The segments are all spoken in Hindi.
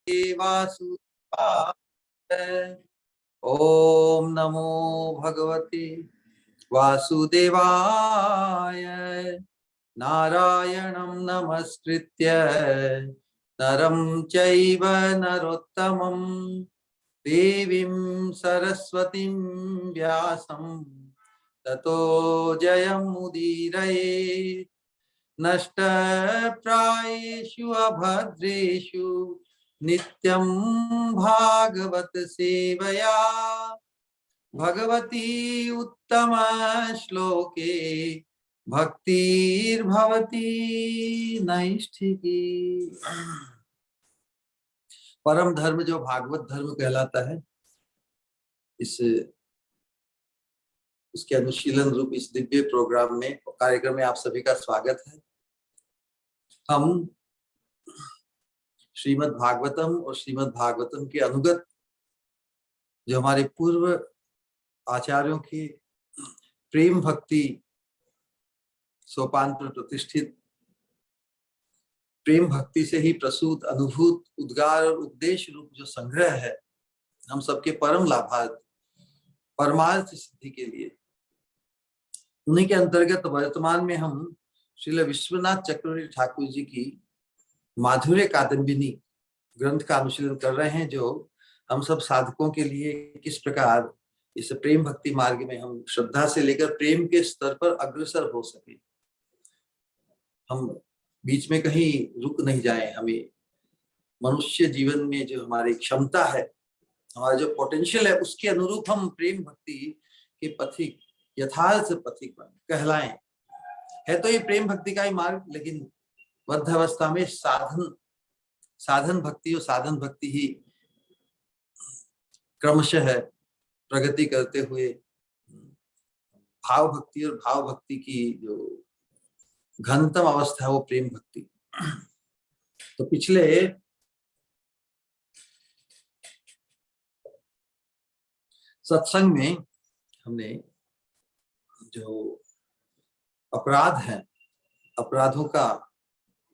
वासुदेवाय। ओम नमो भगवते वासुदेवाय। नारायणं नमस्कृत्य नरं चैव नरोत्तमं देवीं सरस्वतीं व्यासं ततो जयमुदीरये। नष्टप्रायेषु अभद्रेषु नित्यं भागवत सेवया भगवती उत्तम श्लोके भक्तिर्भवती नैष्ठिकी। परम धर्म जो भागवत धर्म कहलाता है, इस उसके अनुशीलन रूप इस दिव्य प्रोग्राम में कार्यक्रम में आप सभी का स्वागत है। हम श्रीमद् भागवतम और श्रीमद् भागवतम के अनुगत जो हमारे पूर्व आचार्यों की प्रेम भक्ति सोपान पर प्रतिष्ठित प्रेम भक्ति से ही प्रसूत अनुभूत उद्गार और उपदेश रूप जो संग्रह है, हम सबके परम लाभार्थ परमार्थ सिद्धि के लिए, उन्हीं के अंतर्गत वर्तमान में हम श्रील विश्वनाथ चक्रवर्ती ठाकुर जी की माधुर्य कादम्बिनी ग्रंथ का अनुशीलन कर रहे हैं, जो हम सब साधकों के लिए किस प्रकार इस प्रेम भक्ति मार्ग में हम श्रद्धा से लेकर प्रेम के स्तर पर अग्रसर हो सके, हम बीच में कहीं रुक नहीं जाएं। हमें मनुष्य जीवन में जो हमारी क्षमता है, हमारा जो पोटेंशियल है, उसके अनुरूप हम प्रेम भक्ति के पथिक यथार्थ पथिक कहलाएं। है तो ये प्रेम भक्ति का ही मार्ग, लेकिन बद्धावस्था में साधन भक्ति और साधन भक्ति ही क्रमशः है प्रगति करते हुए भाव भक्ति और भाव भक्ति की जो घनतम अवस्था है वो प्रेम भक्ति। तो पिछले सत्संग में हमने जो अपराध है, अपराधों का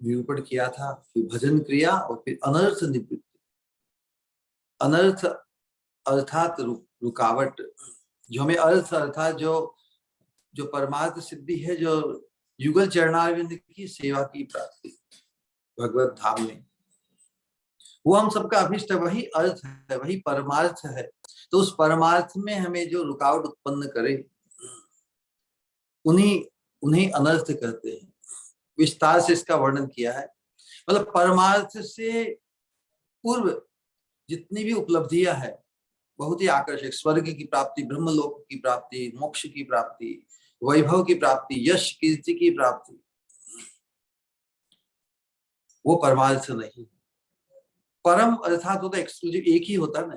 निरूपण किया था, फिर भजन क्रिया और फिर अनर्थ निवृत्ति। अनर्थ अर्थात रुकावट, जो हमें अर्थ अर्थात जो परमार्थ सिद्धि है, जो युगल चरणारविंद की सेवा की प्राप्ति भगवत धाम में, वो हम सबका अभिष्ट, वही अर्थ है, वही परमार्थ है। तो उस परमार्थ में हमें जो रुकावट उत्पन्न करे, उन्हीं अनर्थ कहते हैं। विस्तार से इसका वर्णन किया है। मतलब परमार्थ से पूर्व जितनी भी उपलब्धियां है, बहुत ही आकर्षक, स्वर्ग की प्राप्ति, ब्रह्मलोक की प्राप्ति, मोक्ष की प्राप्ति, वैभव की प्राप्ति, यश कीर्ति की प्राप्ति, वो परमार्थ नहीं। परम अर्थात होता एक्सक्लूसिव एक ही होता ना।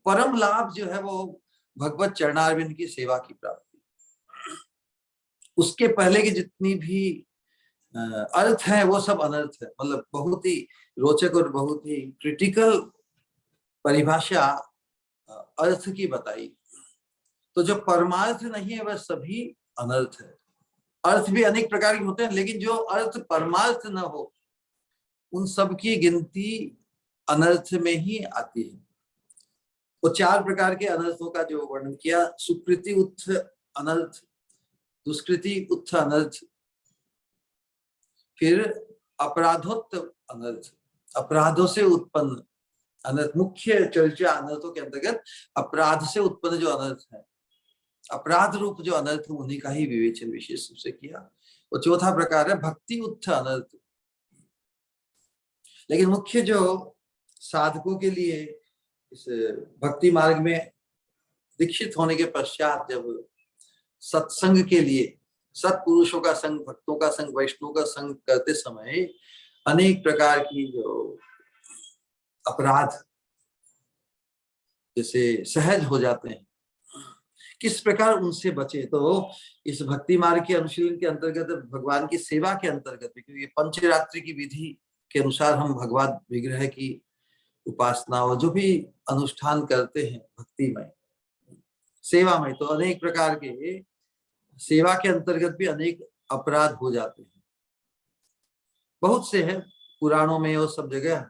परम लाभ जो है वो भगवत चरणारविंद की सेवा की प्राप्ति। उसके पहले की जितनी भी अर्थ है वो सब अनर्थ है। मतलब बहुत ही रोचक और बहुत ही क्रिटिकल परिभाषा अर्थ की बताई। तो जो परमार्थ नहीं है वह सभी अनर्थ है। अर्थ भी अनेक प्रकार के होते हैं, लेकिन जो अर्थ परमार्थ न हो, उन सब की गिनती अनर्थ में ही आती है। वो 4 प्रकार के अनर्थों का जो वर्णन किया, सुकृति उत्थ अनर्थ, दुष्कृति उत्थ अनर्थ, फिर अपराधोत्त अनर्थ, अपराधों से उत्पन्न अनर्थ। मुख्य चर्चा अनर्थों के अंतर्गत अपराध से उत्पन्न जो अनर्थ है, अपराध रूप जो अनर्थ, उन्हीं का ही विवेचन विशेष रूप से किया। और चौथा प्रकार है भक्ति उत्थ अनर्थ। लेकिन मुख्य जो साधकों के लिए इस भक्ति मार्ग में दीक्षित होने के पश्चात, जब सत्संग के लिए सत्पुरुषों का संग, भक्तों का संग, वैष्णव का संग करते समय अनेक प्रकार की जो अपराध जैसे सहज हो जाते हैं, किस प्रकार उनसे बचे। तो इस भक्ति मार्ग के अनुशीलन के अंतर्गत, भगवान की सेवा के अंतर्गत, क्योंकि पंचरात्रि की विधि के अनुसार हम भगवान विग्रह की उपासना और जो भी अनुष्ठान करते हैं भक्तिमय सेवा में, तो अनेक प्रकार के सेवा के अंतर्गत भी अनेक अपराध हो जाते हैं। बहुत से हैं पुराणों में और सब जगह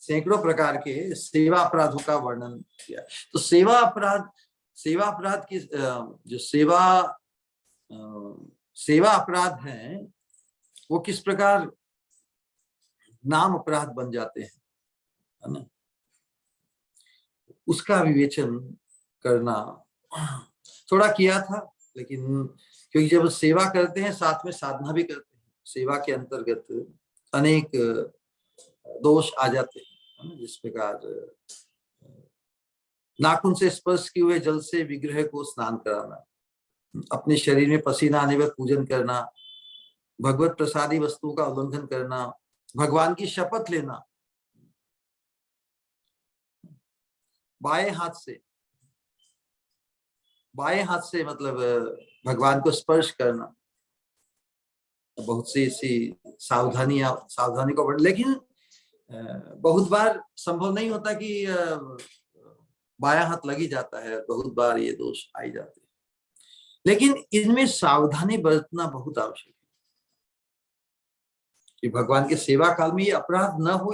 सैकड़ों प्रकार के सेवा अपराधों का वर्णन किया। तो सेवा अपराध की जो सेवा अपराध हैं वो किस प्रकार नाम अपराध बन जाते हैं, है ना, उसका विवेचन करना थोड़ा किया था। लेकिन क्योंकि जब सेवा करते हैं साथ में साधना भी करते हैं, सेवा के अंतर्गत अनेक दोष आ जाते हैं, जिस प्रकार नाखून से स्पर्श किए हुए जल से विग्रह को स्नान कराना, अपने शरीर में पसीना आने पर पूजन करना, भगवत प्रसादी वस्तुओं का उल्लंघन करना, भगवान की शपथ लेना, बाएं हाथ से मतलब भगवान को स्पर्श करना, बहुत सी ऐसी सावधानी को बढ़, लेकिन बहुत बार संभव नहीं होता कि बायां हाथ लग ही जाता है, बहुत बार ये दोष आ ही जाते हैं। लेकिन इनमें सावधानी बरतना बहुत आवश्यक है कि भगवान के सेवा काल में ये अपराध न हो,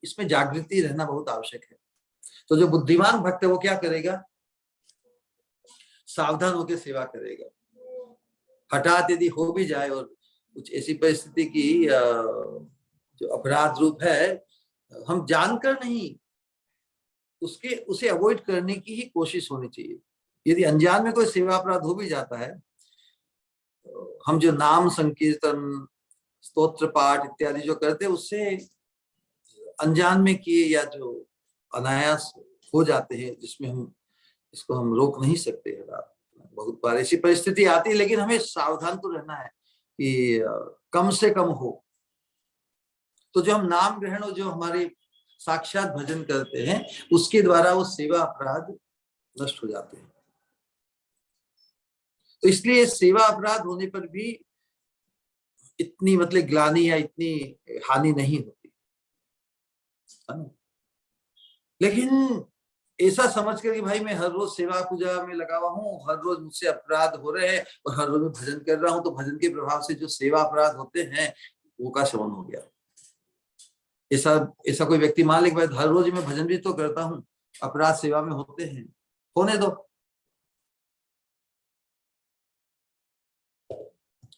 इसमें जागृति रहना बहुत आवश्यक है। तो जो बुद्धिमान भक्त है वो क्या करेगा, सावधान होकर सेवा करेगा। हठात यदि हो भी जाए और कुछ ऐसी परिस्थिति की जो अपराध रूप है, हम जानकर नहीं, उसे अवॉइड करने की ही कोशिश होनी चाहिए। यदि अनजान में कोई सेवा अपराध हो भी जाता है, तो हम जो नाम संकीर्तन, स्तोत्र पाठ इत्यादि जो करते हैं, उससे अनजान में किए या जो अनायास हो जाते हैं, जिसमें इसको हम रोक नहीं सकते हैं। बहुत बार ऐसी परिस्थिति आती है, लेकिन हमें सावधान तो रहना है कि कम से कम हो। तो जो हम नाम ग्रहण और जो हमारे साक्षात भजन करते हैं, उसके द्वारा वो सेवा अपराध नष्ट हो जाते हैं। तो इसलिए सेवा अपराध होने पर भी इतनी मतलब ग्लानि या इतनी हानि नहीं होती, लेकिन ऐसा समझ कर कि भाई मैं हर रोज सेवा पूजा में लगा हुआ हूँ, हर रोज मुझसे अपराध हो रहे हैं और हर रोज मैं भजन कर रहा हूँ, तो भजन के प्रभाव से जो सेवा अपराध होते हैं वो का शमन हो गया। ऐसा कोई व्यक्ति मान ले कि भाई हर रोज मैं भजन भी तो करता हूँ, अपराध सेवा में होते हैं, होने दो।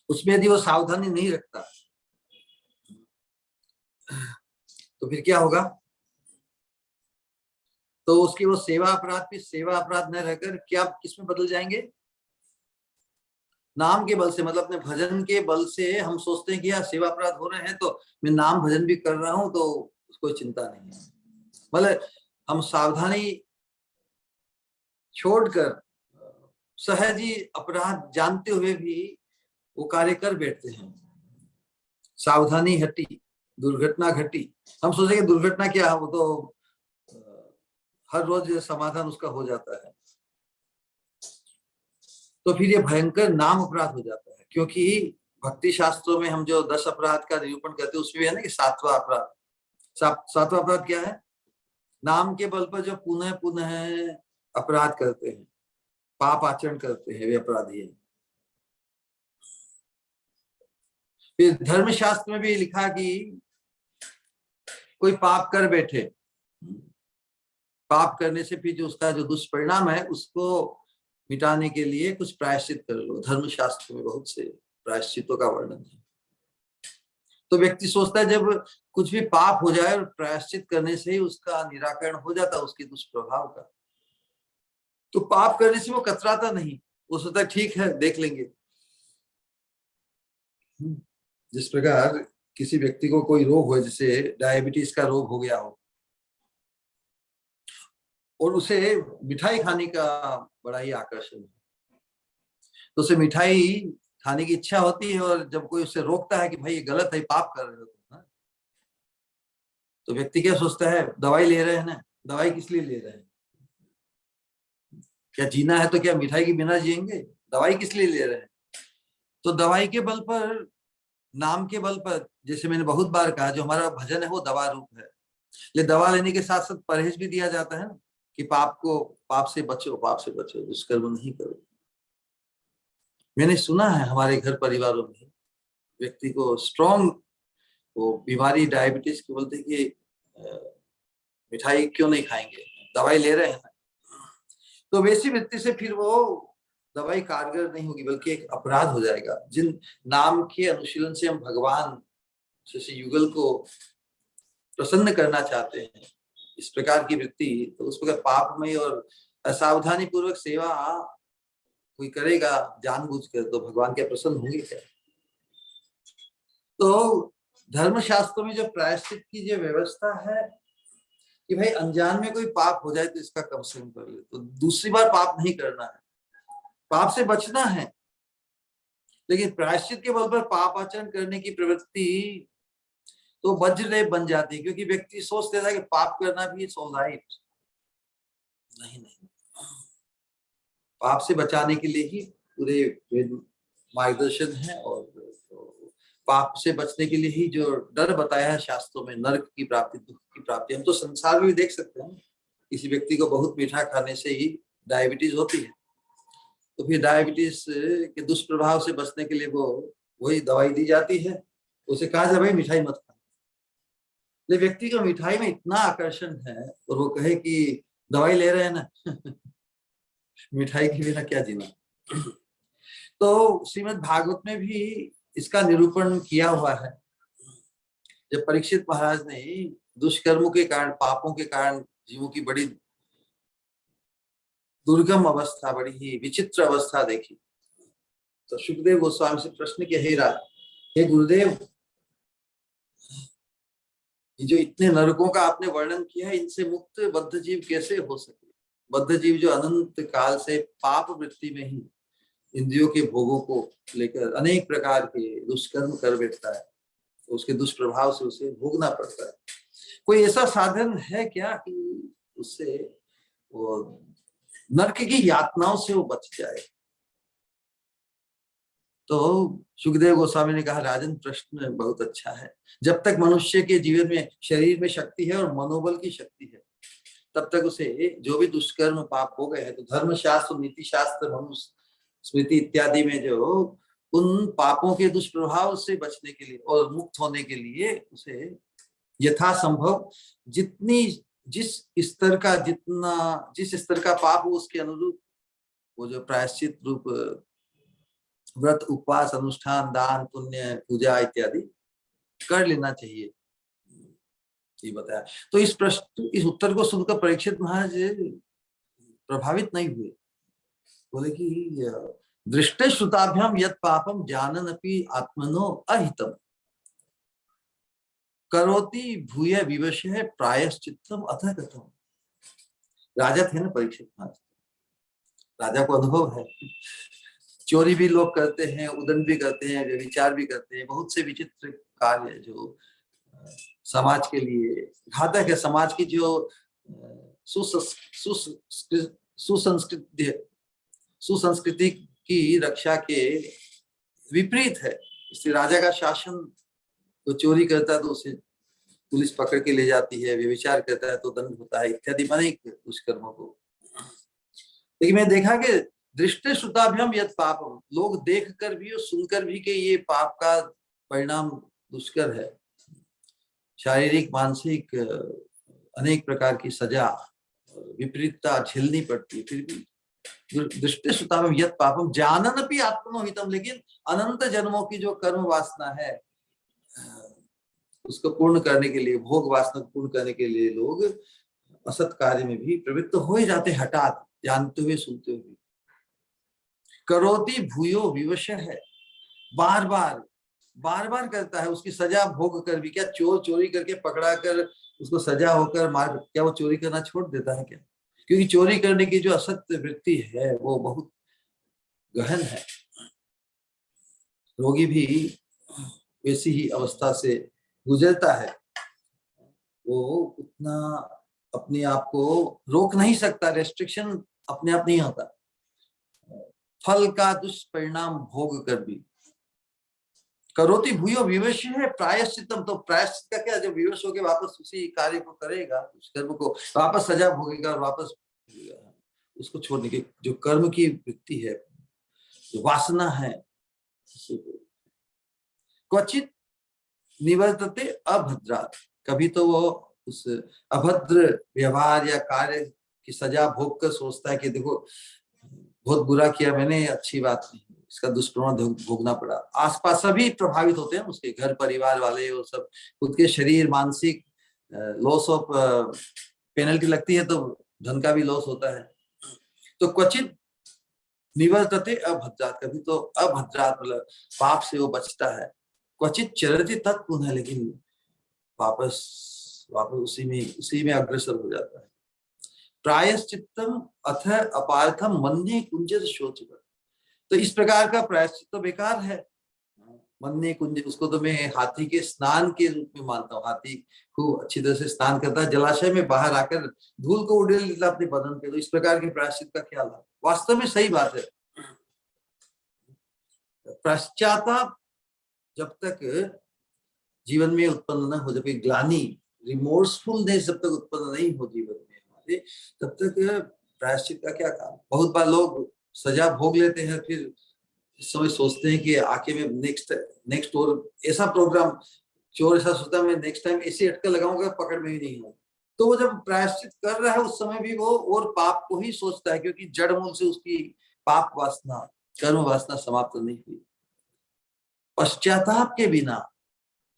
उसमें यदि वो सावधानी नहीं रखता तो फिर क्या होगा, तो उसकी वो सेवा अपराध भी सेवा अपराध न रहकर क्या किसमें बदल जाएंगे, नाम के बल से। मतलब अपने भजन के बल से हम सोचते हैं कि यार सेवा अपराध हो रहे हैं तो मैं नाम भजन भी कर रहा हूं, तो कोई चिंता नहीं है। मतलब हम सावधानी छोड़कर सहज ही अपराध जानते हुए भी वो कार्य कर बैठते हैं। सावधानी हटी, दुर्घटना घटी। हम सोचेंगे दुर्घटना क्या है, वो तो हर रोज समाधान उसका हो जाता है। तो फिर ये भयंकर नाम अपराध हो जाता है, क्योंकि भक्ति शास्त्रों में हम जो 10 अपराध का निरूपण करते हैं, उसमें है ना कि 7वां अपराध। 7वां अपराध क्या है, नाम के बल पर जो पुनः पुनः अपराध करते हैं, पाप आचरण करते हैं, वे अपराधी हैं। फिर धर्मशास्त्र में भी लिखा कि कोई पाप कर बैठे, पाप करने से फिर जो उसका जो दुष्परिणाम है उसको मिटाने के लिए कुछ प्रायश्चित कर लो। धर्मशास्त्र में बहुत से प्रायश्चितों का वर्णन है। तो व्यक्ति सोचता है जब कुछ भी पाप हो जाए और प्रायश्चित करने से ही उसका निराकरण हो जाता है उसके दुष्प्रभाव का, तो पाप करने से वो कतराता नहीं, वो सोचता है ठीक है देख लेंगे। जिस प्रकार किसी व्यक्ति को कोई रोग हो, जैसे डायबिटीज का रोग हो गया हो और उसे मिठाई खाने का बड़ा ही आकर्षण है, तो उसे मिठाई खाने की इच्छा होती है, और जब कोई उसे रोकता है कि भाई ये गलत है, पाप कर रहे हो तुम, तो व्यक्ति क्या सोचता है, दवाई ले रहे हैं ना, दवाई किस लिए ले रहे हैं, क्या जीना है तो क्या मिठाई के बिना जिएंगे, दवाई किस लिए ले रहे हैं। तो दवाई के बल पर, नाम के बल पर, जैसे मैंने बहुत बार कहा, जो हमारा भजन है वो दवा रूप है। ले दवा लेने के साथ साथ परहेज भी दिया जाता है ना, कि पाप से बचो, दुष्कर्म नहीं करो। मैंने सुना है हमारे घर परिवारों में व्यक्ति को स्ट्रॉन्ग वो बीमारी डायबिटीज के बोलते कि मिठाई क्यों नहीं खाएंगे, दवाई ले रहे हैं। तो वैसी वृत्ति से फिर वो दवाई कारगर नहीं होगी, बल्कि एक अपराध हो जाएगा। जिन नाम के अनुशीलन से हम भगवान जैसे युगल को प्रसन्न करना चाहते हैं, इस प्रकार की वृत्ति, तो उस प्रकार पापमय और असावधानी पूर्वक सेवा कोई करेगा जानबूझकर, तो भगवान के प्रसन्न होंगे क्या? तो धर्मशास्त्रों में जो प्रायश्चित की जो व्यवस्था है कि भाई अनजान में कोई पाप हो जाए तो इसका कम से कम कर ले, तो दूसरी बार पाप नहीं करना है, पाप से बचना है। लेकिन प्रायश्चित के बल पर पाप आचरण करने की प्रवृत्ति तो वज्रलेप बन जाती है, क्योंकि व्यक्ति सोच लेता है कि पाप करना भी इट्स ऑलराइट। नहीं, पाप से बचाने के लिए ही पूरे वेद मार्गदर्शन है, और पाप से बचने के लिए ही जो डर बताया है शास्त्रों में, नरक की प्राप्ति, दुख की प्राप्ति। हम तो संसार में भी देख सकते हैं, किसी व्यक्ति को बहुत मीठा खाने से ही डायबिटीज होती है, तो फिर डायबिटीज के दुष्प्रभाव से बचने के लिए वो वही दवाई दी जाती है, उसे कहा जाए भाई मिठाई मत खा। लेकिन व्यक्ति को मिठाई में इतना आकर्षण है और वो कहे कि दवाई ले रहे हैं ना मिठाई के बिना क्या जीना। तो श्रीमद् भागवत में भी इसका निरूपण किया हुआ है। जब परीक्षित महाराज ने दुष्कर्मों के कारण, पापों के कारण जीवों की बड़ी दुर्गम अवस्था, बड़ी ही विचित्र अवस्था देखी, तो सुखदेव गोस्वामी से प्रश्न किया, हे राज, हे गुरुदेव, जो इतने नरकों का आपने वर्णन किया है, इनसे मुक्त बद्ध जीव कैसे हो सके? बद्ध जीव जो अनंत काल से पाप वृत्ति में ही इंद्रियों के भोगों को लेकर अनेक प्रकार के दुष्कर्म कर बैठता है, तो उसके दुष्प्रभाव से उसे भोगना पड़ता है। कोई ऐसा साधन है क्या कि उससे वो नरक की यातनाओं से वो बच जाए? तो सुखदेव गोस्वामी ने कहा, राजन प्रश्न बहुत अच्छा है। जब तक मनुष्य के जीवन में शरीर में शक्ति है और मनोबल की शक्ति है, तब तक उसे जो भी दुष्कर्म पाप हो गए हैं, तो धर्मशास्त्र, नीति शास्त्र, मनुस्मृति स्मृति इत्यादि में जो उन पापों के दुष्प्रभाव से बचने के लिए और मुक्त होने के लिए उसे यथासंभव जिस स्तर का पाप हो, उसके अनुरूप वो जो प्रायश्चित रूप व्रत, उपवास, अनुष्ठान, दान, पुण्य, पूजा इत्यादि कर लेना चाहिए, ये बताया। तो इस उत्तर को सुनकर परीक्षित महाराज प्रभावित नहीं हुए, बोले कि दृष्टे श्रुताभ्याम यत् पापम जानन अपि आत्मनो अहितम करोति भूय विवशः प्रायश्चित्तम अथ कथम। राजा थे ना परीक्षित महाराज, राजा को अनुभव है, चोरी भी लोग करते हैं, उदंड भी करते हैं, व्यभिचार भी करते हैं, बहुत से विचित्र कार्य जो समाज के लिए घातक है, समाज की जो सुसंस्कृति की रक्षा के विपरीत है। इसलिए राजा का शासन, तो चोरी करता है तो उसे पुलिस पकड़ के ले जाती है, व्यभिचार करता है तो दंड होता है, इत्यादि अनेक दुष्कर्मों को। लेकिन मैं देखा कि दृष्टि श्रुताभ्याम यत् पापम, लोग देखकर भी और सुनकर भी कि ये पाप का परिणाम दुष्कर है, शारीरिक, मानसिक अनेक प्रकार की सजा, विपरीतता झेलनी पड़ती है, फिर भी दृष्टि श्रुताभ्याम यत् पापम जानन अपि आत्मनो हितम। लेकिन अनंत जन्मों की जो कर्म वासना है, उसको पूर्ण करने के लिए, भोग वासना को पूर्ण करने के लिए लोग असत कार्य में भी प्रवृत्त हो ही जाते, हठात, जानते हुए, सुनते हुए। करोति भूयो विवश है, बार बार करता है, उसकी सजा भोग कर भी। क्या चोर चोरी करके पकड़ा कर उसको सजा होकर मार, क्या वो चोरी करना छोड़ देता है क्या? क्योंकि चोरी करने की जो असत्य वृत्ति है वो बहुत गहन है। रोगी भी वैसी ही अवस्था से गुजरता है, वो उतना अपने आप को रोक नहीं सकता, रेस्ट्रिक्शन अपने आप नहीं होता, फल का दुष्परिणाम भोग कर भी। करोति भूयो विवश है प्रायश्चितम, तो प्रायश्चित का क्या, जब विवश होकर वापस उसी कार्य को करेगा, उस कर्म को वापस सजा भोगेगा और वापस उसको छोड़ने की जो कर्म की वृत्ति है, जो वासना है, क्वचित निवर्तते अभद्रात, कभी तो वो उस अभद्र व्यवहार या कार्य की सजा भोग कर सोचता है कि देखो बहुत बुरा किया मैंने, अच्छी बात नहीं, इसका दुष्प्रभाव भोगना पड़ा। आसपास सभी प्रभावित होते हैं, उसके घर परिवार वाले, वो सब, खुद के शरीर, मानसिक लॉस ऑफ पेनल्टी लगती है तो धन का भी लॉस होता है। तो क्वचित निवर्तते अभद्रात, कभी तो अभद्रात मतलब पाप से वो बचता है। क्वचित चरति तत् पुनः, लेकिन वापस वापस उसी में अग्रसर हो जाता है। प्रायश्चित्तम अथ अपार्थम मन्ये कुंजर शोचकर, तो इस प्रकार का प्रायश्चित तो बेकार है। मन्ये कुंज, उसको तो मैं हाथी के स्नान के रूप में मानता हूँ। हाथी खूब अच्छी तरह से स्नान करता है, जलाशय में बाहर आकर धूल को उड़ेल लेता अपने बदन पे, तो इस प्रकार के प्रायश्चित का क्या लाभ? वास्तव में सही बात है। पश्चाताप जब तक जीवन में उत्पन्न न हो, जब ग्लानि, रिमोर्सफुलनेस जब तक उत्पन्न नहीं हो जीवन में हमारे, तब तक प्रायश्चित का क्या काम? बहुत बार लोग सजा भोग लेते हैं, फिर इस समय सोचते हैं कि आके में नेक्स्ट और ऐसा प्रोग्राम, चोर ऐसा सोचता है मैं नेक्स्ट टाइम ऐसी अटकल लगाऊंगा पकड़ में ही नहीं हो। तो वो जब प्रायश्चित कर रहा है उस समय भी वो और पाप को ही सोचता है, क्योंकि जड़ मूल से उसकी पाप वासना, कर्म वासना समाप्त नहीं हुई। पश्चाताप के बिना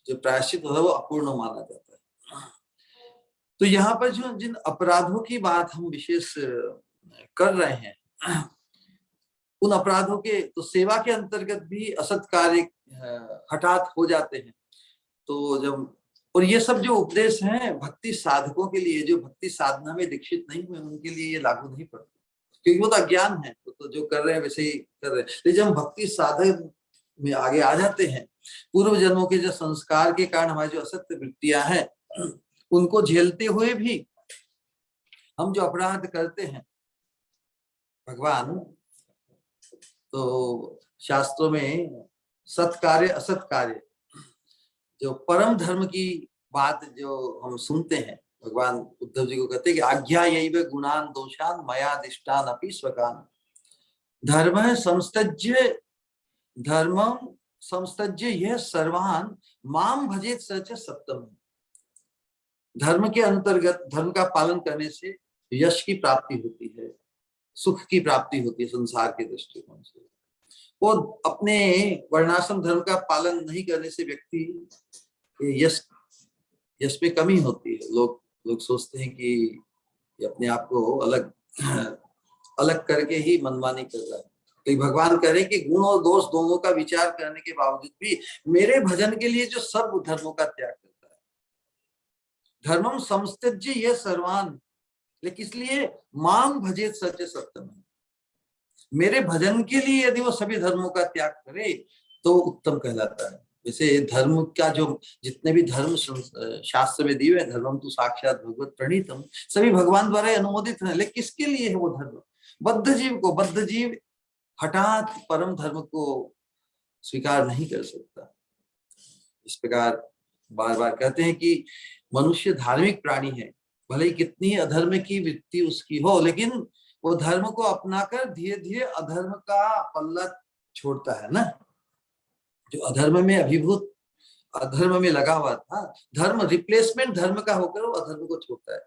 जो प्रायश्चित होता है वो अपूर्ण माना जाता है। तो यहाँ पर जो जिन अपराधों की बात हम विशेष कर रहे हैं, उन अपराधों के तो सेवा के अंतर्गत भी असत कार्य हठात हो जाते हैं। तो जब, और ये सब जो उपदेश हैं भक्ति साधकों के लिए, जो भक्ति साधना में दीक्षित नहीं हुए उनके लिए ये लागू नहीं पड़ते, क्योंकि वो तो अज्ञान है, तो जो कर रहे हैं वैसे ही कर रहे हैं। लेकिन जब हम भक्ति साधक में आगे आ जाते हैं, पूर्व जन्मों के जो संस्कार के कारण हमारी जो असत्य वृत्तियां हैं उनको झेलते हुए भी हम जो अपराध करते हैं, भगवान तो शास्त्रों में सत्कार्य असत कार्य, जो परम धर्म की बात जो हम सुनते हैं, भगवान उद्धव जी को कहते हैं कि आज्ञा यैव गुणान दोषान मया दिष्टान अपि स्वकान, धर्म संस्तज्य यह सर्वान माम भजेत सच सप्तम। धर्म के अंतर्गत धर्म का पालन करने से यश की प्राप्ति होती है, सुख की प्राप्ति होती है संसार के दृष्टिकोण से। वो अपने वर्णाश्रम धर्म का पालन नहीं करने से व्यक्ति यश में कमी होती है। लोग सोचते हैं कि ये अपने आप को अलग करके ही मनमानी कर रहा है। तो भगवान कह रहे हैं कि गुण और दोष दोनों का विचार करने के बावजूद भी मेरे भजन के लिए जो सर्व धर्मों का त्याग करता है, धर्मम संस्तज्य ये सर्वान, लेकिन इसलिए माम भजेत सच सत्यम, मेरे भजन के लिए यदि वो सभी धर्मों का त्याग करे तो उत्तम कहलाता है। जैसे धर्म का जो जितने भी धर्म शास्त्र में दिए, धर्मम तो साक्षात भगवत प्रणीतम, सभी भगवान द्वारा अनुमोदित है। लेकिन किसके लिए है वो धर्म? बद्ध जीव को। बद्ध जीव हठात परम धर्म को स्वीकार नहीं कर सकता। इस प्रकार बार बार कहते हैं कि मनुष्य धार्मिक प्राणी है, भले ही कितनी अधर्म की वृत्ति उसकी हो, लेकिन वो धर्म को अपनाकर धीरे धीरे अधर्म का पल्ला छोड़ता है ना। जो अधर्म में अभिभूत, अधर्म में लगा हुआ था, धर्म रिप्लेसमेंट धर्म का होकर वो अधर्म को छोड़ता है।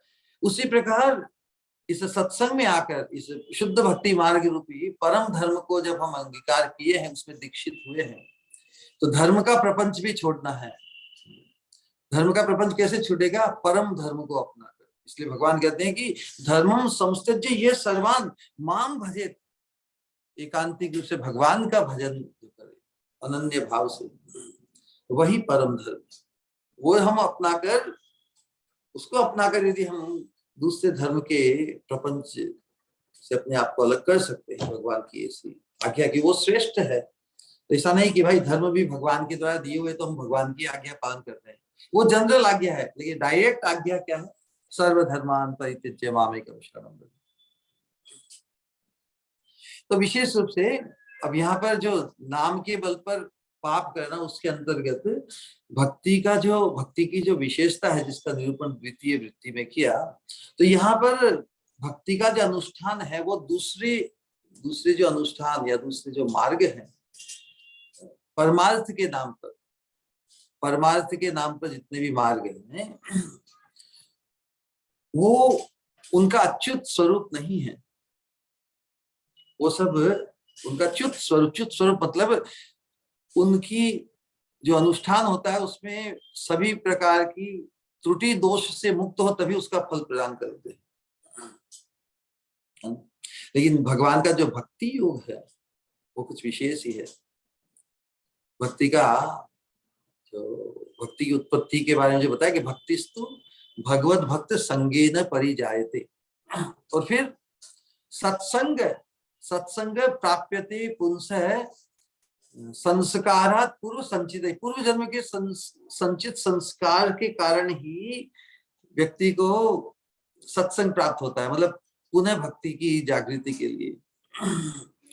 उसी प्रकार इस सत्संग में आकर इस शुद्ध भक्ति मार्ग रूपी परम धर्म को जब हम अंगीकार किए हैं, उसमें दीक्षित हुए हैं, तो धर्म का प्रपंच भी छोड़ना है। धर्म का प्रपंच कैसे छूटेगा? परम धर्म को अपनाकर। इसलिए भगवान कहते हैं कि धर्मम संस्तज्य ये सर्वान माम भजेत, एकांतिक रूप से भगवान का भजन करे अनन्य भाव से, वही परम धर्म। वो हम अपनाकर, उसको अपनाकर यदि हम दूसरे धर्म के प्रपंच से अपने आप को अलग कर सकते हैं, भगवान की ऐसी आज्ञा की वो श्रेष्ठ है। तो ऐसा नहीं कि भाई धर्म भी भगवान के द्वारा दिए हुए तो हम भगवान की आज्ञा पालन करते हैं, वो जनरल आज्ञा है। लेकिन डायरेक्ट आज्ञा क्या है? सर्वधर्मान परित्यज्य मामेकं शरणं व्रज। तो विशेष रूप से अब यहाँ पर जो नाम के बल पर पाप करना, उसके अंतर्गत भक्ति की जो विशेषता है, जिसका निरूपण द्वितीय वृत्ति में किया, तो यहाँ पर भक्ति का जो अनुष्ठान है वो दूसरे जो अनुष्ठान या दूसरे जो मार्ग है, परमार्थ के नाम पर जितने भी मार्ग हैं, वो उनका अच्युत स्वरूप नहीं है। वो सब उनका च्युत स्वरूप मतलब उनकी जो अनुष्ठान होता है उसमें सभी प्रकार की त्रुटि दोष से मुक्त हो, तभी उसका फल प्रदान करते हैं। लेकिन भगवान का जो भक्ति योग है वो कुछ विशेष ही है। भक्ति का जो भक्ति की उत्पत्ति के बारे में जो बताया कि भक्तिस्तु भगवत भक्त संगेन परिजायते, और फिर सत्संग सत्संग प्राप्यते पुंसः संस्कारात पूर्व संचित, पूर्व जन्म के संचित संस्कार के कारण ही व्यक्ति को सत्संग प्राप्त होता है, मतलब पुनः भक्ति की जागृति के लिए।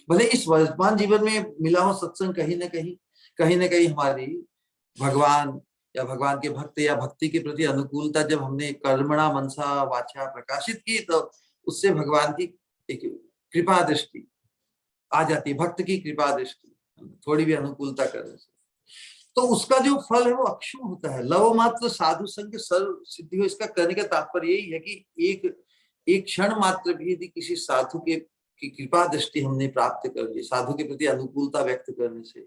भले इस वर्तमान जीवन में मिला हो सत्संग, कहीं ना कहीं हमारी भगवान या भगवान के भक्त या भक्ति के प्रति अनुकूलता जब हमने कर्मणा मनसा वाचा प्रकाशित की, तो उससे भगवान की एक कृपा दृष्टि आ जाती है, भक्त की कृपा दृष्टि थोड़ी भी अनुकूलता करने से, तो उसका जो फल है वो अक्षुण होता है। लव मात्र साधु संग सर्व सिद्धि हो, इसका कहने का तात्पर्य यही है कि एक क्षण मात्र भी यदि किसी साधु के की कृपा दृष्टि हमने प्राप्त कर ली, साधु के प्रति अनुकूलता व्यक्त करने से,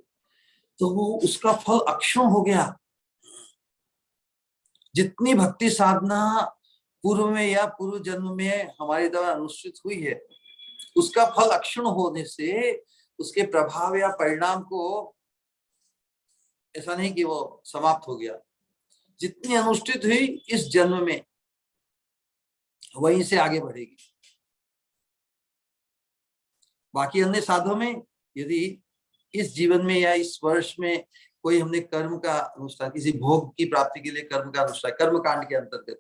तो वो उसका फल अक्षुण हो गया। जितनी भक्ति साधना पूर्व में या पूर्व जन्म में हमारे द्वारा अनुष्ठित हुई है, उसका फल अक्षुण होने से उसके प्रभाव या परिणाम को ऐसा नहीं कि वो समाप्त हो गया। जितनी अनुष्ठित हुई इस जन्म में वहीं से आगे बढ़ेगी। बाकी अन्य साधनों में यदि इस जीवन में या इस वर्ष में कोई हमने कर्म का अनुष्ठान, किसी भोग की प्राप्ति के लिए कर्म का अनुष्ठान, कर्म कांड के अंतर्गत,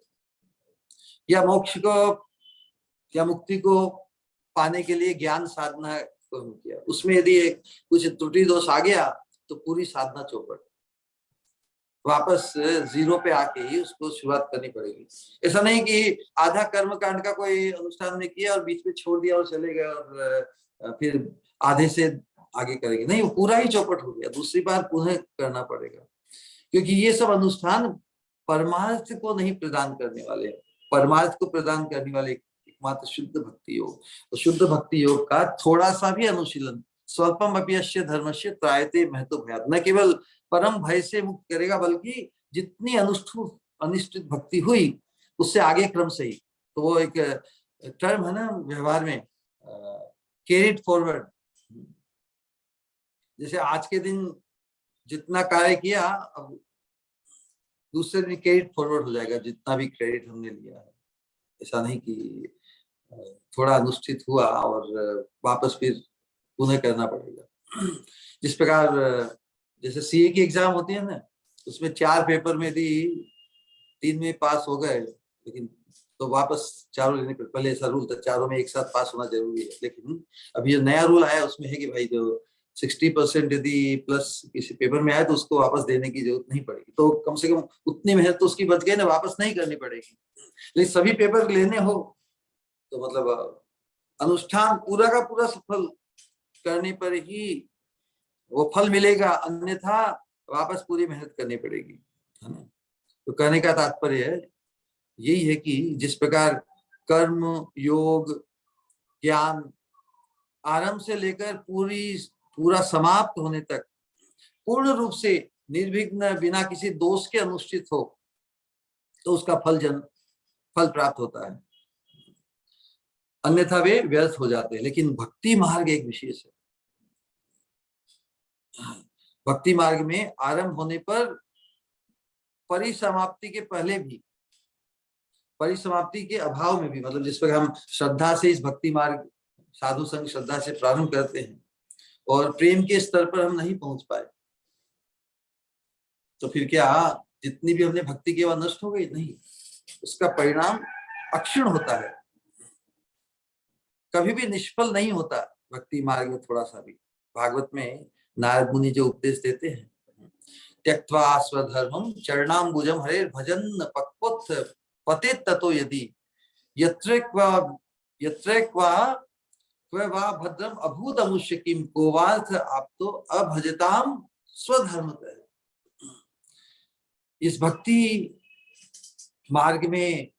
या मोक्ष को या मुक्ति को पाने के लिए ज्ञान साधना को किया, उसमें यदि कुछ त्रुटि दोष आ गया तो पूरी साधना चौपट, वापस जीरो पे आके ही उसको शुरुआत करनी पड़ेगी। ऐसा नहीं कि आधा कर्म कांड का कोई अनुष्ठान ने किया और बीच में छोड़ दिया और चले गए और फिर आधे से आगे करेंगे, नहीं, वो पूरा ही चौपट हो गया, दूसरी बार पुनः करना पड़ेगा। क्योंकि ये सब अनुष्ठान परमार्थ को नहीं प्रदान करने वाले, परमार्थ को प्रदान करने वाले एकमात्र शुद्ध भक्ति योग। तो शुद्ध भक्ति योग का थोड़ा सा भी अनुशीलन, स्वल्पम अपयस्य धर्मस्य त्रायते महतो भयात्, न केवल परम भय से मुक्त करेगा, बल्कि जितनी अनिष्ठित भक्ति हुई उससे आगे क्रम से ही, तो वो एक टर्म है ना व्यवहार में, कैरिड फॉरवर्ड। जैसे आज के दिन जितना कार्य किया, अब दूसरे दिन क्रेडिट फॉरवर्ड हो जाएगा जितना भी क्रेडिट हमने लिया है। ऐसा नहीं कि थोड़ा अनुष्ठित हुआ और वापस फिर पुनः करना पड़ेगा। जिस प्रकार जैसे सीए की एग्जाम होती है ना, उसमें 4 पेपर में यदि 3 में पास हो गए, लेकिन तो वापस चारों लेने पड़े। पहले ऐसा रूल था, चारों में एक साथ पास होना जरूरी है, लेकिन अभी जो नया रूल आया उसमें है कि भाई जो 60% यदि प्लस किसी पेपर में आए तो उसको वापस देने की जरूरत नहीं पड़ेगी। तो कम से कम उतनी मेहनत तो उसकी बच गई ना, वापस नहीं करनी पड़ेगी। लेकिन सभी पेपर लेने हो तो मतलब अनुष्ठान पूरा का पूरा सफल करने पर ही वो फल मिलेगा, अन्यथा वापस पूरी मेहनत करनी पड़ेगी, है ना। तो कहने का तात्पर्य यही है कि जिस प्रकार कर्म योग ज्ञान आरंभ से लेकर पूरा समाप्त होने तक पूर्ण रूप से निर्विघ्न बिना किसी दोष के अनुष्ठित हो, तो उसका फल प्राप्त होता है, अन्यथा वे व्यर्थ हो जाते हैं। लेकिन भक्ति मार्ग एक विशेष है। भक्ति मार्ग में आरंभ होने पर परिसमाप्ति के पहले भी, परिसमाप्ति के अभाव में भी, मतलब जिस पर हम श्रद्धा से इस भक्ति मार्ग साधु संग श्रद्धा से प्रारंभ करते हैं और प्रेम के स्तर पर हम नहीं पहुंच पाए, तो फिर क्या जितनी भी हमने भक्ति की वह नष्ट हो गई? नहीं, उसका परिणाम अक्षुण होता है, कभी भी निष्फल नहीं होता भक्ति मार्ग में थोड़ा सा भी। भागवत में नारद मुनि जो उपदेश देते हैं, त्यक्त्वा स्वधर्मं चरणाम्बुजं हरे भजन पक्वोत्थ पते ततो यदि यत्र क्वा भद्रम अभूत अमुष्य किम कोवार्थ आपतो अभजताम स्वधर्मतः। इस भक्ति मार्ग में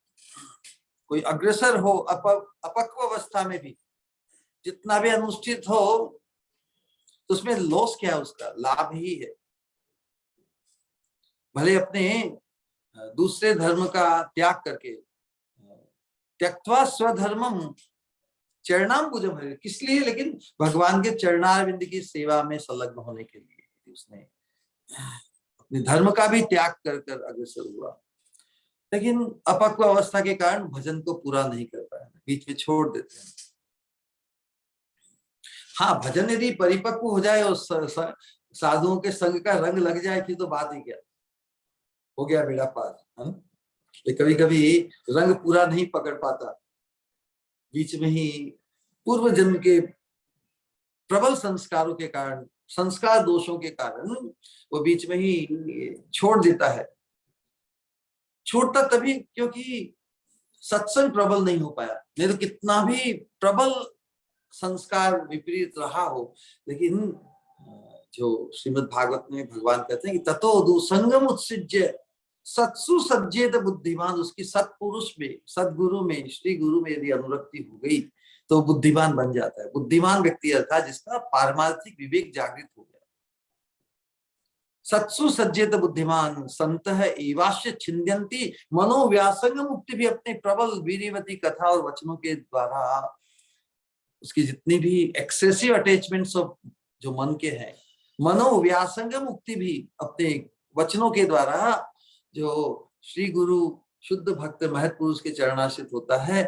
कोई अग्रसर हो अपक्व अवस्था में भी जितना भी अनुष्ठित हो, तो उसमें लॉस क्या है? उसका लाभ ही है। भले अपने दूसरे धर्म का त्याग करके, त्यक्त्वा स्वधर्मम चरणाम्बुजम हरे, किस लिए? लेकिन भगवान के चरणारविंद की सेवा में संलग्न होने के लिए उसने अपने धर्म का भी त्याग कर कर अग्रसर हुआ। लेकिन अपक्व अवस्था के कारण भजन को पूरा नहीं कर पाया, बीच में छोड़ देते हैं। हाँ, भजन यदि परिपक्व हो जाए और साधुओं के संग का रंग लग जाए, फिर तो बात ही क्या, हो गया बेड़ा पार, है ना। कभी कभी रंग पूरा नहीं पकड़ पाता, बीच में ही पूर्व जन्म के प्रबल संस्कारों के कारण, संस्कार दोषों के कारण वो बीच में ही छोड़ देता है। छोड़ता तभी क्योंकि सत्संग प्रबल नहीं हो पाया। नहीं तो कितना भी प्रबल संस्कार विपरीत रहा हो, लेकिन जो श्रीमद् भागवत में भगवान कहते हैं कि ततो दुसंगम उत्सृज्य सत्सु सज्जेत बुद्धिमान, उसकी सत्पुरुष में, सदगुरु में, श्री गुरु में यदि अनुरक्ति हो गई तो बुद्धिमान बन जाता है। बुद्धिमान व्यक्ति अर्थात जिसका पारमार्थिक विवेक जागृत हो गया। सत्सु सज्जेत बुद्धिमान संत है एवाश्य छिंद्यंती मनोव्यासंग मुक्ति, भी अपने प्रबल वीरवती कथा और वचनों के द्वारा उसकी जितनी भी एक्सेसिव अटैचमेंट्स ऑफ जो मन के हैं, मनोव्यासंग मुक्ति भी अपने वचनों के द्वारा जो श्री गुरु शुद्ध भक्त महत पुरुष के चरणाश्रित होता है,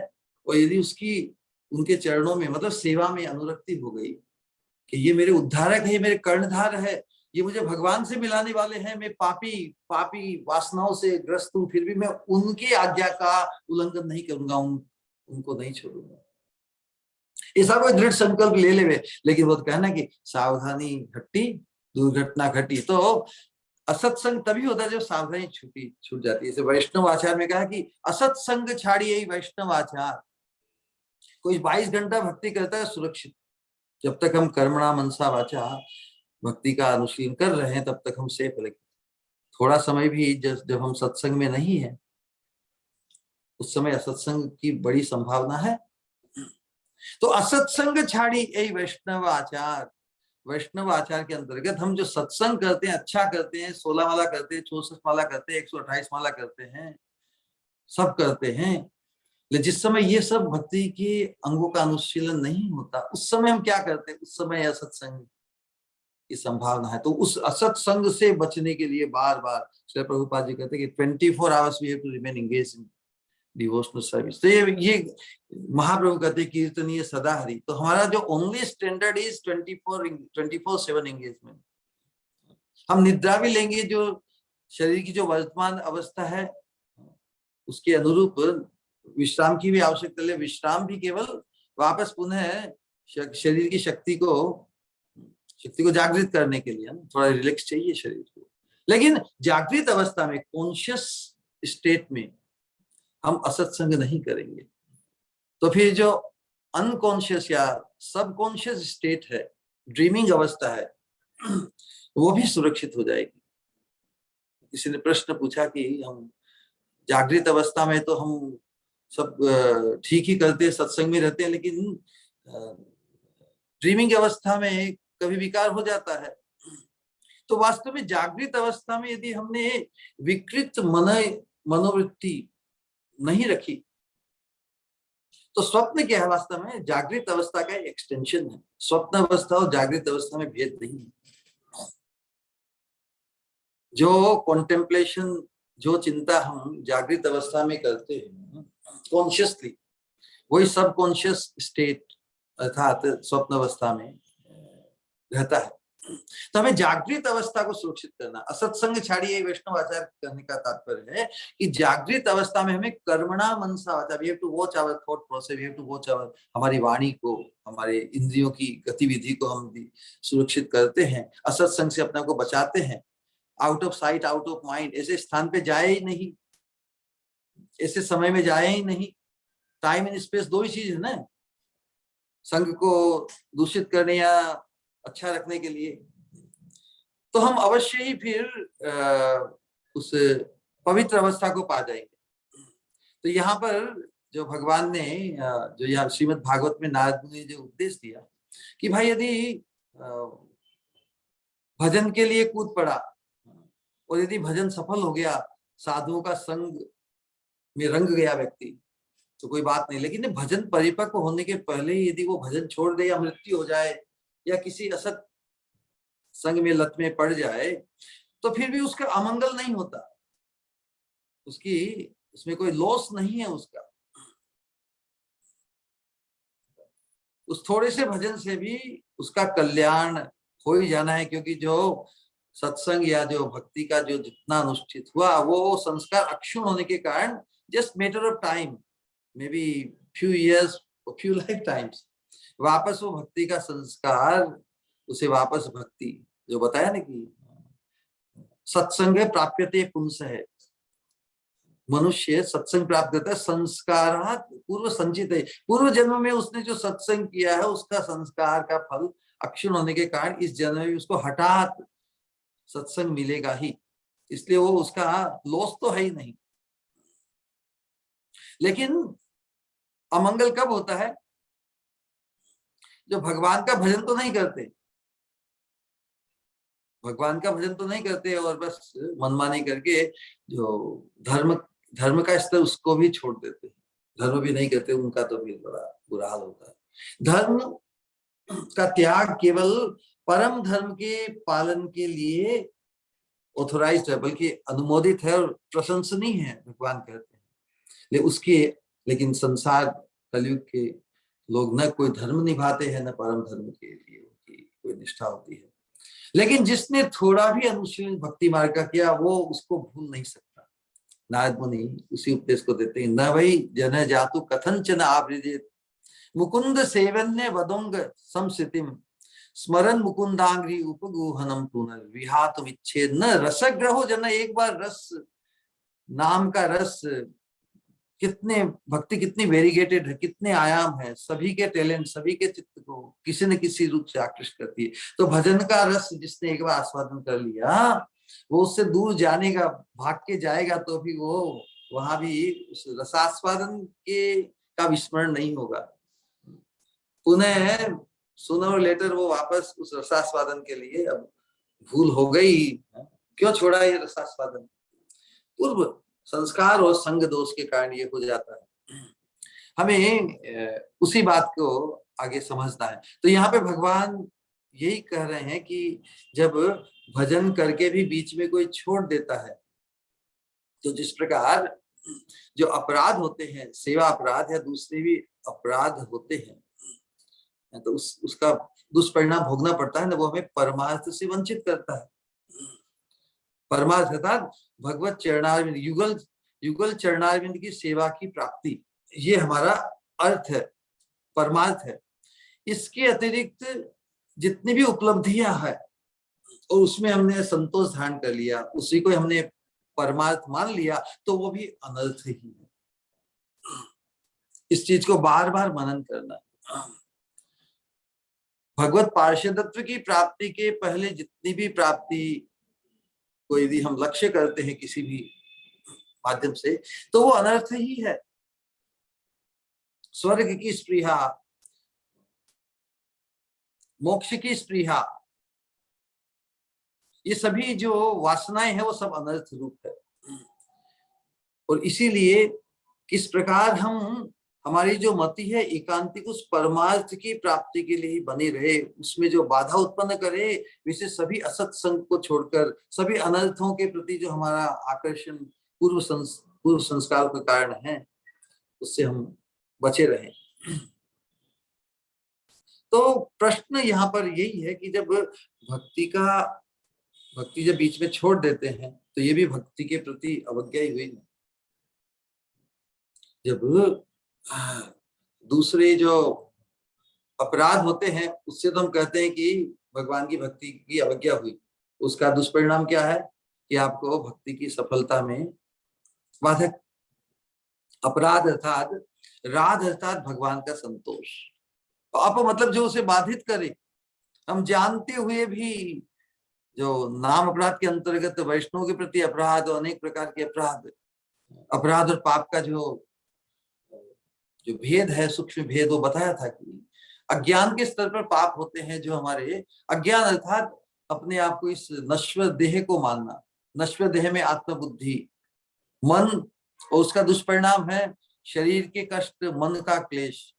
और यदि उसकी उनके चरणों में मतलब सेवा में अनुरक्ति हो गई कि ये मेरे उद्धारक है, ये मेरे कर्णधार है, ये मुझे भगवान से मिलाने वाले हैं, मैं पापी वासनाओं से ग्रस्त हूं, फिर भी मैं उनकी आज्ञा का उल्लंघन नहीं करूंगा, उनको नहीं छोड़ूंगा, ऐसा कोई दृढ़ संकल्प ले ले। लेकिन वो कहना कि सावधानी घटी दुर्घटना घटी। तो असत्संग तभी होता है जब सावधानी छूट जाती है। जैसे वैष्णव आचार में कहा कि असत्संग छाड़िए वैष्णव आचार। कोई 22 घंटा भक्ति करता है सुरक्षित, जब तक हम कर्मणा मनसा वाचा भक्ति का अनुशीलन कर रहे हैं तब तक हम सेफ है। थोड़ा समय भी जब हम सत्संग में नहीं है, उस समय असत्संग की बड़ी संभावना है। तो असत्संग छाड़ी यही वैष्णव आचार। वैष्णव आचार के अंतर्गत हम जो सत्संग करते हैं, अच्छा करते हैं, 16 माला करते हैं, 64 माला करते हैं, 128 माला करते हैं, सब करते हैं, लेकिन जिस समय ये सब भक्ति के अंगों का अनुशीलन नहीं होता, उस समय हम क्या करते हैं? उस समय असत्संग की संभावना है। तो उस असत्संग से बचने के लिए बार बार श्री प्रभुपाद जी कहते हैं कि 24 hours we have to remain engaged in devotional service. तो ये महाप्रभु कहते कीर्तनीय सदा हरि। तो हमारा जो ओनली स्टैंडर्ड इज 24/7 एंगेजमेंट। हम निद्रा भी लेंगे, जो शरीर की जो वर्तमान अवस्था है उसके अनुरूप विश्राम की भी आवश्यकता है। विश्राम भी केवल वापस पुनः शरीर की शक्ति को जागृत करने के लिए, थोड़ा रिलैक्स चाहिए शरीर को। लेकिन जागृत अवस्था में, कॉन्शियस स्टेट में हम असत्संग नहीं करेंगे, तो फिर जो अनकॉन्शियस या सबकॉन्शियस स्टेट है, ड्रीमिंग अवस्था है, वो भी सुरक्षित हो जाएगी। किसी ने प्रश्न पूछा कि हम जागृत अवस्था में तो हम सब ठीक ही करते हैं, सत्संग में रहते हैं, लेकिन ड्रीमिंग अवस्था में कभी विकार हो जाता है। तो वास्तव में जागृत अवस्था में यदि हमने विकृत मनोवृत्ति नहीं रखी, तो स्वप्न क्या है? वास्तव में जागृत अवस्था का एक्सटेंशन है। स्वप्न अवस्था और जागृत अवस्था में भेद नहीं है। जो कॉन्टेम्पलेशन, जो चिंता हम जागृत अवस्था में करते हैं कॉन्शियसली, वही सबकॉन्शियस स्टेट अर्थात स्वप्न अवस्था में रहता है। तो हमें जागृत अवस्था को सुरक्षित करना, असत्संग छाड़िए वैष्णव आचार करने का तात्पर्य है कि जागृत अवस्था में हमें कर्मणा मनसा वाचा, we have to watch our thought process, we have to watch our, हमारी वाणी को, हमारे इंद्रियों की गतिविधि को हम भी सुरक्षित करते हैं, असत्संग से अपने को बचाते हैं। Out of sight out of mind, ऐसे स्थान पे जाए ही नहीं, ऐसे समय में जाए ही नहीं। टाइम एंड स्पेस दो ही चीज है ना, संघ को दूषित करने या अच्छा रखने के लिए। तो हम अवश्य ही फिर उस पवित्र अवस्था को पा जाएंगे। तो यहाँ पर जो भगवान ने जो यह श्रीमद् भागवत में नारद मुनि ने जो उपदेश दिया कि भाई यदि भजन के लिए कूद पड़ा और यदि भजन सफल हो गया, साधुओं का संग में रंग गया व्यक्ति, तो कोई बात नहीं। लेकिन भजन परिपक्व होने के पहले ही यदि वो भजन छोड़ दे या मृत्यु हो जाए या किसी असत संग में लत में पड़ जाए, तो फिर भी उसका अमंगल नहीं होता, उसमें कोई लॉस नहीं है उसका। उस थोड़े से भजन से भी उसका कल्याण हो ही जाना है, क्योंकि जो सत्संग या जो भक्ति का जो जितना अनुष्ठित हुआ वो संस्कार अक्षुण होने के कारण just matter of time, may be few years, few life times, वापस वो भक्ति का संस्कार उसे वापस भक्ति जो बताया ना कि सत्संग प्राप्यते पुंस है, मनुष्य सत्संग प्राप्त करता है संस्कारात पूर्व संचित है। पूर्व जन्म में उसने जो सत्संग किया है उसका संस्कार का फल अक्षुण होने के कारण इस जन्म में उसको हठात सत्संग मिलेगा ही, इसलिए वो उसका लॉस तो है ही नहीं। लेकिन अमंगल कब होता है? जो भगवान का भजन तो नहीं करते, भगवान का भजन तो नहीं करते और बस मनमानी करके जो धर्म का स्तर उसको भी छोड़ देते हैं, धर्म भी नहीं करते, उनका तो भी बड़ा बुरा हाल होता है। धर्म का त्याग केवल परम धर्म के पालन के लिए ऑथोराइज्ड है, बल्कि अनुमोदित है और प्रशंसनीय है, भगवान कहते हैं। लेकिन संसार कलयुग के लोग न कोई धर्म निभाते हैं, न परम धर्म के लिए उनकी कोई निष्ठा होती है। लेकिन जिसने थोड़ा भी अनुशीलन भक्ति मार्ग का किया वो उसको भूल नहीं सकता। नारद मुनि उसी उपदेश को देते हैं, न भाई जन जातु कथंचन आवृजेत मुकुंद सेवन्य वदोंग समसितिम स्मरण मुकुंदांग्री उपगुहनम पुनर्विहातुम इच्छेद न रसग्रहो जन। एक बार रस नाम का रस, कितने भक्ति कितनी वेरीगेटेड है, कितने आयाम है, सभी के टैलेंट सभी के चित्त को किसी न किसी रूप से आकृष्ट करती है। तो भजन का रस जिसने एक बार आस्वादन कर लिया वो उससे दूर जाने का भाग के जाएगा तो भी वो वहां भी उस रसास्वादन के का विस्मरण नहीं होगा। पुनः सूनर और लेटर वो वापस उस रसास्वादन के लिए अब भूल हो गई, क्यों छोड़ा ये रसास्वादन? पूर्व संस्कार और संग दोष के कारण ये हो जाता है। हमें उसी बात को आगे समझना है। तो यहाँ पे भगवान यही कह रहे हैं कि जब भजन करके भी बीच में कोई छोड़ देता है, तो जिस प्रकार जो अपराध होते हैं, सेवा अपराध या दूसरे भी अपराध होते हैं, तो उसका दुष्परिणाम भोगना पड़ता है ना, वो हमें परमार्थ से वंचित करता है। परमार्थ अर्थात भगवत चरणारविंद, युगल युगल चरणारविंद की सेवा की प्राप्ति, ये हमारा अर्थ है, परमार्थ है। इसके अतिरिक्त जितनी भी उपलब्धियां है और उसमें हमने संतोष धारण कर लिया, उसी को हमने परमार्थ मान लिया, तो वो भी अनर्थ ही है। इस चीज को बार बार मनन करना। भगवत पार्षदत्व की प्राप्ति के पहले जितनी भी प्राप्ति को यदि हम लक्ष्य करते हैं किसी भी माध्यम से, तो वो अनर्थ ही है। स्वर्ग की स्पृहा, मोक्ष की स्पृहा, ये सभी जो वासनाएं हैं वो सब अनर्थ रूप है। और इसीलिए किस प्रकार हम हमारी जो मति है एकांतिक उस परमार्थ की प्राप्ति के लिए ही बनी रहे, उसमें जो बाधा उत्पन्न करे, विशेष सभी असत संग को छोड़कर सभी अनर्थों के प्रति जो हमारा आकर्षण पूर्व संस्कार के कारण है, उससे हम बचे रहें। तो प्रश्न यहाँ पर यही है कि जब भक्ति जब बीच में छोड़ देते हैं तो ये भी भक्ति के प्रति अवज्ञा ही हुई ना। जब दूसरे जो अपराध होते हैं उससे तो हम कहते हैं कि भगवान की भक्ति की अवज्ञा हुई, उसका दुष्परिणाम क्या है कि आपको भक्ति की सफलता में बाधक। अपराध अर्थात राध अर्थात भगवान का संतोष, आप मतलब जो उसे बाधित करे। हम जानते हुए भी जो नाम अपराध के अंतर्गत वैष्णव के प्रति अपराध और अनेक प्रकार के अपराध और पाप का जो जो भेद है, सूक्ष्म भेद, वो बताया था कि अज्ञान के स्तर पर पाप होते हैं, जो हमारे अज्ञान अर्थात अपने आप को इस नश्वर देह को मानना, नश्वर देह में आत्मबुद्धि, मन, और उसका दुष्परिणाम है शरीर के कष्ट, मन का क्लेश।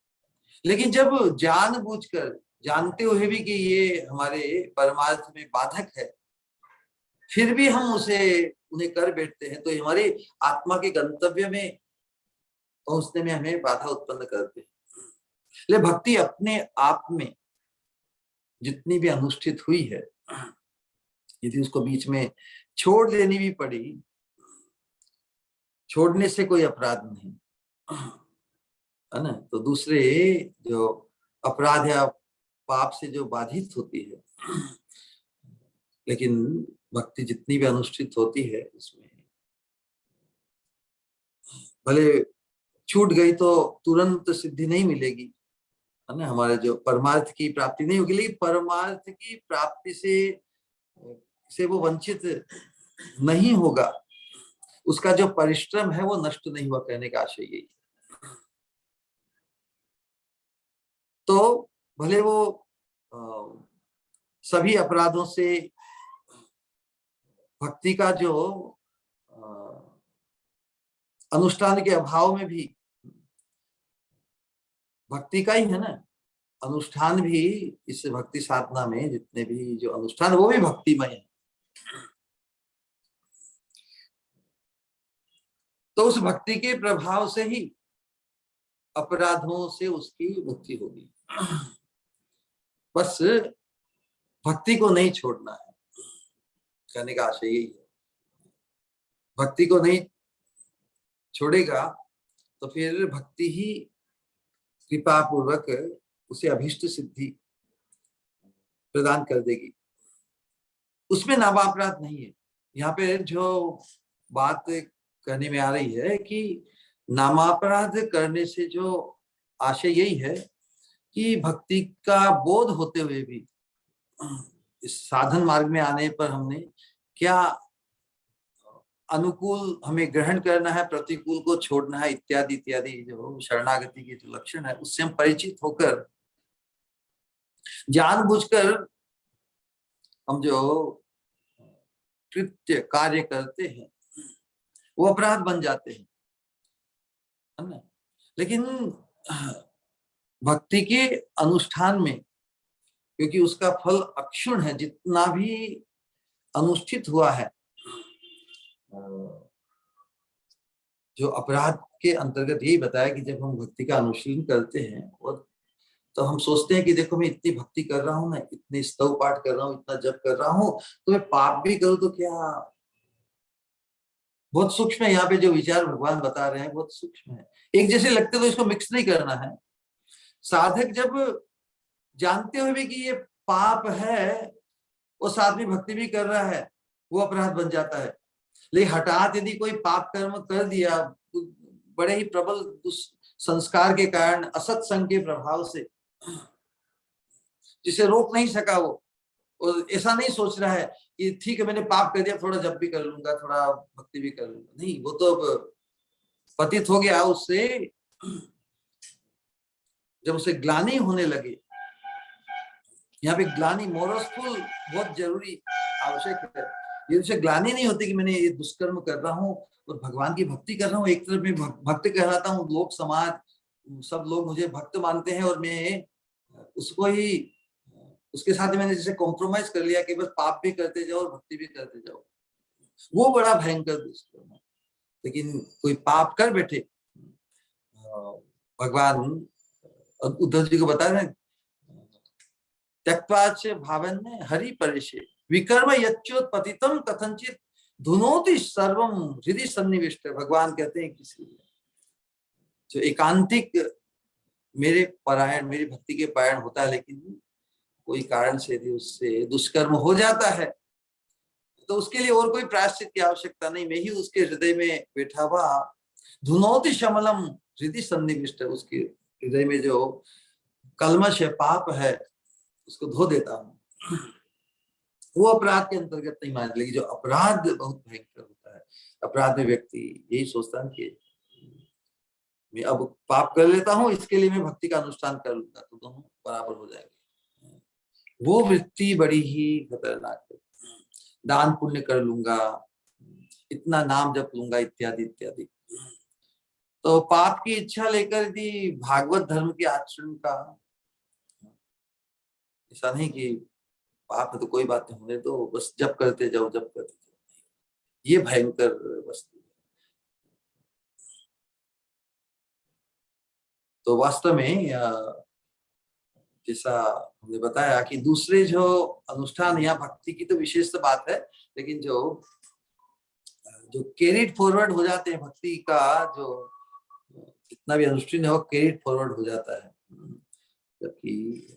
लेकिन जब जानबूझकर, जानते हुए भी कि ये हमारे परमार्थ में बाधक है, फिर भी हम उन्हें कर बैठते हैं, तो हमारी आत्मा के गंतव्य में पहुंचने में हमें बाधा उत्पन्न करते हैं। इसलिए भक्ति अपने आप में जितनी भी अनुष्ठित हुई है, यदि उसको बीच में छोड़ देनी भी पड़ी, छोड़ने से कोई अपराध नहीं है ना। तो दूसरे जो अपराध या पाप से जो बाधित होती है, लेकिन भक्ति जितनी भी अनुष्ठित होती है, उसमें भले छूट गई तो तुरंत सिद्धि नहीं मिलेगी, है ना, हमारे जो परमार्थ की प्राप्ति नहीं होगी, लेकिन परमार्थ की प्राप्ति से वो वंचित नहीं होगा, उसका जो परिश्रम है वो नष्ट नहीं हुआ, कहने का आशय यही है। तो भले वो सभी अपराधों से भक्ति का जो अनुष्ठान के अभाव में भी, भक्ति का ही है ना अनुष्ठान भी, इस भक्ति साधना में जितने भी जो अनुष्ठान, वो भी भक्तिमय है। तो उस भक्ति के प्रभाव से ही अपराधों से उसकी मुक्ति होगी। बस भक्ति को नहीं छोड़ना है, कहने का आशय यही है। भक्ति को नहीं छोड़ेगा तो फिर भक्ति ही कृपा पूर्वक उसे अभीष्ट सिद्धि प्रदान कर देगी, उसमें नामापराध नहीं है। यहाँ पे जो बात कहने में आ रही है कि नामापराध करने से जो आशय यही है कि भक्ति का बोध होते हुए भी इस साधन मार्ग में आने पर हमने क्या अनुकूल हमें ग्रहण करना है, प्रतिकूल को छोड़ना है, इत्यादि इत्यादि जो शरणागति के जो लक्षण है, उससे हम परिचित होकर जानबूझकर हम जो कृत्य कार्य करते हैं वो अपराध बन जाते हैं, है ना। लेकिन भक्ति के अनुष्ठान में, क्योंकि उसका फल अक्षुण है, जितना भी अनुष्ठित हुआ है, जो अपराध के अंतर्गत यही बताया कि जब हम भक्ति का अनुशीलन करते हैं और तो हम सोचते हैं कि देखो मैं इतनी भक्ति कर रहा हूँ ना, इतने स्तव पाठ कर रहा हूँ, इतना जप कर रहा हूँ, तो मैं पाप भी करूँ तो क्या। बहुत सूक्ष्म है यहाँ पे जो विचार भगवान बता रहे हैं, बहुत सूक्ष्म है। एक जैसे लगते तो इसको मिक्स नहीं करना है। साधक जब जानते हुए भी कि ये पाप है, वो साथ में भक्ति भी कर रहा है, वो अपराध बन जाता है। लेकिन हठात यदि कोई पाप कर्म कर दिया, बड़े ही प्रबल संस्कार के कारण, असत्संग के प्रभाव से, जिसे रोक नहीं सका वो, और ऐसा नहीं सोच रहा है कि ठीक है मैंने पाप कर दिया, थोड़ा जप भी कर लूंगा, थोड़ा भक्ति भी कर लूंगा, नहीं, वो तो अब पतित हो गया। उससे जब उसे ग्लानि होने लगे, यहाँ पे ग्लानि, मोरसफुल बहुत जरूरी आवश्यक है। ये उसे ग्लानि नहीं होती कि मैंने ये दुष्कर्म कर रहा हूँ और भगवान की भक्ति कर रहा हूँ, एक तरफ में भक्त कहलाता हूँ, लोक समाज सब लोग मुझे भक्त मानते हैं और मैं उसको ही, उसके साथ मैंने जैसे कॉम्प्रोमाइज कर लिया कि बस पाप भी करते जाओ और भक्ति भी करते जाओ, वो बड़ा भयंकर दुष्कर्म है। लेकिन कोई पाप कर बैठे, भगवान उद्धव जी को बता रहे हैं, त्यक्त्वाच भावन्य हरि परेशे विकर्म यच्चोत्पतितम कथंचित धुनोति सर्वम हृदय सन्निविष्ट। भगवान कहते हैं किसी जो एकांतिक मेरे परायण, मेरी भक्ति के पारायण होता है, लेकिन कोई कारण से यदि उससे दुष्कर्म हो जाता है तो उसके लिए और कोई प्रायश्चित की आवश्यकता नहीं, मैं ही उसके हृदय में बैठा हुआ धुनोति शमलम हृदय सन्निविष्ट, उसके हृदय में जो कलमश है, पाप है, उसको धो देता हूँ। वो अपराध के अंतर्गत नहीं मान लेगी। जो अपराध बहुत भयंकर होता है, अपराध में व्यक्ति यही सोचता है कि मैं अब पाप कर लेता हूँ, इसके लिए मैं भक्ति का अनुष्ठान कर लूंगा, तो दोनों बराबर हो जाएंगे। वो वृत्ति बड़ी ही खतरनाक है। दान पुण्य कर लूंगा, इतना नाम जप लूंगा, इत्यादि इत्यादि। तो पाप की इच्छा लेकर यदि भागवत धर्म के आचरण का, ऐसा नहीं कि पाप है तो कोई बात नहीं होने दो, बस जप करते जाओ, जप करते जाओ, ये भयंकर वस्तु है। तो वास्तव में जैसा हमने बताया कि दूसरे जो अनुष्ठान, या भक्ति की तो विशेष बात है, लेकिन जो जो कैरिड फॉरवर्ड हो जाते हैं, भक्ति का जो जितना भी अनुष्ठान है वो कैरिड फॉरवर्ड हो जाता है, जबकि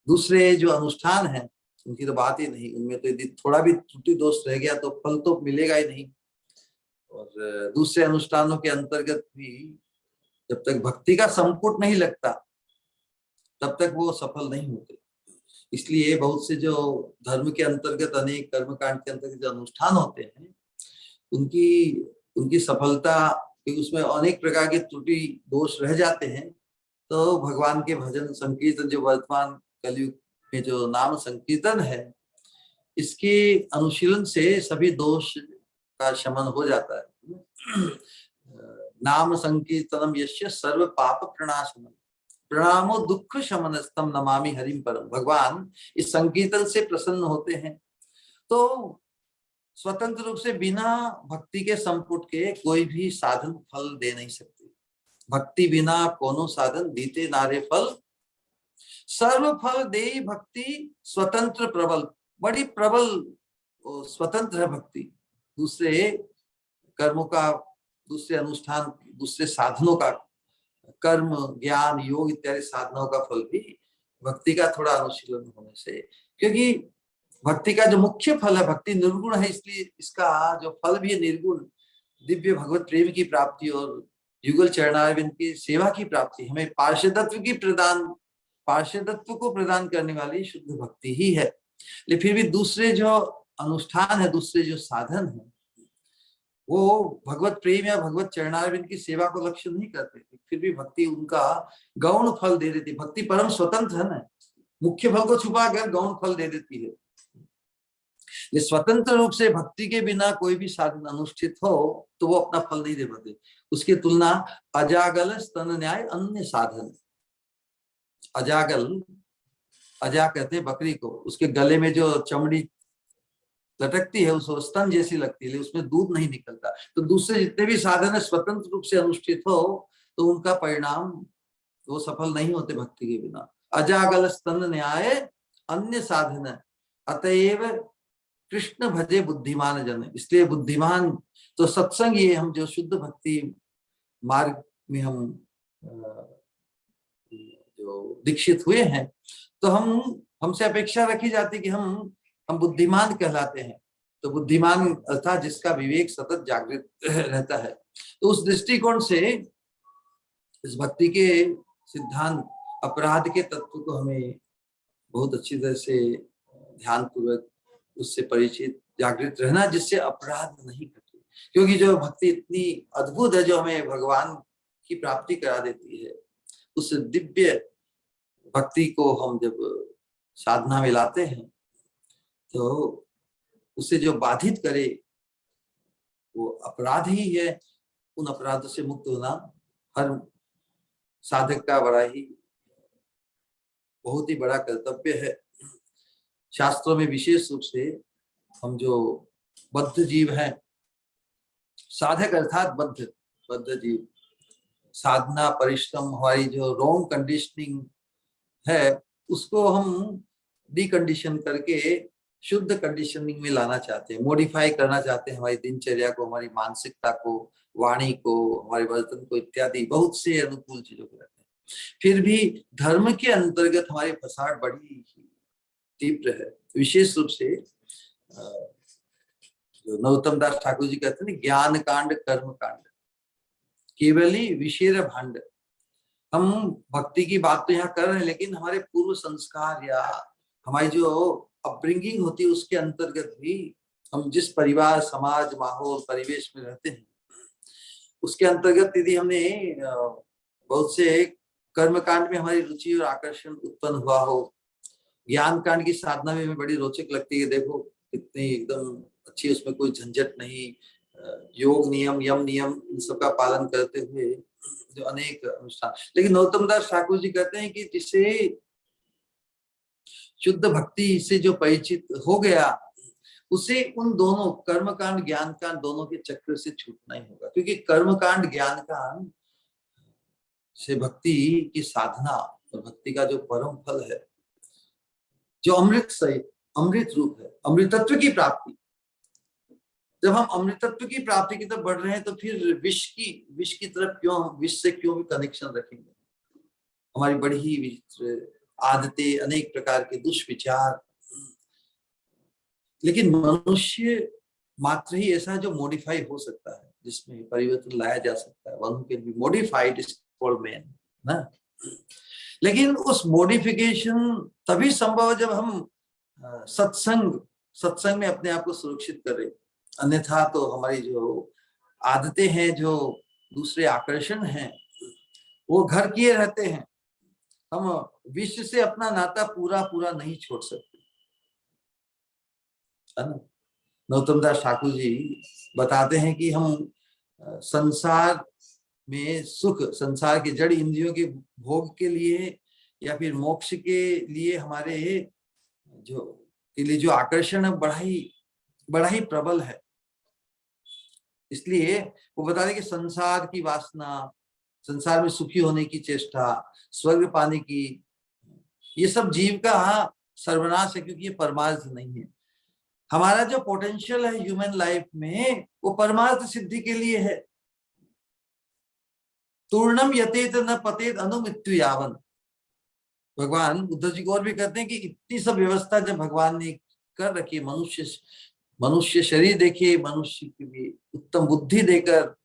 दूसरे जो अनुष्ठान है उनकी तो बात ही नहीं, उनमें तो यदि थोड़ा भी त्रुटि दोष रह गया तो फल तो मिलेगा ही नहीं। और दूसरे अनुष्ठानों के अंतर्गत भी जब तक भक्ति का संपुट नहीं लगता तब तक वो सफल नहीं होते। इसलिए बहुत से जो धर्म के अंतर्गत, अनेक कर्मकांड के अंतर्गत जो अनुष्ठान होते हैं, उनकी उनकी सफलता, उसमें अनेक प्रकार के त्रुटि दोष रह जाते हैं, तो भगवान के भजन संकीर्तन, जो वर्तमान कलयुग में जो नाम संकीर्तन है, इसके अनुशीलन से सभी दोष का शमन हो जाता है। नाम संकीर्तनम यस्य सर्व पाप प्रणाशनम प्रणामो दुख शमनस्तम नमामि हरिम परम। भगवान इस संकीर्तन से प्रसन्न होते हैं। तो स्वतंत्र रूप से बिना भक्ति के संपुट के कोई भी साधन फल दे नहीं सकते। भक्ति बिना कोनो साधन दीते नारे फल, सर्व फल दे भक्ति स्वतंत्र प्रबल। बड़ी प्रबल स्वतंत्र है भक्ति, दूसरे कर्मों का, दूसरे अनुष्ठान, दूसरे साधनों का, कर्म ज्ञान योग इत्यादि साधनों का फल भी भक्ति का थोड़ा अनुशीलन होने से, क्योंकि भक्ति का जो मुख्य फल है, भक्ति निर्गुण है, इसलिए इसका जो फल भी है निर्गुण, दिव्य भगवत प्रेम की प्राप्ति और युगल चरणारविंद की सेवा की प्राप्ति। हमें पार्षदत्व को प्रदान करने वाली शुद्ध भक्ति ही है। लेकिन फिर भी दूसरे जो अनुष्ठान है, दूसरे जो साधन है, वो भगवत प्रेम या भगवत चरणारविंद की सेवा को लक्ष्य नहीं करते, फिर भी भक्ति उनका गौण फल दे देती। भक्ति परम स्वतंत्र है ना, मुख्य फल को छुपा कर गौण फल दे देती है। ये स्वतंत्र रूप से भक्ति के बिना कोई भी साधन अनुष्ठित हो तो वो अपना फल नहीं दे पाते। उसकी तुलना अजागल स्तन न्याय अन्य साधन। अजागल, अजा कहते हैं बकरी को, उसके गले में जो चमड़ी लटकती है उसको स्तन जैसी लगती है, लेकिन उसमें दूध नहीं निकलता। तो दूसरे जितने भी साधन है स्वतंत्र रूप से अनुष्ठित हो तो उनका परिणाम वो सफल नहीं होते भक्ति के बिना। अजागल स्तन न्याय अन्य साधन, अतएव कृष्ण भजे बुद्धिमान जन। इसलिए बुद्धिमान तो सत्संग, ये हम जो शुद्ध भक्ति मार्ग में हम जो दीक्षित हुए हैं, तो हमसे अपेक्षा रखी जाती कि हम बुद्धिमान कहलाते हैं। तो बुद्धिमान अर्थात जिसका विवेक सतत जागृत रहता है। तो उस दृष्टिकोण से इस भक्ति के सिद्धांत, अपराध के तत्व को हमें बहुत अच्छी तरह से ध्यान पूर्वक उससे परिचित, जागृत रहना, जिससे अपराध नहीं करते। क्योंकि जो भक्ति इतनी अद्भुत है, जो हमें भगवान की प्राप्ति करा देती है, उस दिव्य भक्ति को हम जब साधना में लाते हैं तो उसे जो बाधित करे वो अपराध ही है। उन अपराधों से मुक्त होना हर साधक का बहुत ही बड़ा कर्तव्य है। शास्त्रों में विशेष रूप से हम जो बद्ध जीव हैं, साधक अर्थात बद्ध जीव, साधना परिश्रम, हमारी जो रॉन्ग कंडीशनिंग है उसको हम डिकंडीशन करके शुद्ध कंडीशनिंग में लाना चाहते हैं, मॉडिफाई करना चाहते हैं, हमारी दिनचर्या को, हमारी मानसिकता को, वाणी को, हमारे वर्तन को इत्यादि बहुत से अनुकूल चीजों को रहते हैं। फिर भी धर्म के अंतर्गत हमारी फसाड बड़ी ही तीव्र है। विशेष रूप से जो नरोत्तम दास ठाकुर जी कहते हैं, ज्ञान कांड कर्म कांड केवल ही विशेर भांड। हम भक्ति की बात तो यहाँ कर रहे हैं, लेकिन हमारे पूर्व संस्कार या हमारी जो अपब्रिंगिंग होती है उसके अंतर्गत भी हम जिस परिवार, समाज, माहौल, परिवेश में रहते हैं, उसके अंतर्गत यदि हमने बहुत से कर्म कांड में हमारी रुचि और आकर्षण उत्पन्न हुआ हो, ज्ञान कांड की साधना में हमें बड़ी रोचक लगती है, देखो कितनी एकदम अच्छी, उसमें कोई झंझट नहीं, योग नियम यम नियम इन सबका पालन करते हुए जो अनेक अनुष्ठान। लेकिन नरोत्तम दास ठाकुर जी कहते हैं कि जिसे शुद्ध भक्ति से जो परिचित हो गया, उसे उन दोनों कर्म कांड ज्ञान कांड दोनों के चक्र से छूटना ही होगा, क्योंकि कर्म कांड ज्ञान कांड से भक्ति की साधना और भक्ति का जो परम फल है, जो अमृत से अमृत रूप है, अमृतत्व की प्राप्ति। जब हम अमृतत्व की प्राप्ति की तरफ बढ़ रहे हैं तो फिर विष की तरफ क्यों, विष से क्यों भी कनेक्शन रखेंगे? हमारी बड़ी ही विचित्र आदतें, अनेक प्रकार के दुष्विचार। लेकिन मनुष्य मात्र ही ऐसा जो मॉडिफाई हो सकता है, जिसमें परिवर्तन लाया जा सकता है। One can be modified is called man ना। लेकिन उस मॉडिफिकेशन तभी संभव है जब हम सत्संग में अपने आप को सुरक्षित करें। अन्यथा तो हमारी जो आदतें हैं, जो दूसरे आकर्षण हैं, वो घर किए रहते हैं। हम विश्व से अपना नाता पूरा नहीं छोड़ सकते, है ना। नरोत्तम दास ठाकुर जी बताते हैं कि हम संसार में सुख, संसार के जड़ इंद्रियों के भोग के लिए या फिर मोक्ष के लिए हमारे जो आकर्षण है बड़ा ही प्रबल है। इसलिए वो बता रहे कि संसार की वासना, संसार में सुखी होने की चेष्टा, स्वर्ग पाने की, ये सब जीव का सर्वनाश है, क्योंकि ये परमार्थ नहीं है। हमारा जो पोटेंशियल है ह्यूमन लाइफ में, वो परमार्थ सिद्धि के लिए है। तूर्णम यतेत न पतेत अनुमृत्यु यावन। भगवान बुद्ध जी को और भी कहते हैं कि इतनी सब व्यवस्था जब भगवान ने कर रखी, मनुष्य शरीर देखिए, मनुष्य के लिए उत्तम बुद्धि देकर,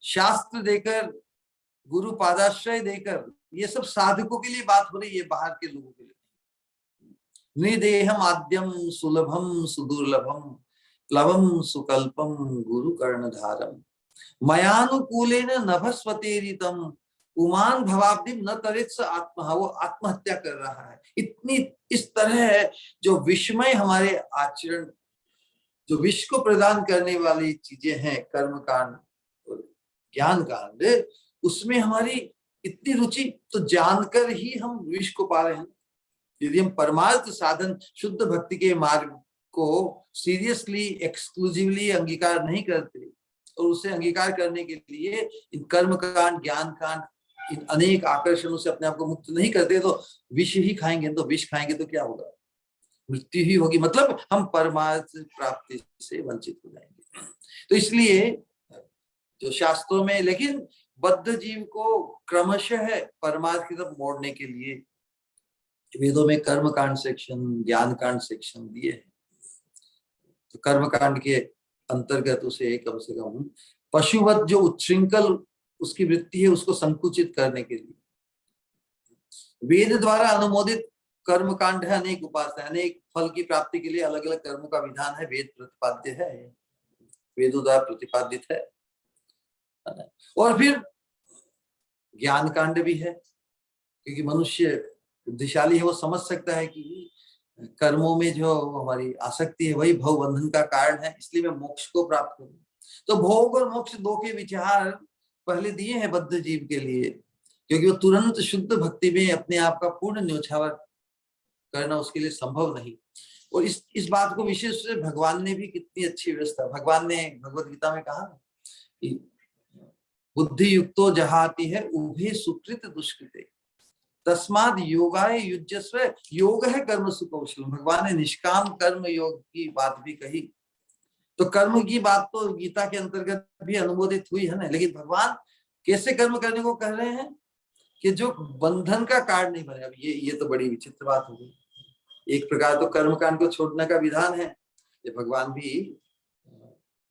शास्त्र देकर, गुरु पादाश्रय देकर, ये सब साधकों के लिए बात हो रही है, बाहर के लोगों के लिए। निदेहम आद्यम सुलभम सुदुर्लभम प्लवम सुकल्पम गुरु कर्णधारम मयानुकूलेन नभस्वतेरितम उमान भवाब्दिम न तरेत्स आत्मा। वो आत्महत्या कर रहा है। इतनी इस तरह जो विस्मय हमारे आचरण, जो विश्व को प्रदान करने वाली चीजें हैं, कर्म कांड और ज्ञान कांड, उसमें हमारी इतनी रुचि, तो जानकर ही हम विश्व को पा रहे हैं। यदि हम परमार्थ साधन शुद्ध भक्ति के मार्ग को सीरियसली एक्सक्लूसिवली अंगीकार नहीं करते और उसे अंगीकार करने के लिए इन कर्म कांड ज्ञान कांड इन अनेक आकर्षणों से अपने आप को मुक्त नहीं करते, तो विष ही खाएंगे। तो विष खाएंगे तो क्या होगा? मृत्यु ही होगी, मतलब हम परमार्थ प्राप्ति से वंचित हो जाएंगे। तो इसलिए जो शास्त्रों में, लेकिन बद्ध जीव को क्रमशः परमार्थ की तरफ मोड़ने के लिए वेदों में कर्म कांड सेक्शन, ज्ञान कांड सेक्शन दिए हैं। तो कर्म कांड के अंतर्गत उसे कम से कम पशुवत जो उच्छृंखल उसकी वृत्ति है, उसको संकुचित करने के लिए वेद द्वारा अनुमोदित कर्म कांड है। अनेक उपासना, अनेक फल की प्राप्ति के लिए अलग अलग कर्मों का विधान है, वेद प्रतिपाद्य है, वेदों द्वारा प्रतिपादित है। और फिर ज्ञान कांड भी है, क्योंकि मनुष्य बुद्धिशाली है, वो समझ सकता है कि कर्मों में जो हमारी आसक्ति है वही भव बंधन का कारण है, इसलिए मैं मोक्ष को प्राप्त करूं। तो भोग और मोक्ष दो के विचार पहले दिए हैं बद्ध जीव के लिए, क्योंकि वो तुरंत शुद्ध भक्ति में अपने आप का पूर्ण न्योछावर करना उसके लिए संभव नहीं। और इस बात को विशेष रूप से भगवान ने भी कितनी अच्छी व्यवस्था, भगवान ने भगवत गीता में कहा कि बुद्धि युक्तो जहाति है उभे सुकृत दुष्कृते तस्माद योगाय युज्यस्व। योग है कर्म सुकौशल। भगवान ने निष्काम कर्म योग की बात भी कही। तो कर्म की बात तो गीता के अंतर्गत भी अनुमोदित हुई है ना। लेकिन भगवान कैसे कर्म करने को कह रहे हैं कि जो बंधन का कारण नहीं बने। अब ये तो बड़ी विचित्र बात हो गई। एक प्रकार तो कर्म कांड को छोड़ने का विधान है, ये भगवान भी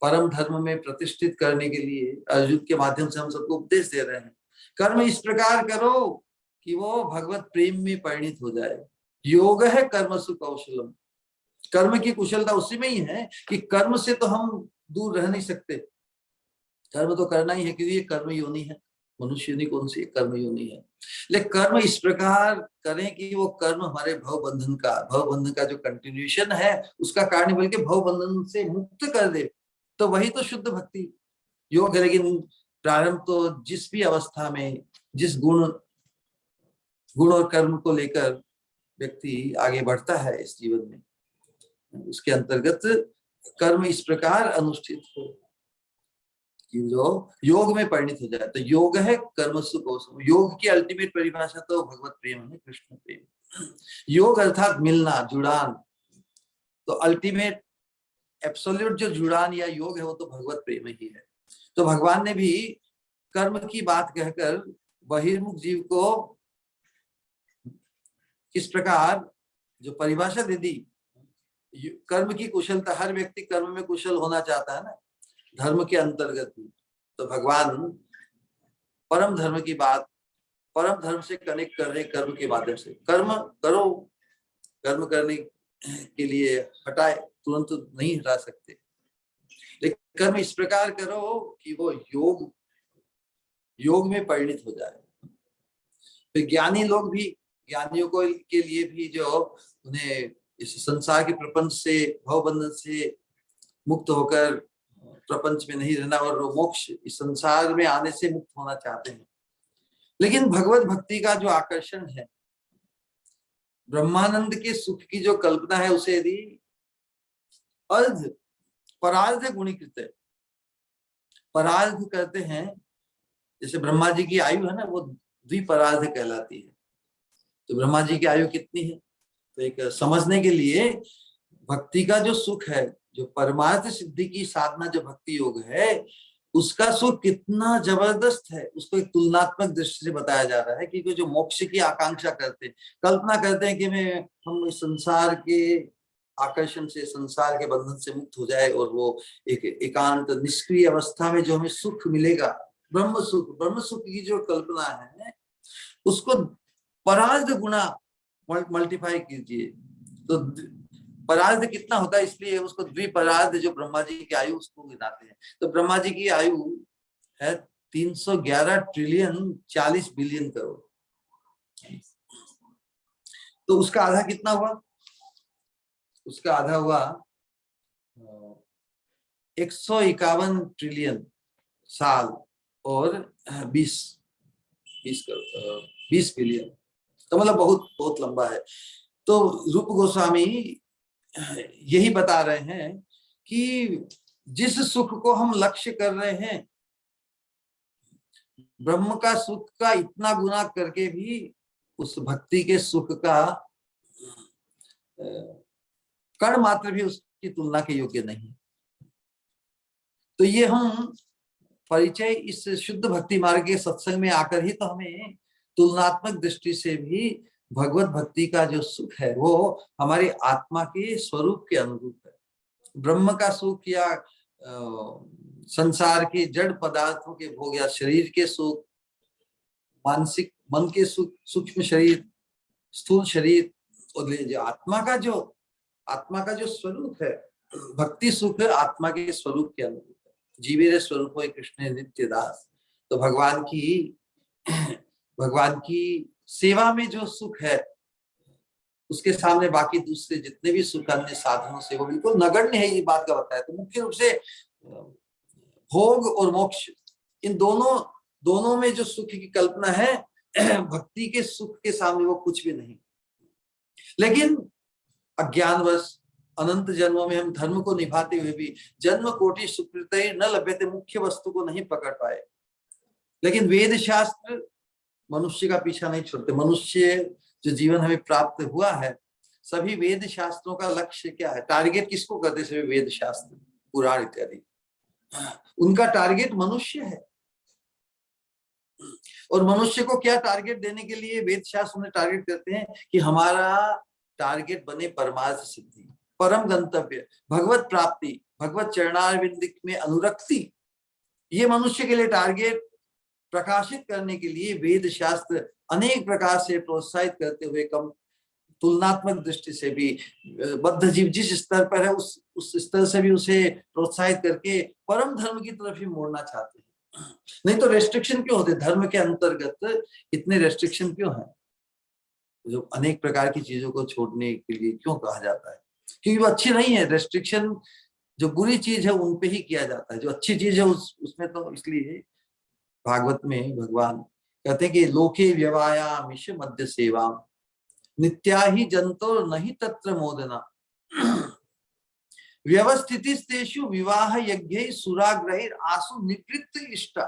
परम धर्म में प्रतिष्ठित करने के लिए अर्जुन के माध्यम से हम सबको उपदेश दे रहे हैं। कर्म इस प्रकार करो कि वो भगवत प्रेम में परिणित हो जाए। योग है कर्मसु कौशलम। कर्म की कुशलता उसी में ही है कि कर्म से तो हम दूर रह नहीं सकते। कर्म तो करना ही है, क्योंकि ये कर्म योनि है, मनुष्य योनि कौन सी कर्म योनि है। लेकिन कर्म इस प्रकार करें कि वो कर्म हमारे भव बंधन का जो कंटिन्यूएशन है उसका कारण बल्कि भव बंधन से मुक्त कर दे, तो वही तो शुद्ध भक्ति योग है। लेकिन प्रारंभ तो जिस भी अवस्था में जिस गुण और कर्म को लेकर व्यक्ति आगे बढ़ता है इस जीवन में, उसके अंतर्गत कर्म इस प्रकार अनुष्ठित हो कि जो योग में परिणित हो जाए। तो योग है कर्मसु कौसम। योग की अल्टीमेट परिभाषा तो भगवत प्रेम है, कृष्ण प्रेम। योग अर्थात मिलना, जुड़ान। तो अल्टीमेट एब्सोल्यूट जो जुड़ान या योग है वो तो भगवत प्रेम ही है। तो भगवान ने भी कर्म की बात कहकर बहिर्मुख जीव को किस प्रकार जो परिभाषा दे दी, कर्म की कुशलता, हर व्यक्ति कर्म में कुशल होना चाहता है ना, धर्म के अंतर्गत भी। तो भगवान परम धर्म की बात, परम धर्म से कनेक्ट कर रहे कर्म के माध्यम से। कर्म करो, कर्म करने के लिए हटाए तुरंत नहीं हटा सकते, लेकिन कर्म इस प्रकार करो कि वो योग में परिणित हो जाए। फिर ज्ञानी लोग भी, ज्ञानियों को के लिए भी जो उन्हें इस संसार के प्रपंच से, भव बंधन से मुक्त होकर प्रपंच में नहीं रहना और मोक्ष इस संसार में आने से मुक्त होना चाहते हैं। लेकिन भगवत भक्ति का जो आकर्षण है, ब्रह्मानंद के सुख की जो कल्पना है, उसे यदि अर्ध परार्ध गुणीकृत, परार्ध करते हैं, जैसे ब्रह्मा जी की आयु है ना, वो द्विपरार्ध कहलाती है। तो ब्रह्मा जी की आयु कितनी है, तो एक समझने के लिए भक्ति का जो सुख है, जो परमार्थ सिद्धि की साधना जो भक्ति योग है, उसका सुख कितना जबरदस्त है, उसको एक तुलनात्मक दृष्टि से बताया जा रहा है। क्योंकि जो मोक्ष की आकांक्षा करते हैं, कल्पना करते हैं कि हम इस संसार के आकर्षण से, संसार के बंधन से मुक्त हो जाए और वो एक एकांत निष्क्रिय अवस्था में जो हमें सुख मिलेगा, ब्रह्म सुख की जो कल्पना है, उसको परार्ध गुना मल्टीप्लाई कीजिए तो परार्ध कितना होता है, इसलिए उसको द्विपरार्ध जो ब्रह्मा जी की आयु उसको गिनाते हैं। तो ब्रह्मा जी की आयु है 311 ट्रिलियन 40 बिलियन करोड़। तो उसका आधा कितना हुआ, उसका आधा हुआ 151 ट्रिलियन साल और 20 बिलियन। तो मतलब बहुत बहुत लंबा है। तो रूप गोस्वामी यही बता रहे हैं कि जिस सुख को हम लक्ष्य कर रहे हैं, ब्रह्म का सुख का इतना गुना करके भी उस भक्ति के सुख का कण मात्र भी उसकी तुलना के योग्य नहीं। तो ये हम परिचय इस शुद्ध भक्ति मार्ग के सत्संग में आकर ही तो हमें तुलनात्मक दृष्टि से भी भगवत भक्ति का जो सुख है वो हमारी आत्मा के स्वरूप के अनुरूप है। ब्रह्म का सुख या संसार के जड़ पदार्थों के भोग या शरीर के सुख, मानसिक मन के सुख, सूक्ष्म शरीर, स्थूल शरीर, और आत्मा का जो स्वरूप है, भक्ति सुख आत्मा के स्वरूप के अनुरूप है। जीवेरे स्वरूप हो कृष्ण नित्य दास। तो भगवान की सेवा में जो सुख है, उसके सामने बाकी दूसरे जितने भी सुख अन्य साधनों से वो बिल्कुल नगण्य है, ये बात का बताया। तो मुख्य रूप से भोग और मोक्ष, इन दोनों में जो सुख की कल्पना है, भक्ति के सुख के सामने वो कुछ भी नहीं। लेकिन अज्ञानवश अनंत जन्मों में हम धर्म को निभाते हुए भी जन्म कोटि सुकृतै न लभ्यते, मुख्य वस्तु को नहीं पकड़ पाए। लेकिन वेद शास्त्र मनुष्य का पीछा नहीं छोड़ते। मनुष्य जो जीवन हमें प्राप्त हुआ है, सभी वेद शास्त्रों का लक्ष्य क्या है, टारगेट किसको करते? सभी वेद शास्त्र, पुराण इत्यादि, उनका टारगेट मनुष्य है। और मनुष्य को क्या टारगेट देने के लिए वेद शास्त्र उन्हें टारगेट करते हैं कि हमारा टारगेट बने परमार्थ सिद्धि, परम गंतव्य, भगवत प्राप्ति, भगवत चरणारविंद में अनुरक्ति। ये मनुष्य के लिए टारगेट प्रकाशित करने के लिए वेद शास्त्र अनेक प्रकार से प्रोत्साहित करते हुए तुलनात्मक दृष्टि से भी बद्ध जीव जिस स्तर पर है उस स्तर से भी उसे प्रोत्साहित करके परम धर्म की तरफ ही मोड़ना चाहते हैं। नहीं तो रेस्ट्रिक्शन क्यों होते, धर्म के अंतर्गत इतने रेस्ट्रिक्शन क्यों है, जो अनेक प्रकार की चीजों को छोड़ने के लिए क्यों कहा जाता है, क्योंकि वो अच्छी नहीं है। रेस्ट्रिक्शन जो बुरी चीज है उन पे ही किया जाता है, जो अच्छी चीज है उसमें तो, इसलिए भागवत में भगवान कहते हैं कि लोके व्यवायामिष मध्य सेवा नित्या ही जंतो नहीं तत्र मोदना व्यवस्थितिस्तेषु विवाह यज्ञ सुराग्रहिर आसु निवृत्त इष्टा।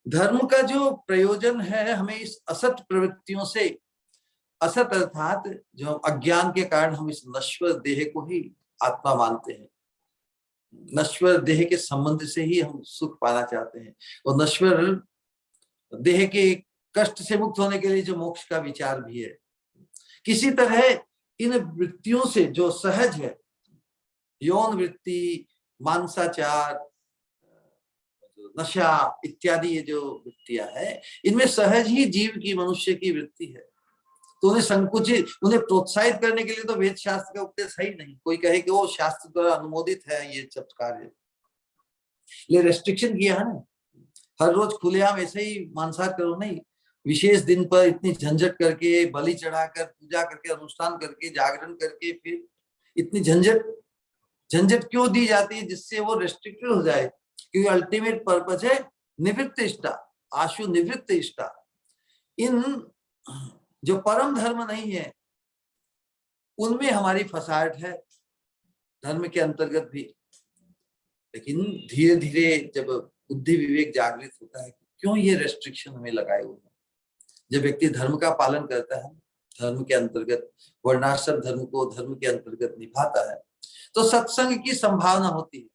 धर्म का जो प्रयोजन है हमें इस असत प्रवृत्तियों से, असत अर्थात जो अज्ञान के कारण हम इस नश्वर देह को ही आत्मा मानते हैं, नश्वर देह के संबंध से ही हम सुख पाना चाहते हैं, और नश्वर देह के कष्ट से मुक्त होने के लिए जो मोक्ष का विचार भी है। किसी तरह इन वृत्तियों से जो सहज है, यौन वृत्ति, मांसाचार, नशा इत्यादि ये जो वृत्तियां हैं, इनमें सहज ही जीव की, मनुष्य की वृत्ति है। तो उन्हें संकुचित, उन्हें प्रोत्साहित करने के लिए तो वेद शास्त्र का उपदेश है ही नहीं। कोई कहे कि वो शास्त्र द्वारा अनुमोदित है ये सब कार्य, ये रेस्ट्रिक्शन किया है ना, हर रोज खुलेआम ऐसे ही मांसाहार करो नहीं, विशेष दिन पर इतनी झंझट करके, बलि चढ़ाकर, पूजा करके, अनुष्ठान करके, जागरण करके, फिर इतनी झंझट क्यों दी जाती है, जिससे वो रेस्ट्रिक्टेड हो जाए, क्योंकि अल्टीमेट पर्पस है निवृत्त इष्टा, आशु निवृत्त इष्टा। इन जो परम धर्म नहीं है उनमें हमारी फसाहट है, धर्म के अंतर्गत भी। लेकिन धीरे धीरे जब बुद्धि विवेक जागृत होता है, क्यों ये रेस्ट्रिक्शन हमें लगाए हुए हैं, जब व्यक्ति धर्म का पालन करता है, धर्म के अंतर्गत वर्णाश्रम धर्म को धर्म के अंतर्गत निभाता है, तो सत्संग की संभावना होती है।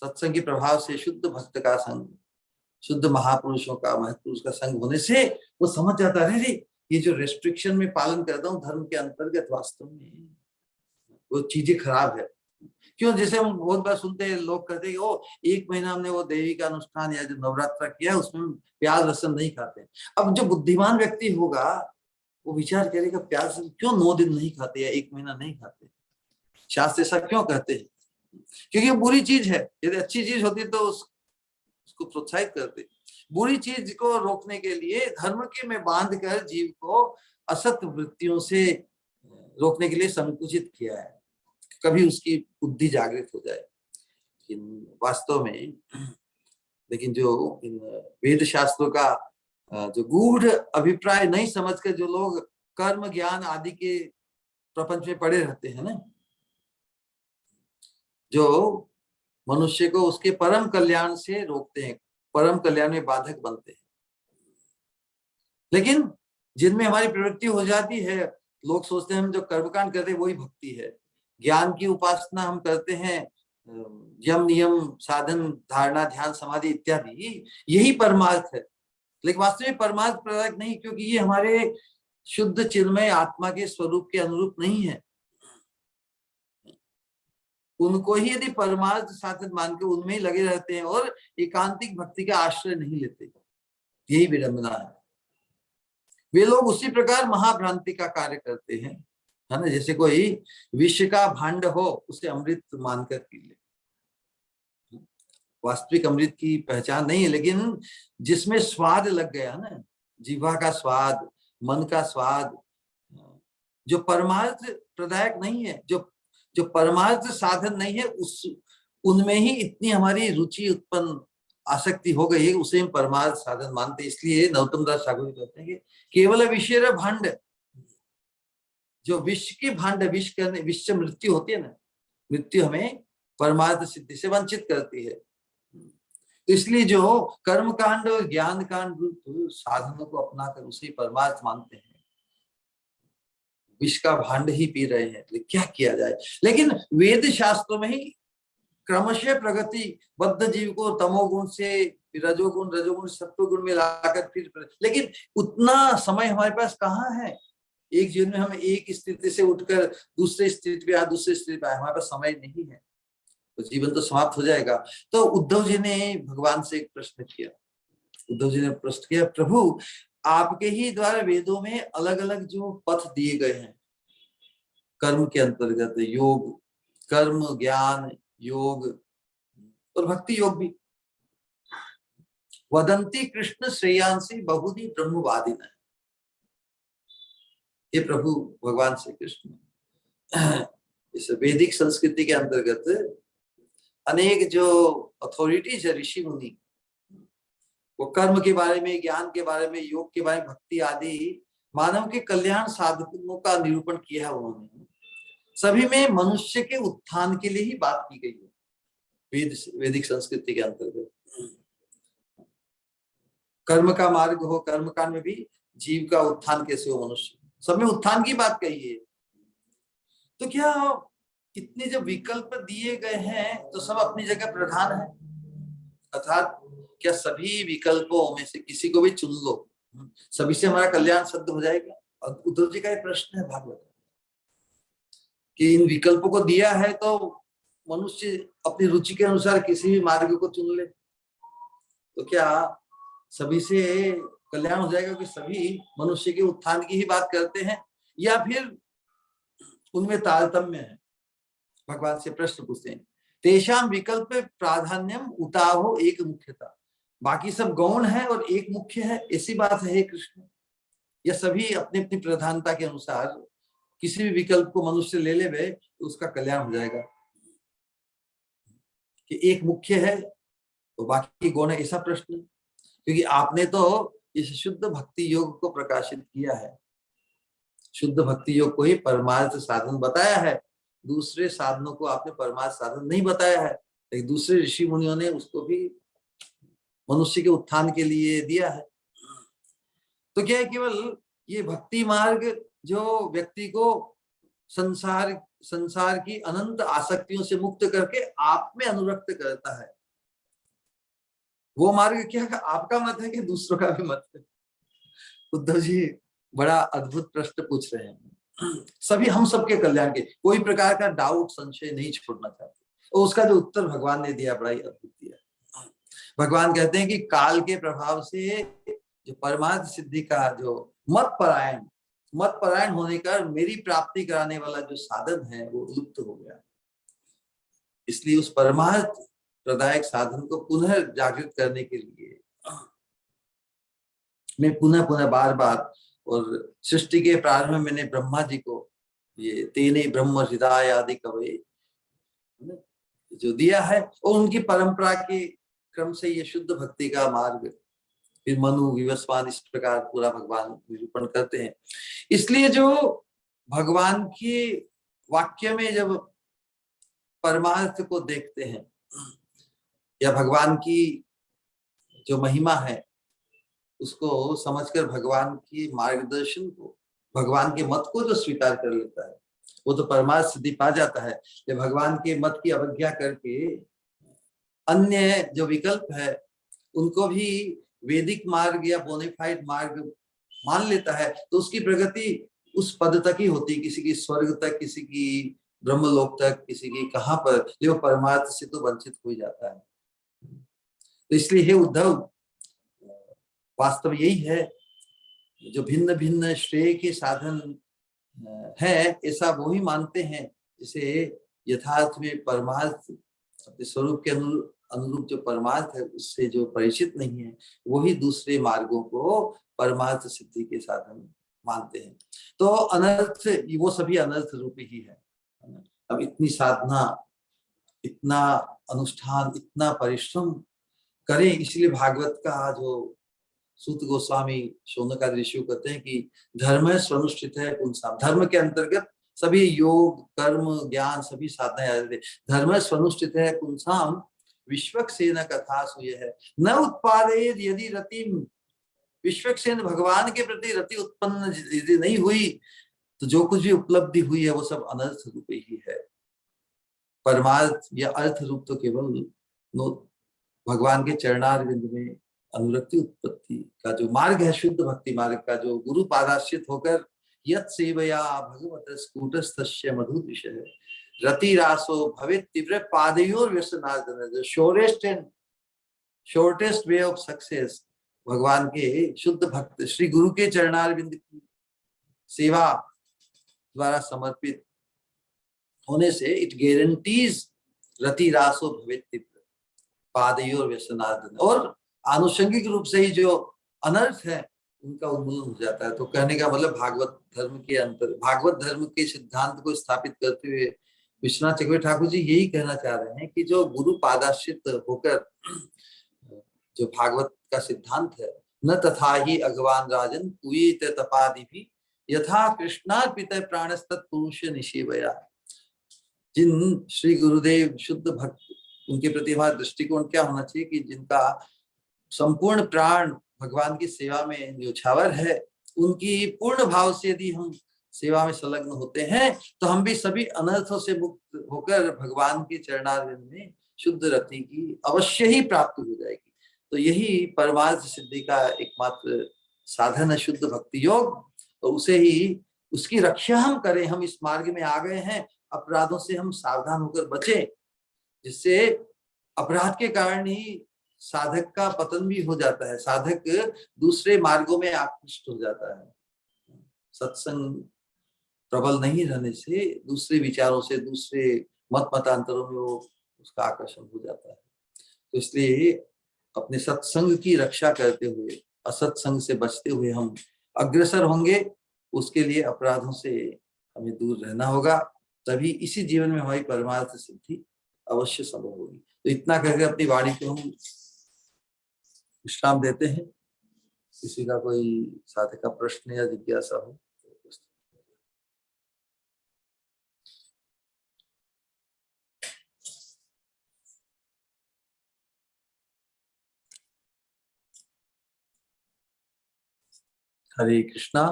सत्संग के प्रभाव से शुद्ध भक्त का संग, शुद्ध महापुरुषों का, महत्पुरुष का संग होने से वो समझ जाता है, ये जो रेस्ट्रिक्शन में पालन करता हूँ धर्म के अंतर्गत, वास्तव में वो चीजें खराब है। क्यों, जैसे हम बहुत बार सुनते हैं, लोग कहते हैं ओ 1 महीना हमने वो देवी का अनुष्ठान या जो नवरात्र किया उसमें प्याज लहसुन नहीं खाते। अब जो बुद्धिमान व्यक्ति होगा वो विचार करेगा प्याज क्यों 9 दिन नहीं खाते या 1 महीना नहीं खाते, शास्त्र ऐसा क्यों कहते हैं, क्योंकि बुरी चीज है। यदि अच्छी चीज होती तो उसको प्रोत्साहित करते। बुरी चीज को रोकने के लिए धर्म के में बांध कर जीव को असत वृत्तियों से रोकने के लिए संकुचित किया है, कभी उसकी बुद्धि जागृत हो जाए। लेकिन वास्तव में, लेकिन जो इन वेद शास्त्रों का जो गूढ़ अभिप्राय नहीं समझकर जो लोग कर्म ज्ञान आदि के प्रपंच में पड़े रहते हैं ना, जो मनुष्य को उसके परम कल्याण से रोकते हैं, परम कल्याण में बाधक बनते हैं। लेकिन जिनमें हमारी प्रवृत्ति हो जाती है, लोग सोचते हैं हम जो कर्मकांड करते हैं वही भक्ति है, ज्ञान की उपासना हम करते हैं, यम नियम साधन धारणा ध्यान समाधि इत्यादि, यही परमार्थ है। लेकिन वास्तव में परमार्थ प्रदायक नहीं, क्योंकि ये हमारे शुद्ध चिन्मय आत्मा के स्वरूप के अनुरूप नहीं है। उनको ही यदि परमार्थ साधन मान के उनमें ही लगे रहते हैं और एकांतिक भक्ति का आश्रय नहीं लेते, यही विडंबना है। वे लोग उसी प्रकार महाभ्रांति का कार्य करते हैं, है ना, जैसे कोई विश्व का भांड हो उसे अमृत मानकर पी ले। वास्तविक अमृत की पहचान नहीं है, लेकिन जिसमें स्वाद लग गया ना, जीवा का स्वाद, मन का स्वाद, जो परमार्थ प्रदायक नहीं है, जो परमार्थ साधन नहीं है, उनमें ही इतनी हमारी रुचि उत्पन्न आसक्ति हो गई है, उसे हम परमार्थ साधन मानते। इसलिए नरोत्तम दास ठाकुर कहते हैं कि केवल विषय भांड, जो विश्व की भांड, विश्व करने, विश्व मृत्यु होती है ना, मृत्यु हमें परमार्थ सिद्धि से वंचित करती है। तो इसलिए जो कर्म कांड और ज्ञान कांड साधनों को अपनाकर उसे परमार्थ मानते हैं, विष का भांड ही पी रहे हैं, क्या किया जाए। लेकिन वेद शास्त्रों में ही क्रमशः प्रगति, बद्ध जीव को तमोगुण से रजोगुण सत्वगुण में लाकर फिर, लेकिन उतना समय हमारे पास कहाँ है। एक जीवन में हम एक स्थिति से उठकर दूसरे स्थिति पे दूसरे स्थिति पे, हमारे पास समय नहीं है, तो जीवन तो समाप्त हो जाएगा। तो उद्धव जी ने भगवान से एक प्रश्न किया, उद्धव जी ने प्रश्न किया, प्रभु आपके ही द्वारा वेदों में अलग अलग जो पथ दिए गए हैं कर्म के अंतर्गत, योग, कर्म, ज्ञान योग और भक्ति योग भी। वदंती कृष्ण श्रेयांसी बहुनी ब्रह्मवादी न, ये प्रभु भगवान श्री कृष्ण इस वैदिक संस्कृति के अंतर्गत अनेक जो अथॉरिटीज है, ऋषि मुनि, वो कर्म के बारे में, ज्ञान के बारे में, योग के बारे में, भक्ति आदि मानव के कल्याण साधनों का निरूपण किया है उन्होंने। सभी में मनुष्य के उत्थान के लिए ही बात की गई है वैदिक संस्कृति के अंतर्गत। कर्म का मार्ग हो, कर्मकांड में भी जीव का उत्थान कैसे हो, मनुष्य सब में उत्थान की बात कही है। तो क्या इतने जब विकल्प दिए गए हैं तो सब अपनी जगह प्रधान है, अर्थात क्या सभी विकल्पों में से किसी को भी चुन लो, सभी से हमारा कल्याण सिद्ध हो जाएगा? और उद्धव जी का एक प्रश्न है भागवत कि इन विकल्पों को दिया है तो मनुष्य अपनी रुचि के अनुसार किसी भी मार्ग को चुन ले, तो क्या सभी से कल्याण हो जाएगा? कि सभी मनुष्य के उत्थान की ही बात करते हैं या फिर उनमें तारतम्य है? भगवान से प्रश्न पूछते हैं। तेषाम विकल्प प्राधान्यम उताहो एक मुख्यता, बाकी सब गौण है और एक मुख्य है, ऐसी बात है कृष्ण? या सभी अपनी अपनी प्रधानता के अनुसार किसी भी विकल्प को मनुष्य ले ले तो उसका कल्याण हो जाएगा? कि एक मुख्य है तो बाकी गौण है, ऐसा प्रश्न? क्योंकि आपने तो इस शुद्ध भक्ति योग को प्रकाशित किया है, शुद्ध भक्ति योग को ही परमार्थ साधन बताया है, दूसरे साधनों को आपने परमार्थ साधन नहीं बताया है। लेकिन दूसरे ऋषि मुनियों ने उसको भी मनुष्य के उत्थान के लिए दिया है। तो क्या है, केवल ये भक्ति मार्ग जो व्यक्ति को संसार की अनंत आसक्तियों से मुक्त करके आप में अनुरक्त करता है, वो मार्ग क्या आपका मत है कि दूसरों का भी मत है? उद्धव जी बड़ा अद्भुत प्रश्न पूछ रहे हैं। सभी हम सबके कल्याण के, कोई प्रकार का डाउट संशय नहीं छोड़ना चाहते, और उसका जो उत्तर भगवान ने दिया बड़ा ही अद्भुत दिया। भगवान कहते हैं कि काल के प्रभाव से जो परमार्थ सिद्धि का जो मत परायण होने का मेरी प्राप्ति कराने वाला जो साधन है वो लुप्त हो गया। इसलिए उस परमार्थ प्रदायक साधन को पुनः जागृत करने के लिए मैं पुनः बार बार, और सृष्टि के प्रारंभ में मैंने ब्रह्मा जी को ये तेने ब्रह्म हृदय आदि कवये जो दिया है, और उनकी परंपरा के क्रम से ये शुद्ध भक्ति का मार्ग फिर मनु विवस्वान इस प्रकार पूरा भगवान निरूपण करते हैं। इसलिए जो भगवान के वाक्य में जब परमार्थ को देखते हैं या भगवान की जो महिमा है उसको समझकर भगवान की मार्गदर्शन को, भगवान के मत को जो स्वीकार कर लेता है वो तो परमार्थ सिद्धि पा जाता है। जब भगवान के मत की अवज्ञा करके अन्य जो विकल्प है उनको भी वैदिक मार्ग या बोनेफाइड मार्ग मान लेता है तो उसकी प्रगति उस पद तक ही होती, किसी की स्वर्ग तक, किसी की ब्रह्मलोक तक, किसी की कहां पर, जो परमार्थ से तो वंचित हो जाता है। तो इसलिए हे उद्धव, वास्तव यही है जो भिन्न भिन्न श्रेय के साधन है ऐसा वो ही मानते हैं जिसे यथार्थ में परमार्थ अपने स्वरूप के अनुरूप जो परमार्थ है उससे जो परिचित नहीं है वही दूसरे मार्गों को परमार्थ सिद्धि के साधन मानते हैं। तो अनर्थ वो सभी अनर्थ रूपी ही है। अब इतनी साधना, इतना अनुष्ठान, इतना परिश्रम करें, इसलिए भागवत का जो सूत गोस्वामी शौनकादि ऋषि कहते हैं कि धर्म स्वनुष्ठित है पुंसाम, धर्म के अंतर्गत सभी योग कर्म ज्ञान सभी साधनाएं आ जाते। धर्म स्वनुष्ठित है पुंसाम विश्वक्सेन कथा सुय है न उत्पादेत यदि रतिम, विश्वक्सेन भगवान के प्रति रति उत्पन्न यदि नहीं हुई तो जो कुछ भी उपलब्धि हुई है वो सब अनर्थ रूप ही है। परमार्थ या अर्थ रूप तो केवल भगवान के चरणारविंद में अनुरक्ति उत्पत्ति का जो मार्ग है, शुद्ध भक्ति मार्ग का जो गुरु पादाश्रित होकर यत सेवया भगवत स्फुटस्तस्य मधुदृश है रति रासो भवेत् तीव्र पादयोर व्यसनार्जन, शॉर्टेस्ट वे ऑफ सक्सेस भगवान के शुद्ध भक्त श्री गुरु के चरणारविंद की सेवा द्वारा समर्पित होने से इट गारंटीज रति रासो भवेत् पादयोर व्यसनार्दन, और आनुषंगिक रूप से ही जो अनर्थ है उनका उन्मूलन हो जाता है। तो कहने का मतलब भागवत धर्म के सिद्धांत को स्थापित करते हुए विश्वनाथ चक्रवर्ती ठाकुर जी यही कहना चाह रहे हैं कि जो गुरु पादाश्रित होकर जो भागवत का सिद्धांत है, न तथा ही अगवान राजन पूयित तपादि भी यथा कृष्णार्पित प्राणस्तत् पुरुष निषेवया। जिन श्री गुरुदेव शुद्ध भक्त, उनके प्रति हमारा दृष्टिकोण क्या होना चाहिए कि जिनका संपूर्ण प्राण भगवान की सेवा में न्योछावर है, उनकी पूर्ण भाव से यदि हम सेवा में संलग्न होते हैं तो हम भी सभी अनर्थों से मुक्त होकर भगवान के चरणारविंद में शुद्ध रति की अवश्य ही प्राप्ति हो जाएगी। तो यही परमार्थ सिद्धि का एकमात्र साधन है, शुद्ध भक्ति योग। तो उसे ही, उसकी रक्षा हम करें। हम इस मार्ग में आ गए हैं, अपराधों से हम सावधान होकर बचें, जिससे अपराध के कारण ही साधक का पतन भी हो जाता है, साधक दूसरे मार्गों में आकृष्ट हो जाता है। सत्संग प्रबल नहीं रहने से दूसरे विचारों से, दूसरे मतांतरों में वो उसका आकर्षण हो जाता है। तो इसलिए अपने सत्संग की रक्षा करते हुए, असत्संग से बचते हुए हम अग्रसर होंगे। उसके लिए अपराधों से हमें दूर रहना होगा, तभी इसी जीवन में हमारी परमार्थ सिद्धि अवश्य संभव होगी। तो इतना कहकर अपनी वाणी को हम विश्राम देते हैं। किसी का कोई साधक का प्रश्न या जिज्ञासा हो? हरे कृष्णा।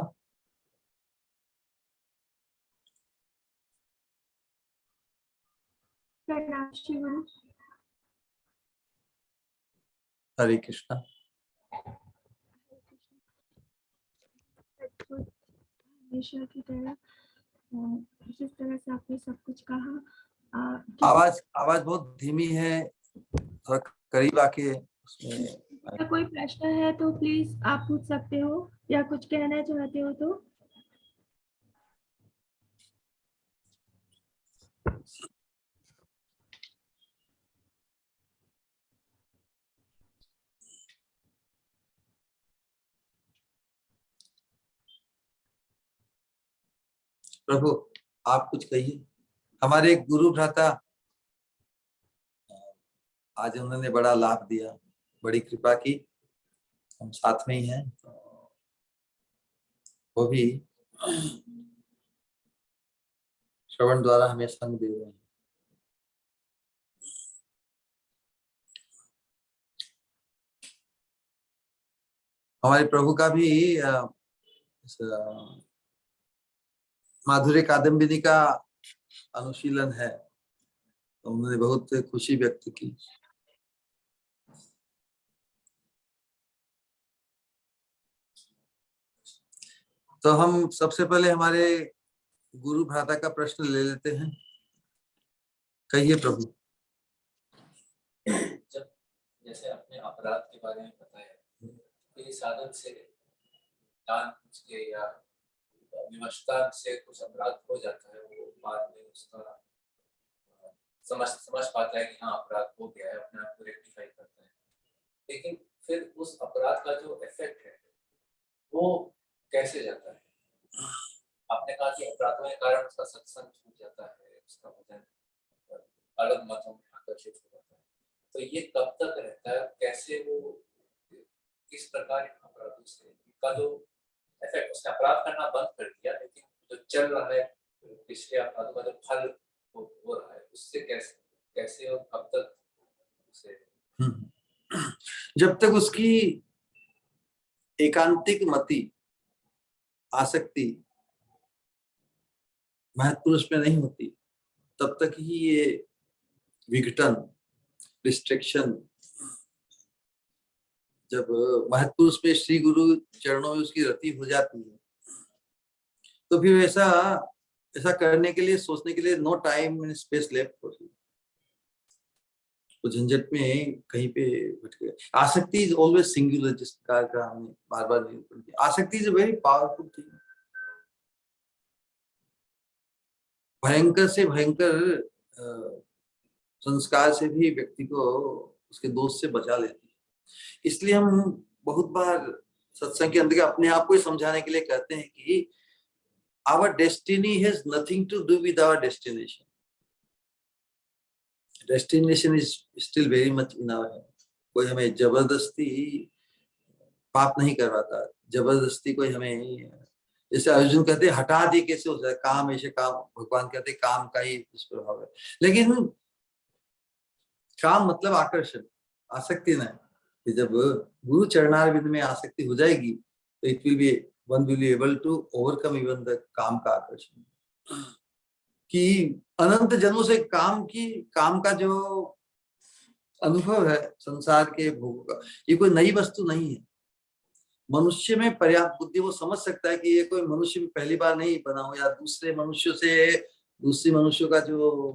हरे कृष्णा। हमेशा की तरह जिस तरह से आपने सब कुछ कहा, आवाज बहुत धीमी है, थोड़ा करीब आके उसमें। अगर कोई प्रश्न है तो प्लीज आप पूछ सकते हो, या कुछ कहना चाहते हो तो। प्रभु आप कुछ कहिए। हमारे गुरु भ्राता आज उन्होंने बड़ा लाभ दिया, बड़ी कृपा की, हम साथ में ही हैं। वो भी श्रवण द्वारा हमें संग दे रहे हैं। हमारे प्रभु का भी माधुर्य कादम्बिनी का अनुशीलन है, तो उन्होंने बहुत खुशी व्यक्त की। तो हम सबसे पहले हमारे गुरु भ्राता का प्रश्न ले लेते हैं। कहिए प्रभु। जब जैसे अपने अपराध के बारे में बताया, तो साधक से दान के या विवशता से कुछ अपराध हो जाता है, वो बाद में उसका समझ पाता है कि हाँ अपराध हो गया है, अपने आप को रेक्टिफाई करता है। लेकिन फिर उस अपराध का जो इफेक्ट है वो कैसे जाता है? आपने कहा कि अपराधों के कारण उसका सत्संग छूट जाता है, उसका भजन अलग मतों में आकर्षित हो जाता है, तो ये कब तक रहता है? कैसे वो किस प्रकार अपराधों से का जो इफेक्ट, उसने अपराध करना बंद कर दिया, लेकिन जो चल रहा है पिछले अपराधों का जो फल हो रहा है, उससे कैसे और कब तक उसे? जब तक उसकी एकांतिक मति, आसक्ति महत्पुरुष में नहीं होती, तब तक ही ये विघटन, डिस्ट्रैक्शन, जब महत्पुरुष में श्री गुरु चरणों में उसकी रति हो जाती है, तो फिर ऐसा करने के लिए, सोचने के लिए no time and space left for you. वो झंझट में कहीं पे भटक गए। आसक्ति इज ऑलवेज सिंगुलर, जिस प्रकार का हमने बार बार निरूपण किया। आसक्ति is a very powerful thing. भयंकर से भयंकर संस्कार से भी व्यक्ति को उसके दोस्त से बचा लेती है। इसलिए हम बहुत बार सत्संग के अंदर अपने आप को ही समझाने के लिए कहते हैं कि our destiny has nothing to do with our destination. Destination is still very much in our hand. कोई हमें जबरदस्ती पाप नहीं करवाता, जबरदस्ती कोई हमें, जैसे अर्जुन कहते हटा दी कैसे हो जाए, काम ऐसे काम, भगवान कहते काम का ही दुष्प्रभाव है। लेकिन काम मतलब आकर्षण, आसक्ति नहीं। कि जब गुरु चरणारविंद में आसक्ति हो जाएगी तो it will be, one will be able to overcome even the काम का आकर्षण। कि अनंत जन्मों से काम का जो अनुभव है संसार के भोगों का, ये कोई नई वस्तु नहीं है। मनुष्य में पर्याप्त बुद्धि वो समझ सकता है कि ये कोई मनुष्य में पहली बार नहीं बना हो, या दूसरे मनुष्यों का जो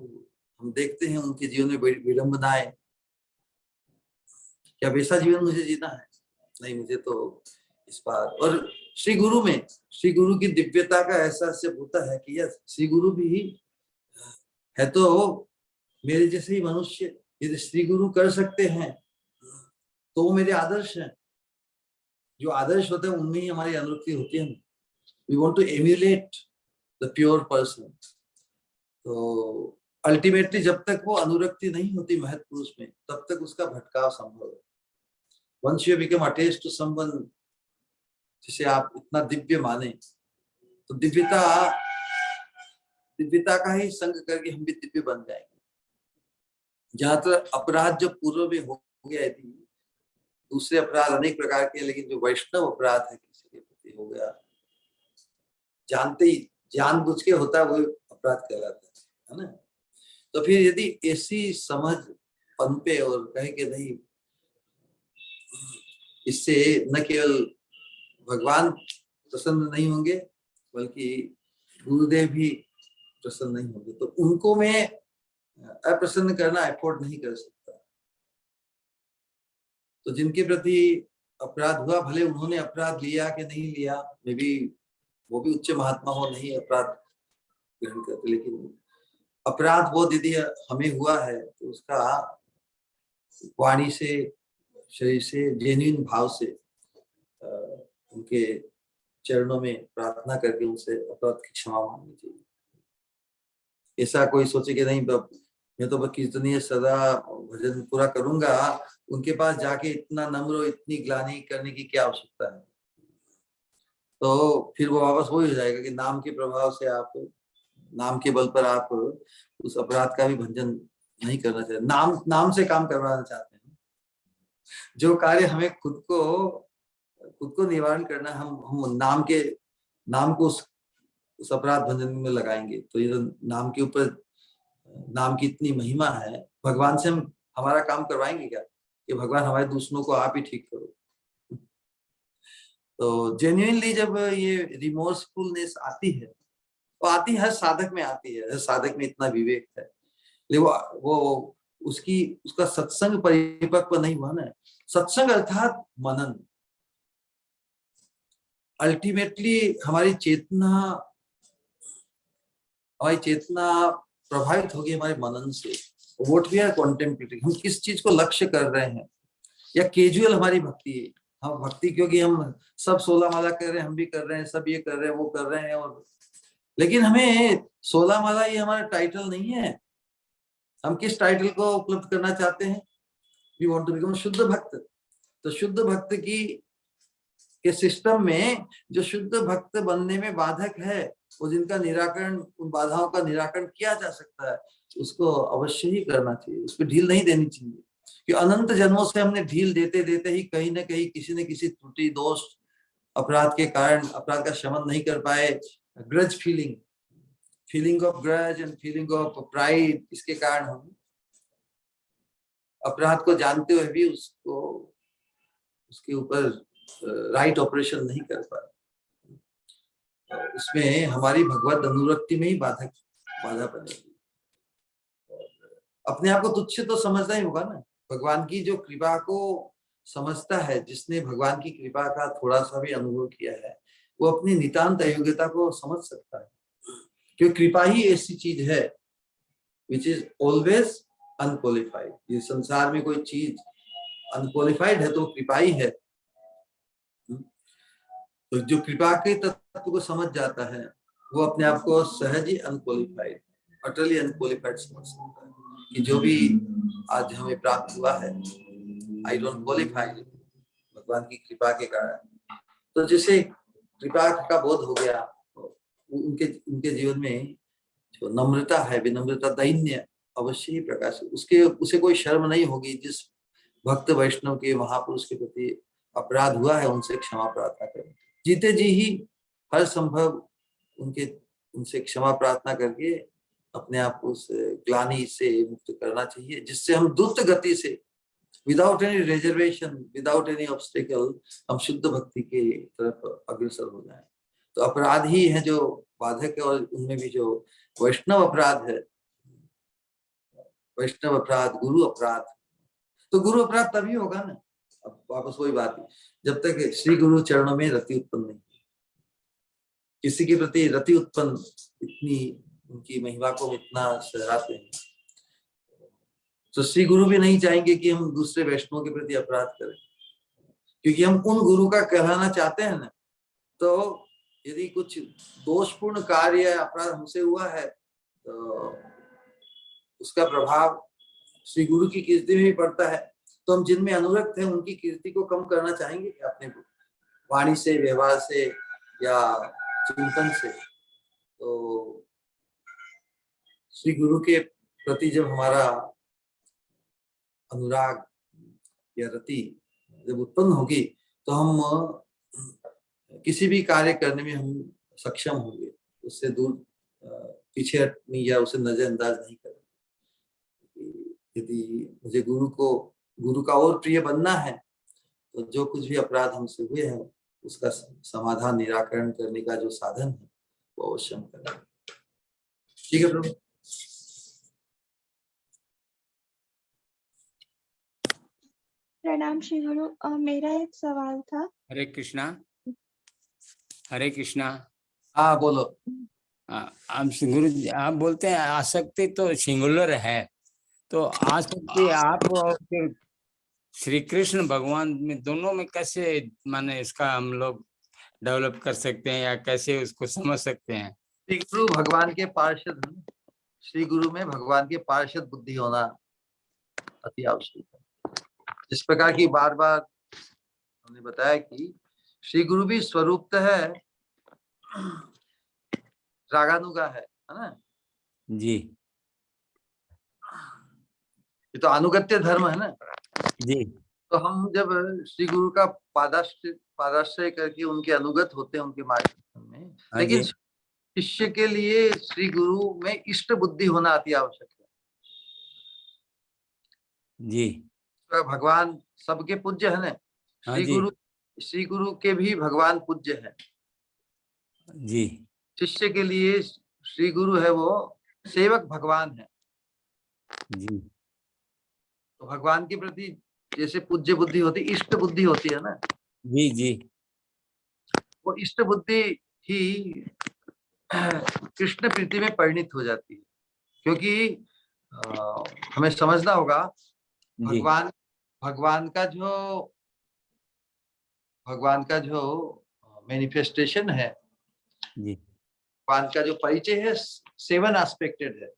हम देखते हैं उनके जीवन में विडंबनाएं, क्या वैसा जीवन मुझे जीना है? नहीं, मुझे तो इस बार। और श्री गुरु की दिव्यता का एहसास जब होता है कि यस, श्री गुरु भी है तो मेरे जैसे ही मनुष्य, यदि श्री गुरु कर सकते हैं तो वो मेरे आदर्श हैं। जो आदर्श होते हैं उनमें ही हमारी अनुरक्ति होती है। We want to emulate the pure person. तो अल्टीमेटली जब तक वो अनुरक्ति नहीं होती महत् पुरुष में, तब तक उसका भटकाव संभव है। Once you become attached to someone जिसे आप इतना दिव्य माने, तो दिव्यता का ही संग करके हम भी दिव्य बन जाएंगे। जहां तक अपराध जो पूर्व में हो गया थी, दूसरे अपराध अनेक प्रकार के, लेकिन जो वैष्णव अपराध है किसी के प्रति हो गया, जानते ही जानबूझ के होता है, वो अपराध कहलाता है ना। तो फिर यदि ऐसी समझ पनपे और कहे कि नहीं, इससे न केवल भगवान प्रसन्न नहीं होंगे बल्कि गुरुदेव भी प्रसन्न नहीं होंगे, तो उनको मैं अप्रसन्न करना अफोर्ड नहीं कर सकता। तो जिनके प्रति अपराध हुआ, भले उन्होंने अपराध लिया कि नहीं लिया, मे बी वो भी उच्च महात्मा हो, नहीं अपराध ग्रहण करते, लेकिन अपराध वो दीदी हमें हुआ है तो उसका वाणी से, शरीर से, जेन्युइन भाव से उनके चरणों में प्रार्थना करके उनसे अपराध की क्षमा मांगनी चाहिए। ऐसा कोई सोचे कि नहीं मैं तो कीर्तनीय सदा भजन पूरा करूंगा, उनके पास जाके इतना नम्र, इतनी ग्लानि करने की क्या आवश्यकता है? तो फिर वो वापस वही हो जाएगा कि नाम के प्रभाव से आप, नाम के बल पर आप उस अपराध का भी भंजन नहीं करना चाहते, नाम से काम करवाना चाहते हैं। जो कार्य हमें खुद को निवारण करना, हम नाम को उस अपराध भंजन में लगाएंगे, तो ये नाम के ऊपर, नाम की इतनी महिमा है, भगवान से हम हमारा काम करवाएंगे क्या कि भगवान हमारे दुश्मनों को आप ही ठीक करो? तो जेन्युइनली जब ये रिमोर्सफुलनेस आती है, तो आती हर साधक में आती है, हर साधक में इतना विवेक है, लेकिन वो उसका सत्संग परिपक्व नहीं हुआ ना। सत्संग अर्थात मनन। अल्टीमेटली हमारी चेतना प्रभावित होगी हमारे मनन से। व्हाट वी आर कॉन्टेम्पलेटिंग, हम किस चीज को लक्ष्य कर रहे हैं, या कैजुअल हमारी भक्ति है। हम भक्ति क्योंकि हम सब 16 माला कर रहे हैं, हम भी कर रहे हैं, सब ये कर रहे हैं, वो कर रहे हैं, और लेकिन हमें 16 माला ये हमारा टाइटल नहीं है। हम किस टाइटल को उपलब्ध करना चाहते हैं? वी वांट टू बिकम शुद्ध भक्त। तो शुद्ध भक्त के सिस्टम में जो शुद्ध भक्त बनने में बाधक है, वो जिनका निराकरण, उन बाधाओं का निराकरण किया जा सकता है, उसको अवश्य ही करना चाहिए, उस पर ढील नहीं देनी चाहिए। कि अनंत जन्मों से हमने ढील देते देते ही कहीं ना कहीं किसी न किसी त्रुटि, दोष, अपराध के कारण अपराध का शमन नहीं कर पाए। Grudge feeling of grudge and feeling of pride, इसके कारण हम अपराध को जानते हुए भी उसके ऊपर राइट ऑपरेशन नहीं कर पाए। उसमें हमारी भगवत अनुरक्ति में ही बाधा बनेगी। अपने आप को तुच्छ तो समझना ही होगा ना। भगवान की जो कृपा को समझता है, जिसने भगवान की कृपा का थोड़ा सा भी अनुभव किया है, वो अपनी नितांत अयोग्यता को समझ सकता है। क्योंकि कृपा ही ऐसी चीज है विच इज ऑलवेज अनक्वालिफाइड। ये संसार में कोई चीज अनक्वालिफाइड है तो कृपा ही है। तो जो कृपा के तत्व को समझ जाता है वो अपने आप को सहज ही अनक्वालिफाइड, अटली अनक्वालिफाइड समझ सकता है कि जो भी आज हमें प्राप्त हुआ है, आई डोंट क्वालिफाई, भगवान की कृपा के कारण। तो जिसे कृपा का बोध हो गया, उनके उनके जीवन में जो नम्रता है, विनम्रता, दैन्य अवश्य ही प्रकाश, उसे कोई शर्म नहीं होगी। जिस भक्त वैष्णव के, महापुरुष के प्रति अपराध हुआ है, उनसे क्षमा प्रार्थना करें। जीते जी ही हर संभव उनसे क्षमा प्रार्थना करके अपने आप को उस ग्लानि से मुक्त करना चाहिए, जिससे हम द्रुत गति से, without any reservation, without any obstacle, हम शुद्ध भक्ति के तरफ अग्रसर हो जाएं। तो अपराध ही है जो बाधक है, और उनमें भी जो वैष्णव अपराध है, वैष्णव अपराध, गुरु अपराध, तो गुरु अपराध तभी होगा ना, अब वापस वही बात है, जब तक श्री गुरु चरणों में रति उत्पन्न नहीं, किसी के प्रति रति उत्पन्न, इतनी उनकी महिमा को इतना सहराते हैं, तो श्री गुरु भी नहीं चाहेंगे कि हम दूसरे वैष्णवों के प्रति अपराध करें, क्योंकि हम उन गुरु का कहलाना चाहते हैं ना। तो यदि कुछ दोषपूर्ण कार्य या अपराध हमसे हुआ है तो उसका प्रभाव श्री गुरु की कीर्ति में भी पड़ता है। तो हम जिनमें अनुरक्त हैं उनकी कीर्ति को कम करना चाहेंगे अपने वाणी से, व्यवहार से या चिंतन से। तो श्री गुरु के प्रति जब हमारा अनुराग या रति जब उत्पन्न होगी तो हम किसी भी कार्य करने में हम सक्षम होंगे, उससे दूर पीछे हटनी या उसे नजरअंदाज नहीं करेंगे। यदि मुझे गुरु का और प्रिय बनना है तो जो कुछ भी अपराध हमसे हुए हैं उसका समाधान, निराकरण करने का जो साधन है वो अवश्य हम करें। ठीक है प्रभु। प्रणाम श्री गुरु, मेरा एक सवाल था। हरे कृष्णा। हरे कृष्णा। हाँ बोलो। आप गुरु जी, आप बोलते हैं आसक्ति तो सिंगुलर है, तो आसक्ति आप और फिर श्री कृष्ण भगवान में दोनों में कैसे, माने इसका हम लोग डेवलप कर सकते हैं या कैसे उसको समझ सकते हैं? श्री गुरु भगवान के पार्षद, श्री गुरु में भगवान के पार्षद बुद्धि होना अति आवश्यक है। जिस प्रकार की बार बार हमने बताया कि श्री गुरु भी स्वरूपतः है रागानुगा है ना जी। ये तो अनुगत्य धर्म है ना जी। तो हम जब श्री गुरु का पादाश्रय करके उनके अनुगत होते हैं उनके मार्ग में, लेकिन शिष्य के लिए श्री गुरु में इष्ट बुद्धि होना अति आवश्यक है। जी। तो भगवान सबके पूज्य है ना, श्री गुरु के भी भगवान पूज्य है जी। शिष्य के लिए श्री गुरु है वो सेवक भगवान है जी। तो भगवान के प्रति जैसे पूज्य बुद्धि होती, इष्ट बुद्धि होती है ना। जी। जी। वो इष्ट बुद्धि ही कृष्ण प्रीति में परिणित हो जाती है, क्योंकि हमें समझना होगा भगवान का जो मैनिफेस्टेशन है, भगवान का जो परिचय है 7 एस्पेक्टेड है।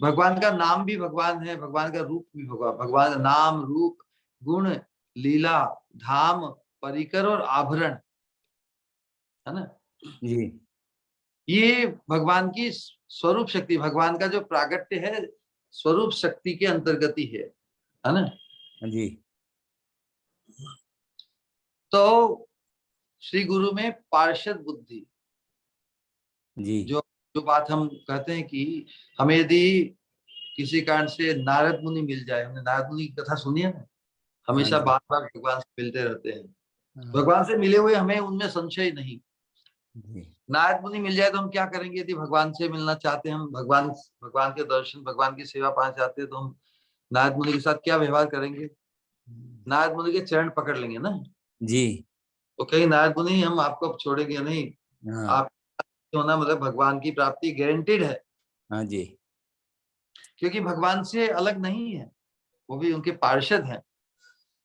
भगवान का नाम भी भगवान है, भगवान का रूप भी भगवान का नाम, रूप, गुण, लीला, धाम, परिकर और आभरण है ना जी। ये भगवान की स्वरूप शक्ति, भगवान का जो प्रागट्य है स्वरूप शक्ति के अंतर्गत ही है ना जी। तो श्री गुरु में पार्षद बुद्धि जी। जो बात हम कहते हैं कि हमें यदि किसी कारण से नारद मुनि मिल जाए, हमने नारद मुनि की कथा सुनी है ना, हमेशा बार बार भगवान से मिलते रहते हैं, भगवान से मिले हुए हमें उनमें संशय नहीं, नारद मुनि मिल जाए तो हम क्या करेंगे? यदि भगवान से मिलना चाहते हैं, हम भगवान भगवान के दर्शन, भगवान की सेवा पाना चाहते हैं, तो हम नारद मुनि के साथ क्या व्यवहार करेंगे? नारद मुनि के चरण पकड़ लेंगे ना। जी। तो कहीं नारद मुनि हम आपको अब छोड़ेंगे नहीं। हाँ। आप होना मतलब भगवान की प्राप्ति गारंटीड है, हाँ जी। क्योंकि भगवान से अलग नहीं है, वो भी उनके पार्षद हैं।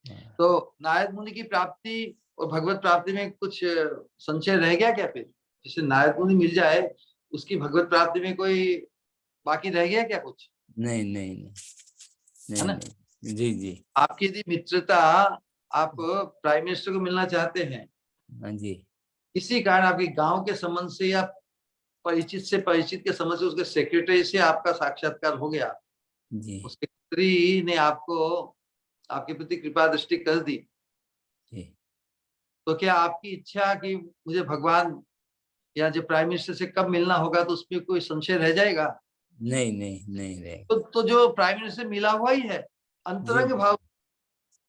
हाँ। तो नारद मुनि की प्राप्ति और भगवत प्राप्ति में कुछ संशय रह गया क्या? फिर जैसे नारद मुनि मिल जाए, उसकी भगवत प्राप्ति में कोई बाकी रह गया क्या कुछ? नहीं नहीं नहीं है नहीं ना? नहीं। जी जी। आपकी यदि मित्रता, आप प्राइम मिनिस्टर को मिलना चाहते हैं, हाँ जी। इसी कारण आपके गांव के संबंध से या परिचित से परिचित के संबंध से उसके सेक्रेटरी से आपका साक्षात्कार हो गया, जी उसके सेक्रेटरी ने आपको आपके प्रति कृपा दृष्टि कर दी, जी। तो क्या आपकी इच्छा कि मुझे भगवान या जो प्राइम मिनिस्टर से कब मिलना होगा, तो उसमें कोई संशय रह जाएगा? नहीं नहीं नहीं रहेगा। तो जो प्राइम मिनिस्टर से मिला हुआ ही है, जी अंतरंग भाव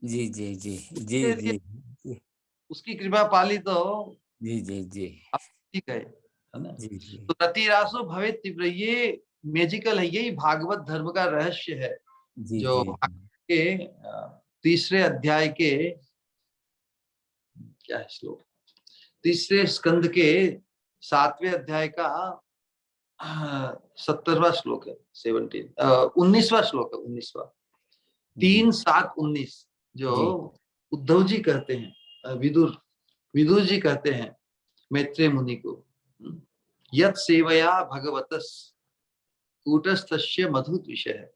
जी जी जी जी से जी उसकी कृपा पाली तो जी जी जी आप ठीक है ना? जी जी तो रतिरासो भवे तीव्र, ये मैजिकल है, यही भागवत धर्म का रहस्य है, जी जो जी के तीसरे अध्याय के, क्या है श्लोक, तीसरे स्कंद के 7वें अध्याय का 70वां श्लोक है, 19वां श्लोक है, 19वां, जी 3-7-19, जो जी उद्धव जी कहते हैं, विदुर विदुर जी कहते हैं मैत्रेय मुनि को, यत सेवया भगवतस कूटस्थस्य मधुत विषय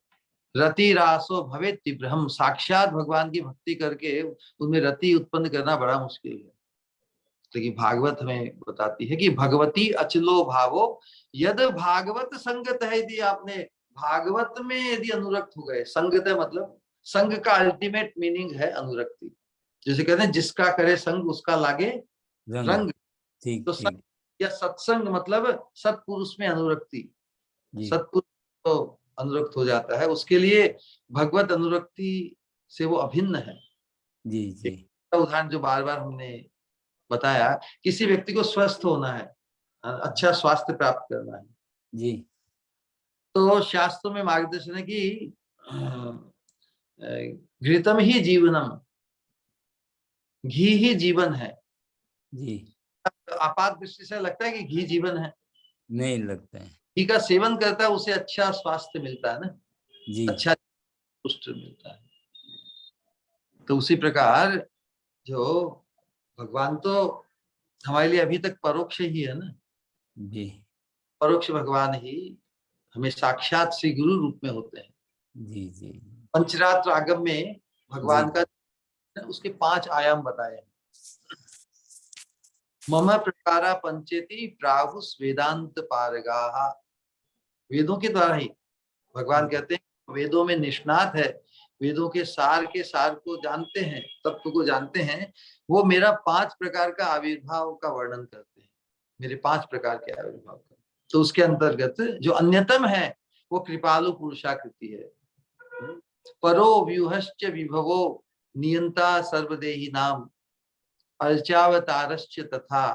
रति रासो भवे तीव्र, हम साक्षात भगवान की भक्ति करके उनमें रति उत्पन्न करना बड़ा मुश्किल है, लेकिन भागवत हमें बताती है कि भगवती अचलो भावो यद भागवत संगत है। यदि आपने भागवत में यदि अनुरक्त हो गए, संगत है मतलब संग का अल्टीमेट मीनिंग है अनुरक्ति, जैसे कहते हैं जिसका करे संग उसका लागे रंग। रंग। ठीक तो ठीक। संग या सत्संग मतलब सत्पुरुष में अनुरक्ति, जी सत्पुरुष तो अनुरक्त हो जाता है, उसके लिए भगवत अनुरक्ति से वो अभिन्न है। जी जी एक उदाहरण जो बार बार हमने बताया, किसी व्यक्ति को स्वस्थ होना है, अच्छा स्वास्थ्य प्राप्त करना है, जी तो शास्त्रों में मार्गदर्शन है कि घृतम ही जीवनम, घी ही जीवन है। जी। आपात दृष्टि से लगता है कि घी जीवन है, नहीं लगता है। घी का सेवन करता है उसे अच्छा स्वास्थ्य मिलता है ना, जी अच्छा पुष्ट मिलता है। तो उसी प्रकार जो भगवान तो हमारे लिए अभी तक परोक्ष ही है ना, जी परोक्ष भगवान ही हमें साक्षात श्री गुरु रूप में होते हैं। जी जी पंचरात्र आगम में जी भगवान का उसके 5 आयाम बताए हैं। मम प्रकारा पंचेति प्राहुस वेदांत पारगाः, वेदों के द्वारा ही भगवान कहते हैं, वेदों में निष्णात है, वेदों के सार को जानते हैं, तत्व को जानते हैं, वो मेरा 5 प्रकार का आविर्भाव का वर्णन करते हैं, मेरे 5 प्रकार के आविर्भाव का। तो उसके अंतर्गत जो अन्यतम है वो कृपालु पुरुषाकृति है, परो व्यूहश्च विभवो नियंता सर्वदेही नाम अर्चावतारश्च तथा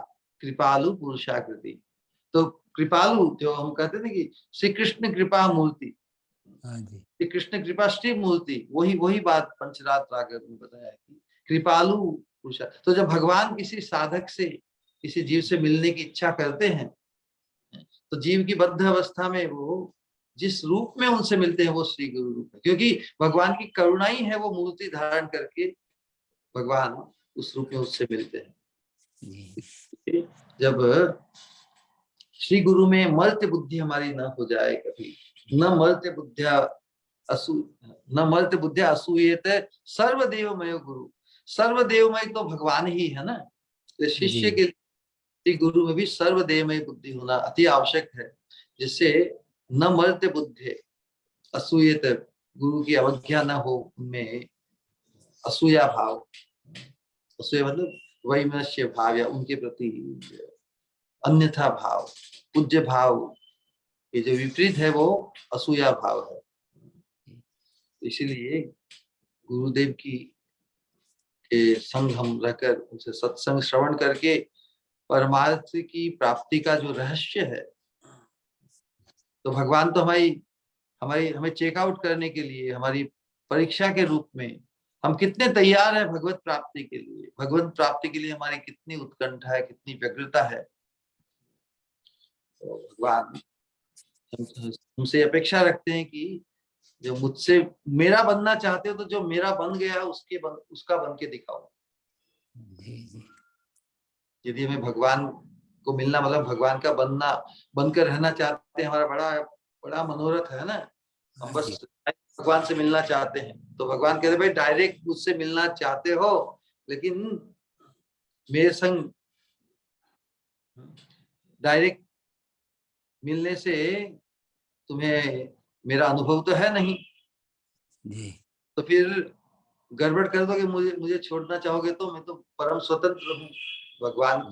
कृपालु पुरुषाकृति। तो कृपालु जो हम कहते हैं ना कि श्री कृष्ण कृपा मूर्ति, हाँ जी श्री कृष्ण कृपा श्री मूर्ति, वही वही बात पंचरात्र आगम में बताया कि कृपालु पुरुषा। तो जब भगवान किसी साधक से, किसी जीव से मिलने की इच्छा करते हैं, तो जीव की बद्ध अवस्था में वो जिस रूप में उनसे मिलते हैं वो श्री गुरु रूप है, क्योंकि भगवान की करुणा ही है, वो मूर्ति धारण करके भगवान उस रूप में उससे मिलते हैं। जी जब श्री गुरु में मर्त्य बुद्धि हमारी न हो जाए, कभी न मर्त्य बुद्धिया असू न मर्त्य बुद्धिया असूयेत सर्वदेवमय गुरु, सर्वदेवमय तो भगवान ही है ना, तो शिष्य के लिए गुरु में भी सर्वदेवमय बुद्धि होना अति आवश्यक है, जिससे न मर्त्य बुद्धि असूयेत, गुरु की अवज्ञा न हो, उनमें असूया भाव, असूया मतलब वैमनस्य भाव या उनके प्रति अन्यथा भाव, पूज्य भाव, ये जो विपरीत है वो असूया भाव है। इसीलिए गुरुदेव की के संग हम रहकर, उनसे सत्संग श्रवण करके परमार्थ की प्राप्ति का जो रहस्य है, तो भगवान तो हमें चेकआउट करने के लिए, हमारी परीक्षा के रूप में हम कितने तैयार हैं भगवत प्राप्ति के लिए, भगवत प्राप्ति के लिए हमारी कितनी उत्कंठा है, कितनी व्यग्रता है। तो भगवान हमसे अपेक्षा रखते हैं कि जो मुझसे मेरा बनना चाहते हो तो जो मेरा बन गया उसका बन के दिखाओ। यदि हमें भगवान को मिलना मतलब भगवान का बनकर रहना चाहते हैं, हमारा बड़ा मनोरथ है ना, हम बस भगवान से मिलना चाहते हैं, तो भगवान कहते भाई डायरेक्ट मुझसे मिलना चाहते हो, लेकिन मेरे संग डायरेक्ट मिलने से तुम्हें मेरा अनुभव तो है नहीं, तो फिर गड़बड़ कर दोगे, मुझे छोड़ना चाहोगे तो मैं तो परम स्वतंत्र हूँ। भगवान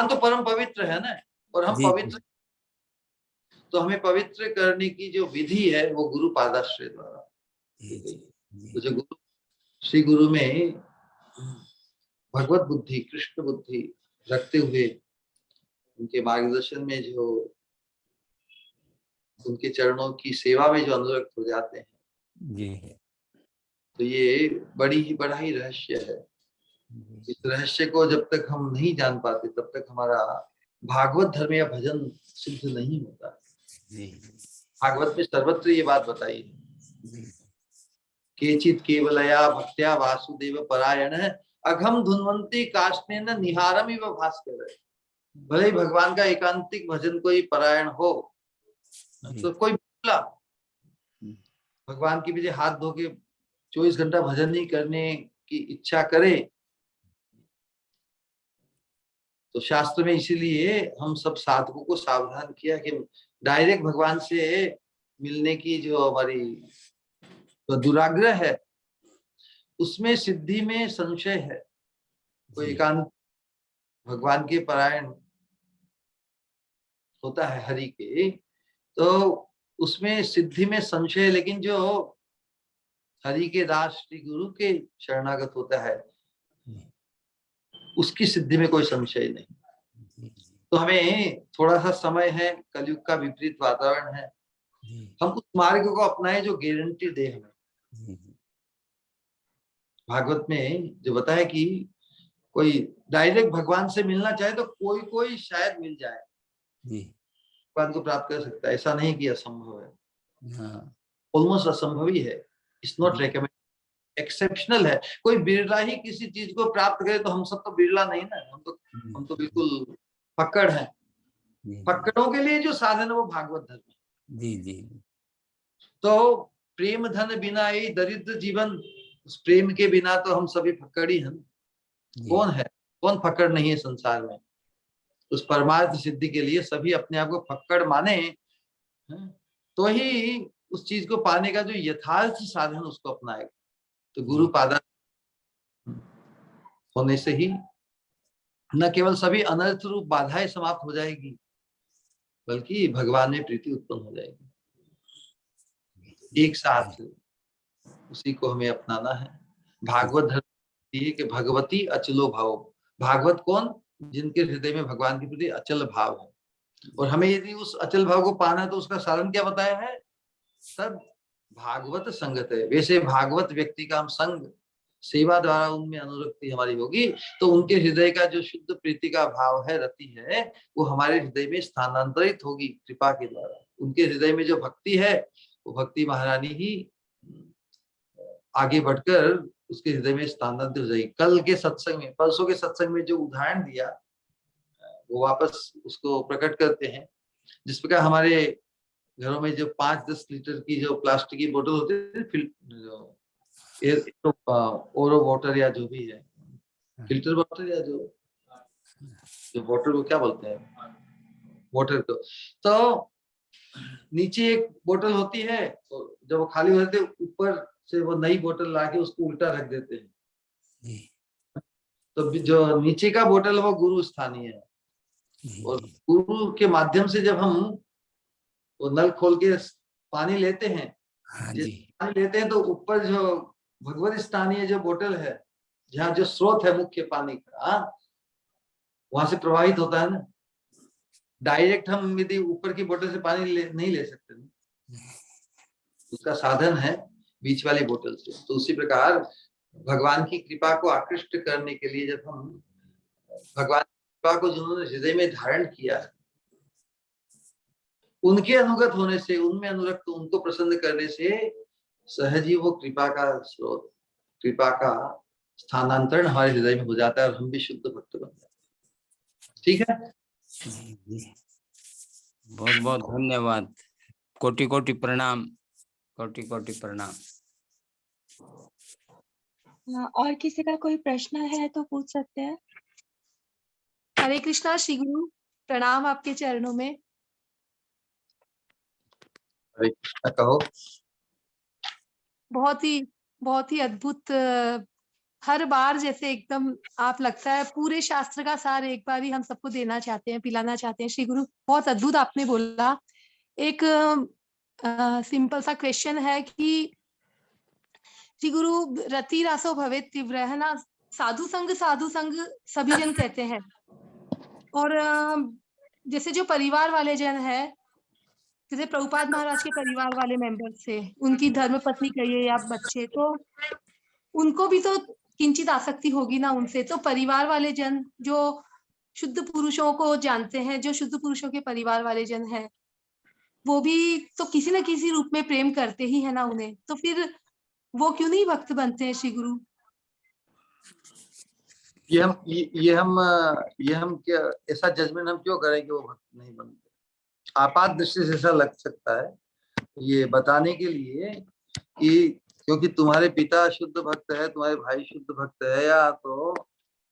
तो परम पवित्र है ना, और हम पवित्र, तो हमें पवित्र करने की जो विधि है वो गुरु पादाश्रय द्वारा। तो जो श्री गुरु में भगवत बुद्धि, कृष्ण बुद्धि रखते हुए उनके मार्गदर्शन में जो उनके चरणों की सेवा में जो अनुरक्त हो जाते हैं, तो ये बड़ा ही रहस्य है। इस रहस्य को जब तक हम नहीं जान पाते तब तक हमारा भागवत धर्म या भजन सिद्ध नहीं होता। भागवत में सर्वत्र ये बात बताई है, केचित केवलया भक्त्या वासुदेव परायण अघम धुन्वंती काष्णेन निहारम इव भास्कर। भले ही भगवान का एकांतिक भजन कोई परायण हो, तो कोई भगवान की भी हाथ धो के 24 घंटा भजन नहीं करने की इच्छा करे, तो शास्त्र में इसीलिए हम सब साधकों को सावधान किया कि डायरेक्ट भगवान से मिलने की जो हमारी तो दुराग्रह है, उसमें सिद्धि में संशय है। कोई एकांत भगवान के परायण होता है हरि के, तो उसमें सिद्धि में संशय है, लेकिन जो हरि के दास श्री गुरु के शरणागत होता है उसकी सिद्धि में कोई संशय नहीं। तो हमें थोड़ा सा समय है, कलयुग का विपरीत वातावरण है, हम उस मार्ग को अपनाएं जो गारंटी दे हमें। भागवत में जो बताया कि कोई डायरेक्ट भगवान से मिलना चाहे तो कोई शायद मिल जाए, भगवान को प्राप्त कर सकता है, ऐसा नहीं कि असंभव है, ऑलमोस्ट असंभव ही है। इट्स नॉट रेकमेंड, एक्सेप्शनल है। कोई बिरला ही किसी चीज को प्राप्त करे, तो हम सब तो बिरला नहीं ना, हम तो बिल्कुल पकड़ है। पकड़ों के लिए जो साधन है वो भागवत धर्म है। तो प्रेम धन बिना ये दरिद्र जीवन, उस प्रेम के बिना तो हम सभी फक्कड़ी हैं। कौन है, कौन फक्कड़ नहीं है संसार में? उस परमार्थ सिद्धि के लिए सभी अपने आप को फक्कड़ माने, तो ही उस चीज को पाने का जो यथार्थ साधन उसको अपनाएगा। तो गुरु पादा होने से ही न केवल सभी अनर्थ रूप बाधाएं समाप्त हो जाएगी, बल्कि भगवान में प्रीति उत्पन्न हो जाएगी। एक साथ उसी को हमें अपनाना है। भागवत धर्म कि भगवती अचलो भाव। भागवत कौन? जिनके हृदय में भगवान के प्रति अचल भाव है। और हमें यदि उस अचल भाव को पाना है तो उसका साधन क्या बताया है? सब भागवत संगत है। वैसे भागवत व्यक्ति का हम संग सेवा द्वारा उनमें अनुरक्ति हमारी होगी, तो उनके हृदय का जो शुद्ध प्रीति का भाव है, रति है, वो हमारे हृदय में स्थानांतरित होगी कृपा के द्वारा। उनके हृदय में जो भक्ति है वो भक्ति महारानी ही आगे बढ़कर उसके हृदय में स्थानांतरित हो जाएगी। कल के सत्संग में, परसों के सत्संग में जो उदाहरण दिया वो वापस उसको प्रकट करते हैं। जिस प्रकार हमारे घरों में जो 5-10 लीटर की जो प्लास्टिक की बोतल होती है, ओरो वाटर या जो भी है, फिल्टर वाटर या जो वाटर को क्या बोलते हैं, वाटर को, तो नीचे एक बोतल होती है, तो जब वो खाली हो जाते हैं ऊपर से वो नई बोतल लाके उसको उल्टा रख देते हैं। तो जो नीचे का बोतल है वो गुरु स्थानीय है, और गुरु के माध्यम से जब हम वो नल खोल के पानी लेते हैं, पानी लेते हैं, तो ऊपर जो भगवत स्थानीय जो बोतल है, जहाँ जो स्रोत है मुख्य पानी का, वहां से प्रवाहित होता है ना। डायरेक्ट हम यदि ऊपर की बोतल से पानी नहीं ले सकते ना, उसका साधन है बीच वाली बोतल से। तो उसी प्रकार भगवान की कृपा को आकृष्ट करने के लिए जब हम भगवान की कृपा को जिन्होंने हृदय में धारण किया, उनके अनुगत होने से, उनमें अनुरक्त, उनको प्रसन्न करने से सहज ही वो कृपा का स्रोत, कृपा का स्थानांतरण हमारे हृदय में हो जाता है और हम भी शुद्ध भक्त बन जाते हैं। ठीक है, बहुत बहुत धन्यवाद, कोटि कोटि प्रणाम, कोटि कोटि प्रणाम। और किसी का कोई प्रश्न है तो पूछ सकते हैं। हरे कृष्णा श्री गुरु, प्रणाम आपके चरणों में। हरे कृष्णा कहो। बहुत ही अद्भुत, हर बार जैसे एकदम आप लगता है पूरे शास्त्र का सार एक बार ही हम सबको देना चाहते हैं, पिलाना चाहते हैं। श्री गुरु बहुत अद्भुत आपने बोला। एक सिंपल सा क्वेश्चन है कि श्री गुरु, रति रासो भवेत् तीव्र, है ना, साधु संग सभी जन कहते हैं। और जैसे जो परिवार वाले जन है, जैसे प्रभुपाद महाराज के परिवार वाले मेंबर्स थे, उनकी धर्म पत्नी कहिए या बच्चे, तो उनको भी तो किंचित आसक्ति होगी ना उनसे। तो परिवार वाले जन जो शुद्ध पुरुषों को जानते हैं, जो शुद्ध पुरुषों के परिवार वाले जन हैं, वो भी तो किसी न किसी रूप में प्रेम करते ही है ना उन्हें। तो फिर वो क्यों नहीं भक्त बनते हैं श्री गुरु? ये हम क्या ऐसा जजमेंट हम क्यों करें कि वो भक्त नहीं बनते? आपात दृष्टि से ऐसा लग सकता है, ये बताने के लिए कि क्योंकि तुम्हारे पिता शुद्ध भक्त है, तुम्हारे भाई शुद्ध भक्त है, या तो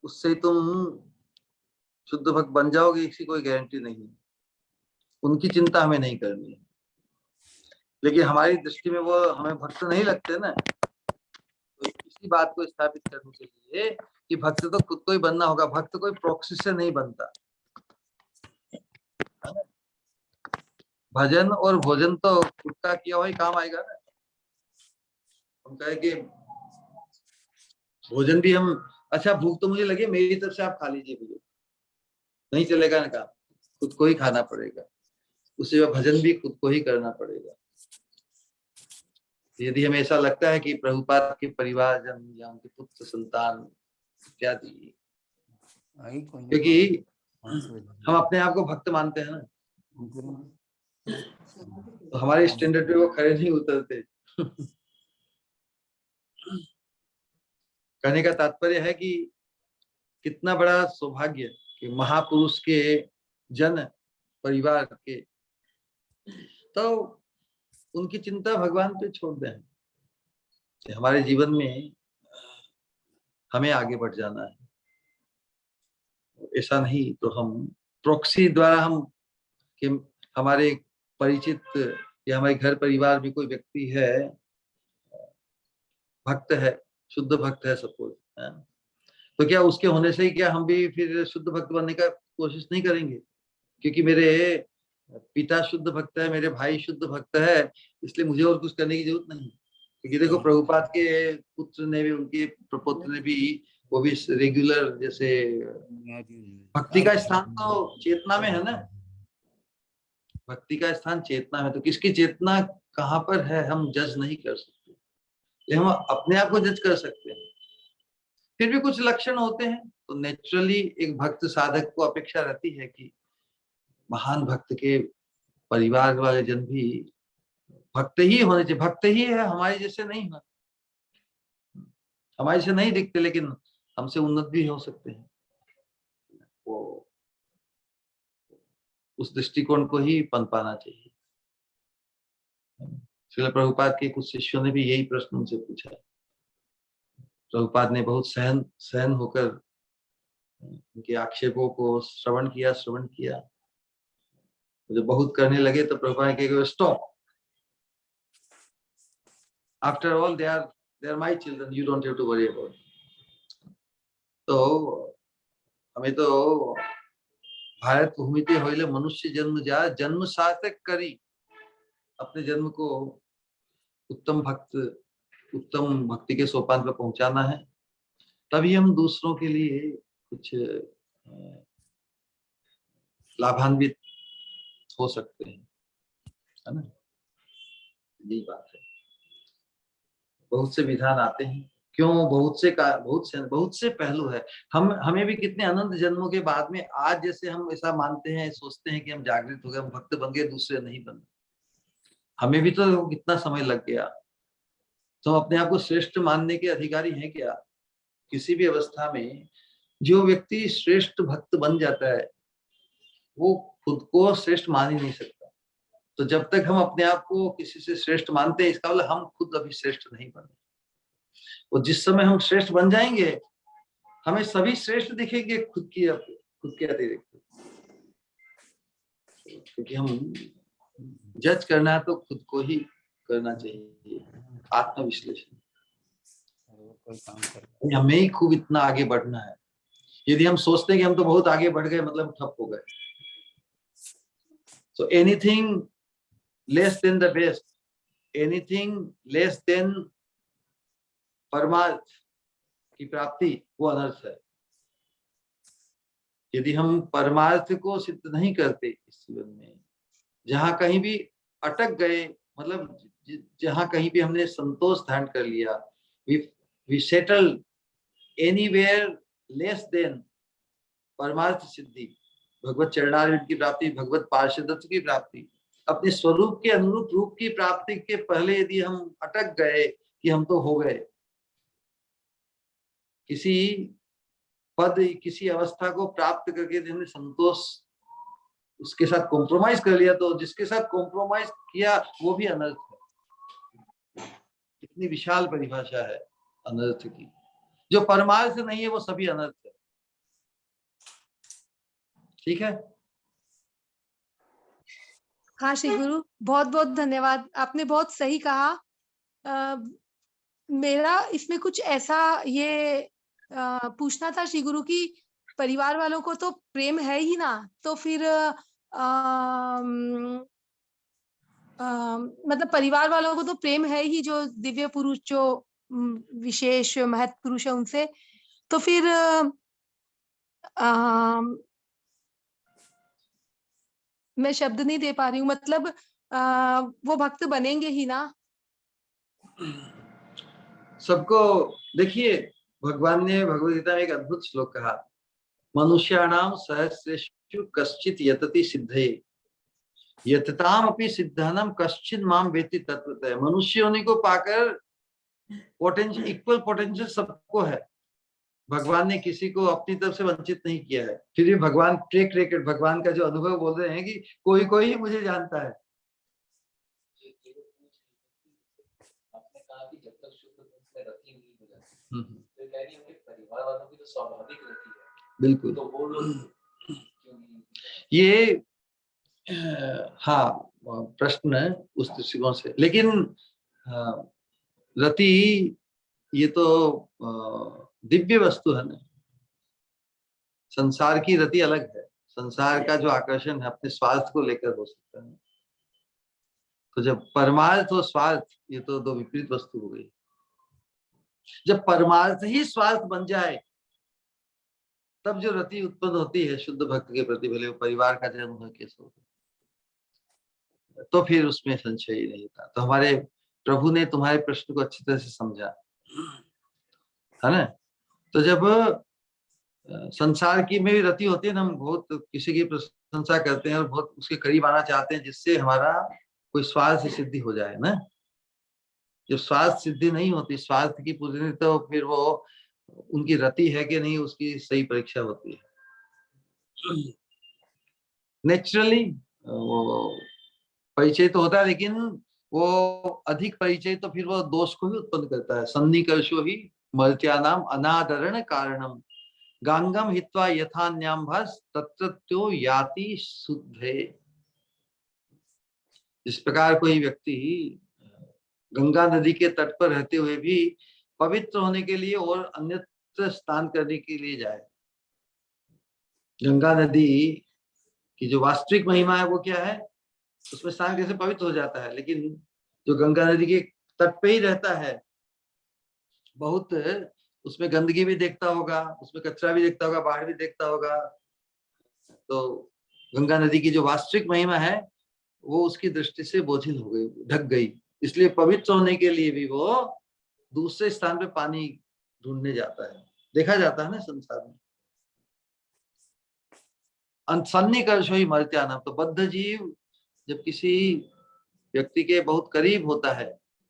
उससे तुम शुद्ध भक्त बन जाओगे, इसकी कोई गारंटी नहीं है। उनकी चिंता हमें नहीं करनी है। लेकिन हमारी दृष्टि में वो हमें भक्त नहीं लगते ना, तो इसी बात को स्थापित करने के लिए कि भक्त तो खुद को ही बनना होगा, भक्त कोई प्रॉक्सी से नहीं बनता। भजन और भोजन तो खुद का किया हुआ ही काम आएगा ना। हम कहे कि भोजन भी हम, अच्छा भूख तो मुझे लगी, मेरी तरफ से आप खा लीजिए भैया, नहीं चलेगा ना, काम खुद को ही खाना पड़ेगा। उसी में भजन भी खुद को ही करना पड़ेगा। यदि हमें ऐसा लगता है कि प्रभुपाद के परिवारजन या उनके पुत्र संतान इत्यादि, क्योंकि हम अपने आप को भक्त मानते हैं ना, तो हमारे स्टैंडर्ड पे वो खड़े नहीं उतरते। कहने का तात्पर्य है कि कितना बड़ा सौभाग्य कि महापुरुष के जन परिवार के, तो उनकी चिंता भगवान पे छोड़ दें। हमारे जीवन में हमें आगे बढ़ जाना है, ऐसा नहीं तो हम प्रॉक्सी द्वारा हम कि हमारे परिचित या हमारे घर परिवार में कोई व्यक्ति है, भक्त है, शुद्ध भक्त है सपोज, तो क्या उसके होने से ही क्या हम भी फिर शुद्ध भक्त बनने का कोशिश नहीं करेंगे? क्योंकि मेरे पिता शुद्ध भक्त है, मेरे भाई शुद्ध भक्त है, इसलिए मुझे और कुछ करने की जरूरत नहीं। क्योंकि देखो प्रभुपाद के पुत्र ने भी, उनके प्रपुत्र ने भी, वो भी रेगुलर, जैसे भक्ति का स्थान तो चेतना में है ना, भक्ति का स्थान चेतना में, तो किसकी चेतना कहाँ पर है हम जज नहीं कर सकते। हम अपने आप को जज कर सकते हैं। फिर भी कुछ लक्षण होते हैं, तो नेचुरली एक भक्त साधक को अपेक्षा रहती है कि महान भक्त के परिवार वाले जन भी भक्त ही होने चाहिए। भक्त ही है, हमारे जैसे नहीं है, हमारे जैसे नहीं दिखते, लेकिन हमसे उन्नत भी हो सकते हैं। वो उस दृष्टिकोण को ही पनपाना चाहिए। श्रील प्रभुपाद के कुछ शिष्यों ने भी यही प्रश्न उनसे पूछा। प्रभुपाद ने बहुत सहन होकर उनके आक्षेपों को श्रवण किया। जब बहुत करने लगे तो प्रभुपाद ने कहा stop, after all they are my children, you don't have to worry about. तो हमें तो भारत भूमिते होइले मनुष्य जन्म जा, जन्म सार्थक करी, अपने जन्म को उत्तम भक्ति के सोपान पर पहुंचाना है, तभी हम दूसरों के लिए कुछ लाभान्वित हो सकते हैं, है ना। यही बात है। बहुत से विधान आते हैं, क्यों, बहुत से पहलू है। हमें भी कितने अनंत जन्मों के बाद में आज जैसे हम ऐसा मानते हैं, सोचते हैं कि हम जागृत हो गए, हम भक्त बन गए, दूसरे नहीं बन। हमें भी तो कितना समय लग गया। तो अपने आप को श्रेष्ठ मानने के अधिकारी हैं क्या? किसी भी अवस्था में जो व्यक्ति श्रेष्ठ भक्त बन जाता है वो खुद को श्रेष्ठ मान ही नहीं सकता। तो जब तक हम अपने आप को किसी से श्रेष्ठ मानते हैं, इसका मतलब हम खुद अभी श्रेष्ठ नहीं बने। और जिस समय हम श्रेष्ठ बन जाएंगे, हमें सभी श्रेष्ठ दिखेंगे खुद के अतिरिक्त। क्योंकि हम जज करना है तो खुद को ही करना चाहिए, आत्मविश्लेषण। हमें ही खूब इतना आगे बढ़ना है। यदि हम सोचते हैं कि हम तो बहुत आगे बढ़ गए, मतलब ठप हो गए। So anything less than the best, anything less than परमार्थ की प्राप्ति, वो अनर्थ है। यदि हम परमार्थ को सिद्ध नहीं करते इस जीवन में, जहां कहीं भी अटक गए, मतलब जहां कहीं भी हमने संतोष धारण कर लिया, we settle anywhere less than परमार्थ सिद्धि, भगवत चरणारविंद की प्राप्ति, भगवत पार्षदत्व की प्राप्ति, अपने स्वरूप के अनुरूप रूप की प्राप्ति के पहले यदि हम अटक गए कि हम तो हो गए, किसी पद, किसी अवस्था को प्राप्त करके हमने संतोष उसके साथ कॉम्प्रोमाइज कर लिया, तो जिसके साथ कॉम्प्रोमाइज किया वो भी अनर्थ है। कितनी विशाल परिभाषा है अनर्थ की। जो परमार्थ नहीं है वो सभी अनर्थ है। ठीक है। हाँ श्री गुरु, बहुत बहुत धन्यवाद, आपने बहुत सही कहा। मेरा इसमें कुछ ऐसा ये पूछना था श्री गुरु की, परिवार वालों को तो प्रेम है ही ना, तो फिर मतलब परिवार वालों को तो प्रेम है ही, जो दिव्य पुरुष, जो विशेष महत्व पुरुष है उनसे, तो फिर मैं शब्द नहीं दे पा रही हूँ, मतलब वो भक्त बनेंगे ही ना। सबको देखिए, भगवान ने भगवद गीता में एक अद्भुत श्लोक कहा, मनुष्याणाम सहस्रेषु कश्चित यतति सिद्धये यतताम अपि सिद्धानाम कश्चित माम वेति तत्वतः। मनुष्य होने को पाकर पोटेंशियल, इक्वल पोटेंशियल सबको है। भगवान ने किसी को अपनी तरफ से वंचित नहीं किया है। फिर भी भगवान ट्रैक रेकर्ड, भगवान का जो अनुभव बोल रहे हैं कि कोई कोई मुझे जानता है। आपने कहा कि जब तक शुद्ध में रति नहीं हो जाती, तो कह रही है परिवार वालों की तो स्वाभाविक रति है। बिल्कुल। तो वो लोग क्यों नहीं? ये हाँ प्रश्न उस दृष्टिकोण से, लेकिन रति ये तो दिव्य वस्तु है ना। संसार की रति अलग है। संसार का जो आकर्षण है अपने स्वार्थ को लेकर हो सकता है। तो जब परमार्थ और स्वार्थ, ये तो दो विपरीत वस्तु हो गई। जब परमार्थ ही स्वार्थ बन जाए तब जो रति उत्पन्न होती है शुद्ध भक्त के प्रति, भले परिवार का जन्म हो कैसे हो, तो फिर उसमें संशय ही नहीं था। तो हमारे प्रभु ने तुम्हारे प्रश्न को अच्छी तरह से समझा, है ना। तो जब संसार की में भी रति होती है ना, हम बहुत किसी की प्रशंसा करते हैं और बहुत उसके करीब आना चाहते हैं जिससे हमारा कोई स्वार्थ सिद्धि हो जाए ना। जब स्वार्थ सिद्धि नहीं होती, स्वार्थ की पूरी, तो फिर वो उनकी रति है कि नहीं उसकी सही परीक्षा होती है। नेचुरली वो परिचय तो होता है, लेकिन वो अधिक परिचय तो फिर वो दोष को भी उत्पन्न करता है। सन्निकर्षो ही मर्त्यानाम अनादरण कारणम गांगम हित्वा यथान्याम्भस तत्रत्यो याति शुद्धे। इस प्रकार कोई व्यक्ति गंगा नदी के तट पर रहते हुए भी पवित्र होने के लिए और अन्यत्र स्नान करने के लिए जाए। गंगा नदी की जो वास्तविक महिमा है वो क्या है, उसमें स्नान कैसे पवित्र हो जाता है। लेकिन जो गंगा नदी के तट पे ही रहता है, बहुत उसमें गंदगी भी देखता होगा, उसमें कचरा भी देखता होगा, बाढ़ भी देखता होगा, तो गंगा नदी की जो वास्तविक महिमा है वो उसकी दृष्टि से बोझिल हो गई, ढक गई। इसलिए पवित्र होने के लिए भी वो दूसरे स्थान पे पानी ढूंढने जाता है। देखा जाता है ना संसार में। सन्निकर्षो ही मर्त्यानाम, तो बद्ध जीव जब किसी व्यक्ति के बहुत करीब होता है,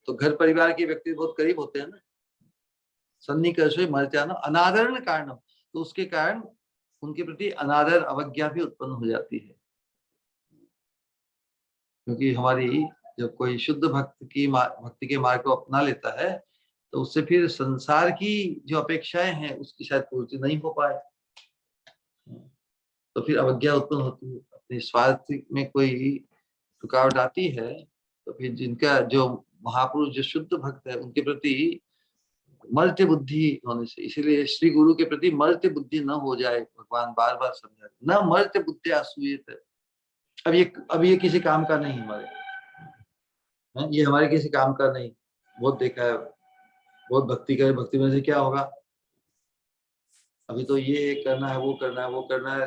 तो घर परिवार के व्यक्ति बहुत करीब होते हैं ना, सन्निकर्षो ही मर्त्यानाम अनादरण कारणम, तो उसके कारण उनके प्रति अनादर अवज्ञा भी उत्पन्न हो जाती है। क्योंकि हमारी जब कोई शुद्ध भक्ति के मार्ग को अपना लेता है, तो उससे फिर संसार की जो अपेक्षाएं हैं उसकी शायद पूर्ति नहीं हो पाए, तो फिर अवज्ञा उत्पन्न होती है। अपने स्वार्थ में कोई रुकावट आती है, तो फिर जिनका जो महापुरुष जो शुद्ध भक्त है उनके प्रति मर्त्य बुद्धि होने से, इसीलिए श्री गुरु के प्रति मर्त्य बुद्धि न हो जाए, भगवान बार बार समझा, न मर्त्य बुद्धि असूयत है। अब ये किसी काम का नहीं हमारे, ये हमारे किसी काम का नहीं। बहुत देखा है, बहुत भक्ति करे, भक्ति में से क्या होगा, अभी तो ये करना है, वो करना है, वो करना है।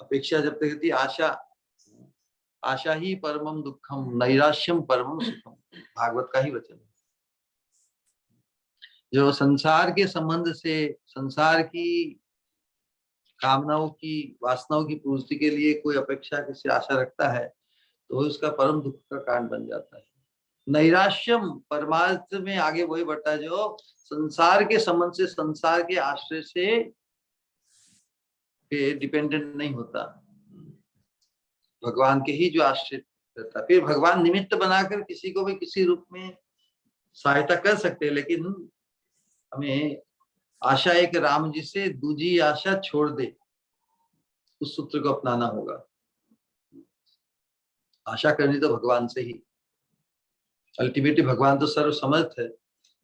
अपेक्षा जब तक रहती, आशा ही परमम दुखम नैराश्यम परमम सुखम, भागवत का ही वचन है। जो संसार के संबंध से, संसार की कामनाओं की, वासनाओं की पूर्ति के लिए कोई अपेक्षा, किसी आशा रखता है, तो उसका परम दुख का कारण बन जाता है। नैराश्यम, परमार्थ में आगे वही बढ़ता है जो संसार के संबंध से, संसार के आश्रय से डिपेंडेंट नहीं होता, भगवान के ही जो आश्रित रहता है। फिर भगवान निमित्त बनाकर किसी को भी किसी रूप में सहायता कर सकते हैं, लेकिन हमें आशा एक राम जी से, दूजी आशा छोड़ दे, उस सूत्र को अपनाना होगा। आशा करनी तो भगवान से ही, अल्टीमेटली भगवान तो सर्वसमर्थ है।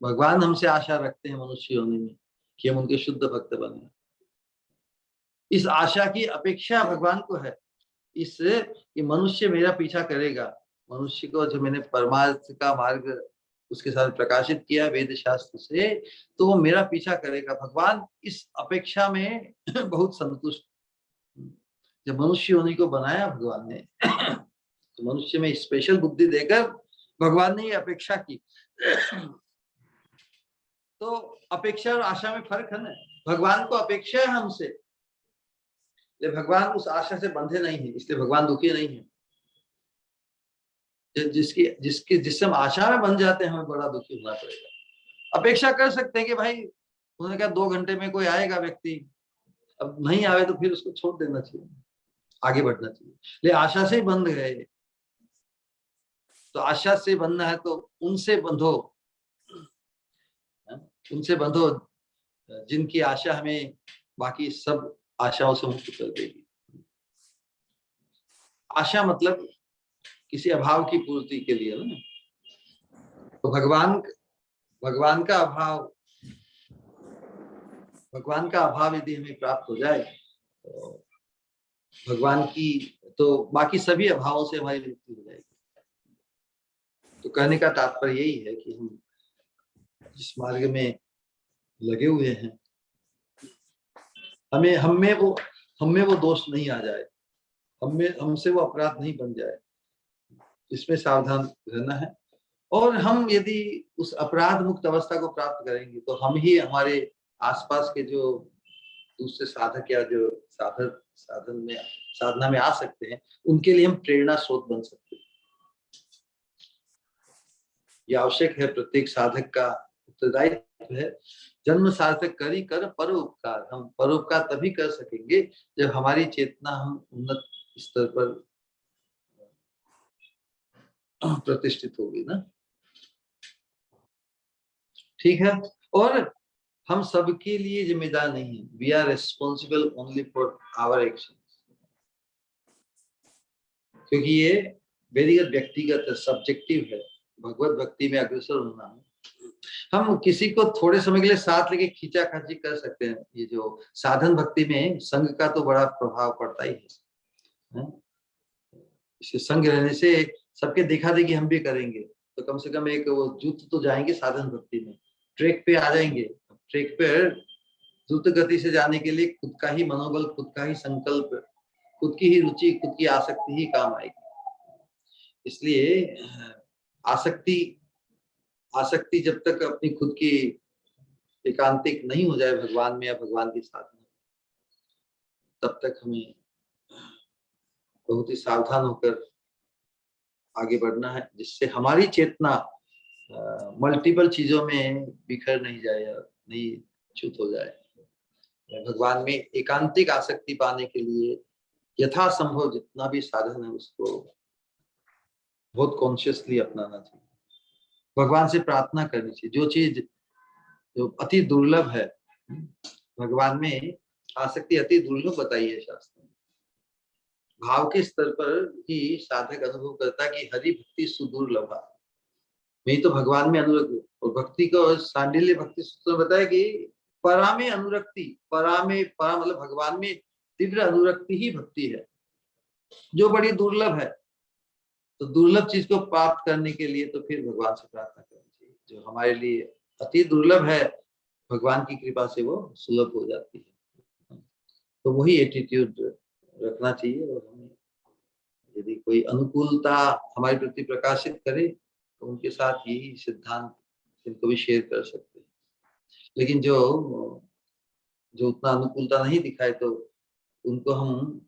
भगवान हमसे आशा रखते हैं मनुष्य होने में कि हम उनके शुद्ध भक्त बने। इस आशा की अपेक्षा भगवान को है, इससे कि मनुष्य मेरा पीछा करेगा। मनुष्य को जो मैंने परमार्थ का मार्ग उसके साथ प्रकाशित किया वेद शास्त्र से, तो वो मेरा पीछा करेगा। भगवान इस अपेक्षा में बहुत संतुष्ट। जब मनुष्य होने को बनाया भगवान ने, तो मनुष्य में स्पेशल बुद्धि देकर भगवान ने ये अपेक्षा की। तो अपेक्षा और आशा में फर्क है ना। भगवान को अपेक्षा है हमसे, भगवान उस आशा से बंधे नहीं है, इसलिए भगवान दुखी नहीं है। जिससे हम आशा में बन जाते हैं, हमें बड़ा दुखी होना पड़ेगा। अपेक्षा कर सकते हैं कि भाई उन्होंने कहा 2 घंटे में कोई आएगा व्यक्ति, अब नहीं आवे तो फिर उसको छोड़ देना चाहिए, आगे बढ़ना चाहिए। ले आशा से ही बंध गए, तो आशा से बंधना है तो उनसे बंधो, उनसे बंधो जिनकी आशा हमें बाकी सब आशाओं से मुक्त कर देगी। आशा मतलब किसी अभाव की पूर्ति के लिए ना। तो भगवान का अभाव यदि हमें प्राप्त हो जाए, तो भगवान की, तो बाकी सभी अभावों से हमारी मुक्ति हो जाएगी। तो कहने का तात्पर्य यही है कि हम जिस मार्ग में लगे हुए हैं, हम में वो दोष नहीं आ जाए, हमसे वो अपराध नहीं बन जाए, इसमें सावधान रहना है। और हम यदि उस अपराध मुक्त अवस्था को प्राप्त करेंगे, तो हम ही हमारे आसपास के जो दूसरे साधक या जो साधना में आ सकते हैं, उनके लिए हम प्रेरणा स्रोत बन सकते हैं। यह आवश्यक है, प्रत्येक साधक का उत्तरदायित्व है। जन्म सार्थक करी कर परोपकार। हम परोपकार तभी कर सकेंगे जब हमारी चेतना हम उन्नत स्तर पर प्रतिष्ठित होगी ना। ठीक है, और हम सबके लिए जिम्मेदार नहीं है। We are responsible only for our action, क्योंकि ये व्यक्तिगत व्यक्तिगत सब्जेक्टिव है। भगवत भक्ति में अग्रसर होना, हम किसी को थोड़े समय के लिए साथ लेके खींचा खाची कर सकते हैं। ये जो साधन भक्ति में संघ का तो बड़ा प्रभाव पड़ता ही है। इससे संघ रहने से सबके देखा देखी हम भी करेंगे, तो कम से कम एक वो जुट तो जाएंगे साधन भक्ति में, ट्रैक पे आ जाएंगे। ट्रैक पे द्रुत गति से जाने के लिए खुद का ही मनोबल, खुद का ही संकल्प खुद की ही रुचि, खुद की आसक्ति ही काम आएगी। इसलिए आसक्ति जब तक अपनी खुद की एकांतिक नहीं हो जाए भगवान में या भगवान के साथ में, तब तक हमें बहुत ही सावधान होकर आगे बढ़ना है, जिससे हमारी चेतना मल्टीपल चीजों में बिखर नहीं जाए या नहीं च्युत हो जाए। भगवान में एकांतिक आसक्ति पाने के लिए यथासंभव जितना भी साधन है उसको बहुत कॉन्शियसली अपनाना चाहिए, भगवान से प्रार्थना करनी चाहिए। जो चीज जो अति दुर्लभ है, भगवान में आसक्ति अति दुर्लभ बताई है शास्त्र में। भाव के स्तर पर ही साधक अनुभव करता है कि हरि भक्ति सुदुर्लभा, नहीं तो भगवान में अनुरक्ति। और भक्ति को सांडिल्य भक्ति सूत्र में बताया कि परा में अनुरक्ति, परा मतलब भगवान में तीव्र अनुरक्ति ही भक्ति है, जो बड़ी दुर्लभ है। तो दुर्लभ चीज को प्राप्त करने के लिए तो फिर भगवान से प्रार्थना करनी चाहिए। जो हमारे लिए अति दुर्लभ है, भगवान की कृपा से वो सुलभ हो जाती है। तो वही एटीट्यूड रखना चाहिए। और हमें यदि कोई अनुकूलता हमारे प्रति प्रकाशित करे तो उनके साथ यही सिद्धांत इनको भी शेयर कर सकते हैं। लेकिन जो उतना अनुकूलता नहीं दिखाए तो उनको हम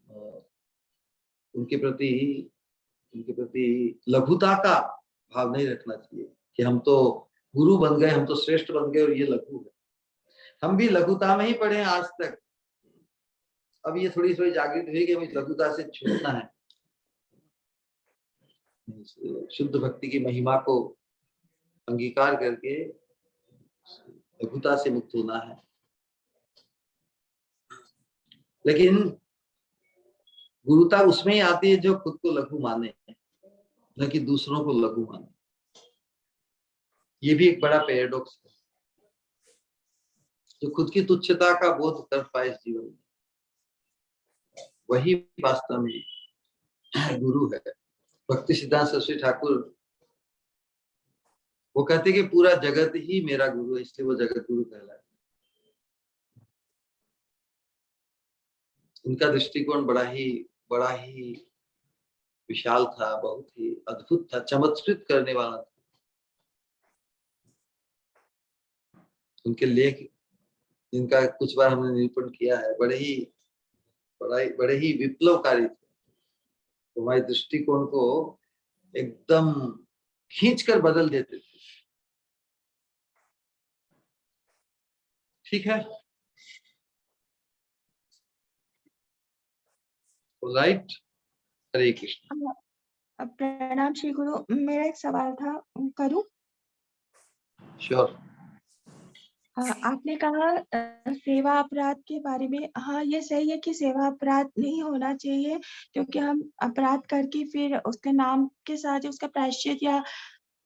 उनके प्रति लघुता का भाव नहीं रखना चाहिए कि हम तो गुरु बन गए, हम तो श्रेष्ठ बन गए और ये लघु है। हम भी लघुता में ही पढ़े हैं आज तक। अब ये थोड़ी जागृत हुई कि हमें लघुता से छूटना है, शुद्ध भक्ति की महिमा को अंगीकार करके लघुता से मुक्त होना है। लेकिन गुरुता उसमें ही आती है जो खुद को लघु माने, न कि दूसरों को लघु माने। ये भी एक बड़ा पैराडॉक्स है। जो खुद की तुच्छता का बोध कर पाए इस जीवन में, वही वास्तव में गुरु है। भक्ति सिद्धांत सरस्वती ठाकुर वो कहते कि पूरा जगत ही मेरा गुरु है, इसलिए वो जगत गुरु कहलाए। उनका दृष्टिकोण बड़ा ही विशाल था, बहुत ही अद्भुत था, चमत्कृत करने वाला था। उनके लेख जिनका कुछ बार हमने निरूपण किया है, बड़े ही विप्लवकारी थे। तो हमारे दृष्टिकोण को एकदम खींचकर बदल देते थे। ठीक है, राइट। हरे कृष्ण। प्रणाम श्री गुरु। मेरा एक सवाल था, करूं? श्योर। आपने कहा सेवा अपराध के बारे में। हाँ, ये सही है कि सेवा अपराध नहीं होना चाहिए, क्योंकि हम अपराध करके फिर उसके नाम के साथ उसका प्रायश्चित या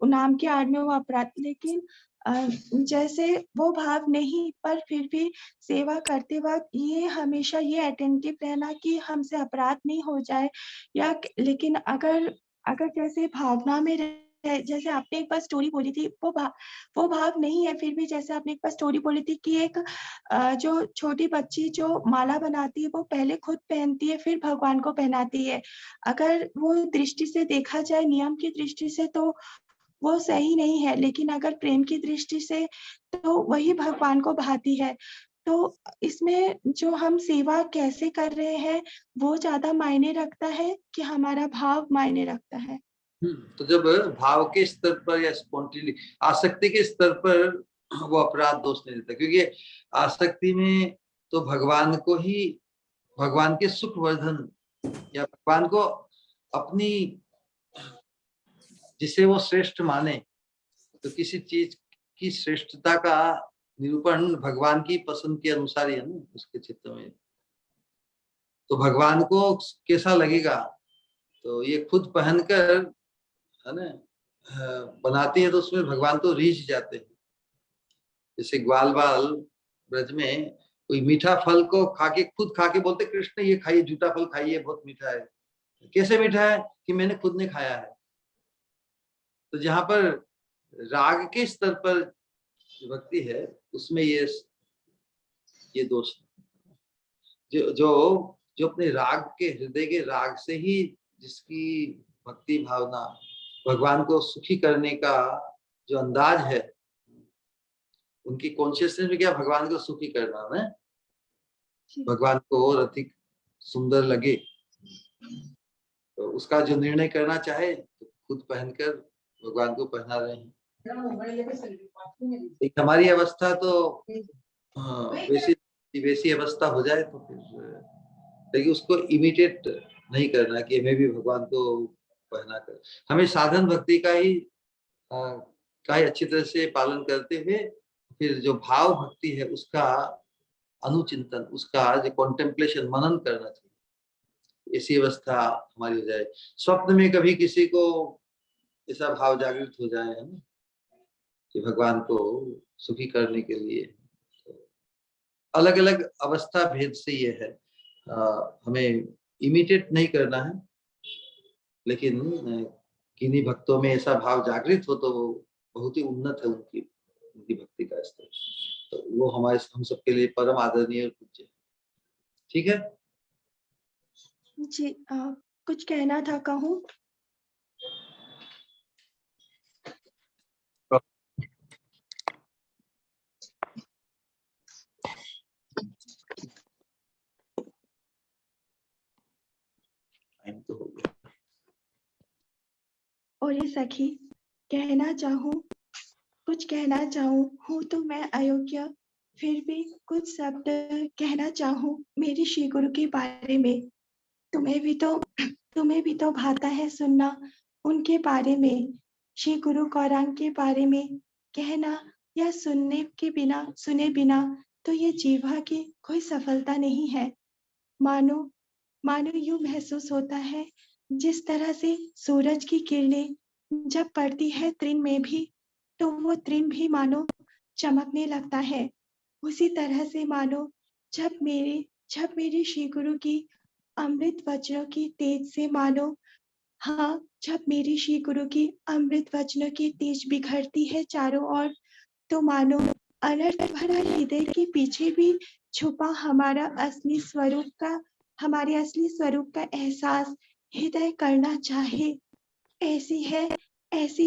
नाम के आड़ में वो अपराध। लेकिन जैसे वो भाव नहीं, पर फिर भी सेवा करते वक्त ये हमेशा ये अटेंटिव रहना कि हमसे अपराध नहीं हो जाए। या लेकिन अगर जैसे भावना में जैसे आपने एक बार स्टोरी बोली थी, वो भाव नहीं है। फिर भी जैसे आपने एक बार स्टोरी बोली थी कि एक जो छोटी बच्ची जो माला बनाती है, वो पहले खुद पहनती है, फिर भगवान को पहनाती है। अगर वो दृष्टि से देखा जाए, नियम की दृष्टि से, तो वो सही नहीं है। लेकिन अगर प्रेम की दृष्टि से, तो वही भगवान को भाती है। तो इसमें जो हम सेवा कैसे कर रहे हैं, वो ज्यादा मायने रखता है कि हमारा भाव मायने रखता है? तो जब भाव के स्तर पर या स्पॉन्टेनियस आसक्ति के स्तर पर वो अपराध दोष नहीं देता, क्योंकि आसक्ति में तो भगवान के सुख वर्धन या भगवान को अपनी जिसे वो श्रेष्ठ माने, तो किसी चीज की श्रेष्ठता का निरूपण भगवान की पसंद के अनुसार ही है ना, उसके चित्त में। तो भगवान को कैसा लगेगा, तो ये खुद पहनकर है ना बनाती है, तो उसमें भगवान तो रीझ जाते हैं। जैसे ग्वाल बाल ब्रज में कोई मीठा फल को खुद खा के बोलते कृष्ण ये खाइए, झूठा फल खाइए, बहुत मीठा है। कैसे मीठा है कि मैंने खुद ने खाया है। तो जहां पर राग के स्तर पर भक्ति है, उसमें ये दोष जो जो अपने राग के, हृदय के राग से ही जिसकी भक्ति भावना, भगवान को सुखी करने का जो अंदाज है, उनकी कॉन्शियसनेस में क्या भगवान को सुखी करना है, भगवान को और अधिक सुंदर लगे, तो उसका जो निर्णय करना चाहे तो खुद पहनकर भगवान को पहना रहे हैं। एक हमारी अवस्था तो वैसी अवस्था हो जाए तो फिर, लेकिन उसको इमिटेट नहीं करना कि हमें भी भगवान को पहना कर, हमें साधन भक्ति का ही अच्छी तरह से पालन करते हुए फिर जो भाव भक्ति है उसका अनुचिंतन, उसका जो कॉन्टेम्पलेशन, मनन करना चाहिए, ऐसी अवस्था हमारी हो जाए। स्वप्न में कभी किसी को ऐसा भाव जागृत हो जाए है ना कि भगवान को सुखी करने के लिए, अलग अलग अवस्था भेद से ये है, हमें इमिटेट नहीं करना है, लेकिन किन्हीं भक्तों में ऐसा भाव जागृत हो तो वो बहुत ही उन्नत है उनकी भक्ति का स्तर, तो वो हम सबके लिए परम आदरणीय और पूज्य है। ठीक है जी, कुछ कहना था, कहूँ? तो हो गया। और ये सखी, कहना चाहूँ, कुछ कहना चाहूँ, हूँ तो मैं अयोग्य, फिर भी कुछ शब्द कहना चाहूँ मेरे श्री गुरु के बारे में। तुम्हें भी तो भाता है सुनना उनके बारे में, श्री गुरु गौरांग के बारे में कहना या सुने बिना तो ये जीवा की कोई सफलता नहीं है। मानो यूं महसूस होता है जिस तरह से सूरज की किरणें जब पड़ती है तृण में भी, तो वो तृण भी मानो चमकने लगता है। उसी तरह से मानो जब मेरे श्री गुरु की अमृत वचनों की तेज से मानो, हाँ, जब मेरी श्री गुरु की अमृत वचनों की तेज बिखरती है चारों ओर, तो मानो अनर्थ भरा हृदय के पीछे भी छुपा हमारे असली स्वरूप का एहसास हृदय करना चाहे। ऐसी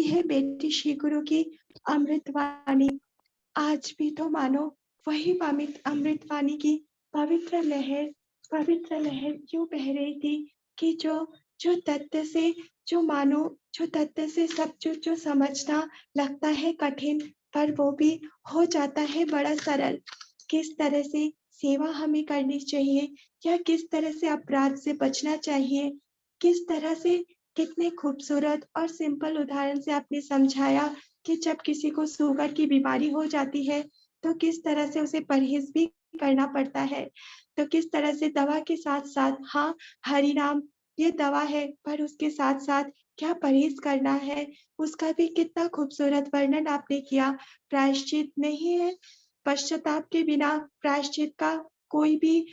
है बेटी श्री गुरु की अमृतवाणी। आज भी तो मानो वही अमृतवाणी की पवित्र लहर यूं बह रही थी कि जो तत्व से सब जो समझना लगता है कठिन, पर वो भी हो जाता है बड़ा सरल। किस तरह से सेवा हमें करनी चाहिए या किस तरह से अपराध से बचना चाहिए, किस तरह से, कितने खूबसूरत और सिंपल उदाहरण से आपने समझाया कि जब किसी को शुगर की बीमारी हो जाती है तो किस तरह से उसे परहेज भी करना पड़ता है, तो किस तरह से दवा के साथ साथ, हाँ, हरि नाम ये दवा है, पर उसके साथ साथ क्या परहेज करना है, उसका भी कितना खूबसूरत वर्णन आपने किया। प्रायश्चित नहीं है, पश्चाताप के बिना प्रायश्चित का कोई भी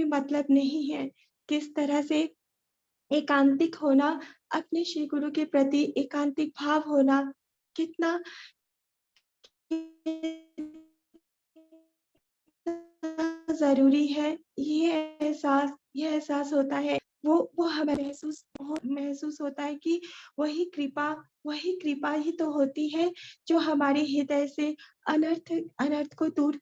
मतलब नहीं है। किस तरह से एकांतिक होना, अपने श्री गुरु के प्रति एकांतिक भाव होना कितना जरूरी है, ये एहसास होता है। वो हमें महसूस होता है कि वही कृपा ही तो होती है जो हमारे हृदय से अनर्थ को दूर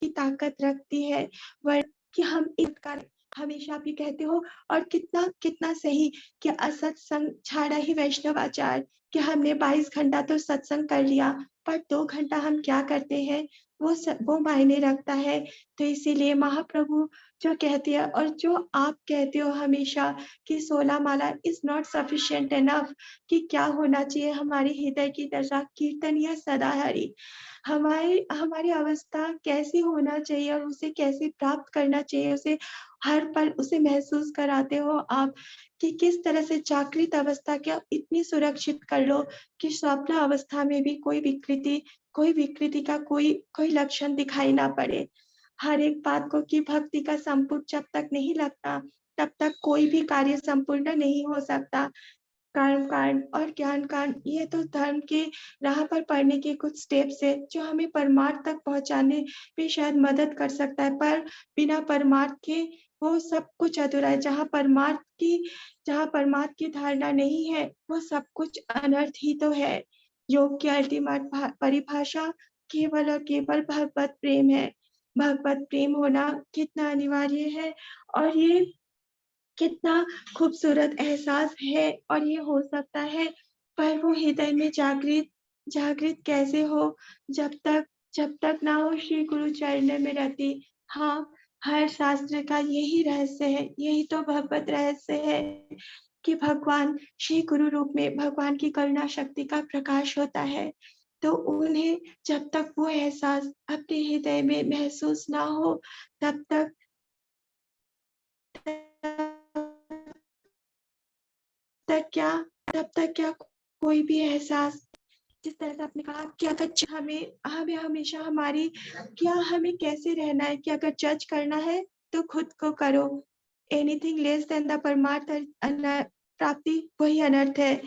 की ताकत रखती है। कि हम हमेशा आप ये कहते हो, और कितना सही कि असत्संग छाड़ा ही वैष्णवाचार, कि हमने 22 घंटा तो सत्संग कर लिया, पर 2 घंटा हम क्या करते हैं वो मायने रखता है। तो इसीलिए महाप्रभु जो कहते हैं और जो आप कहते हो हमेशा कि 16 माला इज नॉट सफिशिएंट इनफ, कि क्या होना चाहिए हमारे हृदय की दशा, कीर्तन या सदा हरि, हमारी अवस्था कैसी होना चाहिए और उसे कैसे प्राप्त करना चाहिए, उसे हर पल उसे महसूस कराते हो आप कि किस तरह से जागृत अवस्था क्या इतनी सुरक्षित कर लो कि स्वप्न अवस्था में भी कोई विकृति का कोई लक्षण दिखाई ना पड़े। हर एक बात को कि भक्ति का संपुट जब तक नहीं लगता तब तक कोई भी कार्य संपूर्ण नहीं हो सकता। कर्म कांड और ज्ञान कांड, ये तो धर्म के राह पर पढ़ने के कुछ स्टेप्स है जो हमें परमार्थ तक पहुंचाने में शायद मदद कर सकता है, पर बिना परमार्थ के वो सब कुछ अधूरा है। जहाँ परमार्थ की धारणा नहीं है, वो सब कुछ अनर्थ ही तो है। योग की अल्टीमेट परिभाषा केवल और केवल भगवत प्रेम है। भगवत प्रेम होना कितना अनिवार्य है, और ये कितना खूबसूरत एहसास है, और ये हो सकता है, पर वो हृदय में जागृत कैसे हो, जब तक ना हो श्री गुरु चरण में रति। हाँ, हर शास्त्र का यही रहस्य है, यही तो भगवत रहस्य है कि भगवान श्री गुरु रूप में भगवान की करुणा शक्ति का प्रकाश होता है। तो उन्हें जब तक वो एहसास अपने हृदय में महसूस ना हो, तब तक कोई भी एहसास, जिस तरह से आपने कहा कि अगर हमें हमेशा हमें कैसे रहना है, कि अगर जज करना है तो खुद को करो। एनीथिंग लेस देन द परमार्थ प्राप्ति वही अनर्थ है।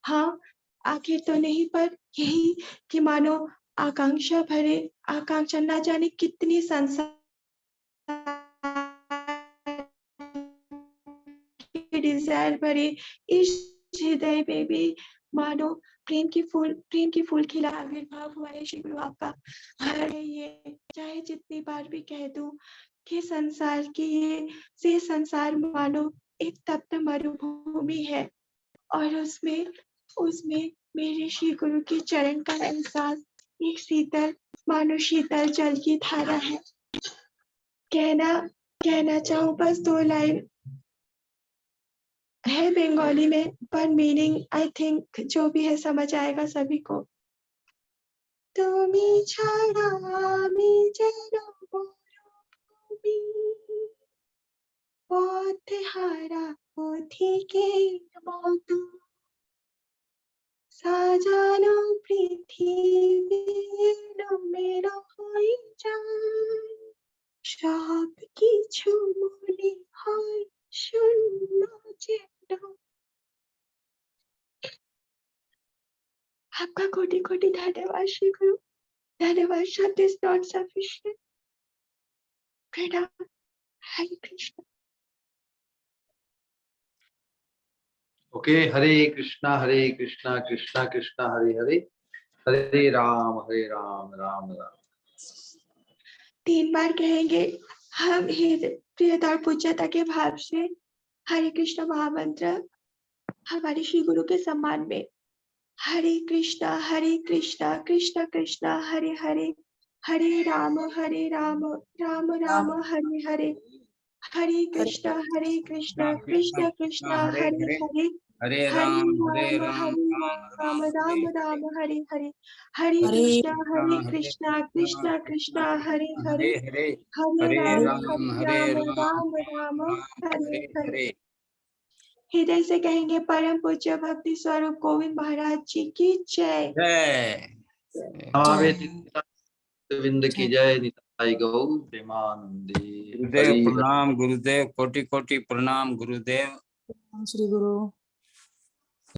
हाँ, आखिर तो नहीं, पर यही कि मानो आकांक्षा ना जाने कितनी संसार डिजायर भरे इस हृदय में भी मानो प्रेम की फूल खिला आविर्भाव हुआ है श्री गुरु आपका। है ये, चाहे जितनी बार भी कह दूं कि संसार मानो एक तप्त मरुभूमि है, और उसमें मेरे श्री गुरु के चरण का एहसास एक शीतल जल की धारा है। कहना चाहूं बस 2 लाइन है बंगाली में, पर मीनिंग आई थिंक जो भी है समझ आएगा सभी को। তুমি ছাড়া আমি যেন মরুভূমি, পথে হারা পথিকের মতো, সাজানো পৃথিবী এলোমেলো হয়ে যায়, সব কিছু মনে হয় শূন্য যেন। आपका कोटि कोटि धन्यवाद श्री गुरु। धन्यवाद शब्द इज नॉट सफिशिएंट। प्रणाम। हरे कृष्ण। ओके, हरे कृष्णा कृष्णा कृष्णा हरे हरे, हरे राम राम राम। 3 बार कहेंगे हम प्रियता और पूज्यता के भाव से हरे कृष्ण महामंत्र हमारे श्री गुरु के सम्मान में। हरे कृष्णा कृष्ण कृष्ण हरे हरे, हरे राम राम राम हरे हरे, हरे कृष्णा कृष्ण कृष्ण हरे हरे, हरे हरे राम राम राम हरे हरे, हरे कृष्णा कृष्ण कृष्ण हरे हरे, हरे हरे राम राम राम हरे हरे। हरे। हृदय से कहेंगे परम पूज्य भक्ति स्वरूप गोविंद महाराज जी की जय। जय। गोविंद की जय। निताई गौर प्रेमानंदे। गुरुदेव प्रणाम, गुरुदेव कोटि कोटि प्रणाम गुरुदेव। श्री गुरु।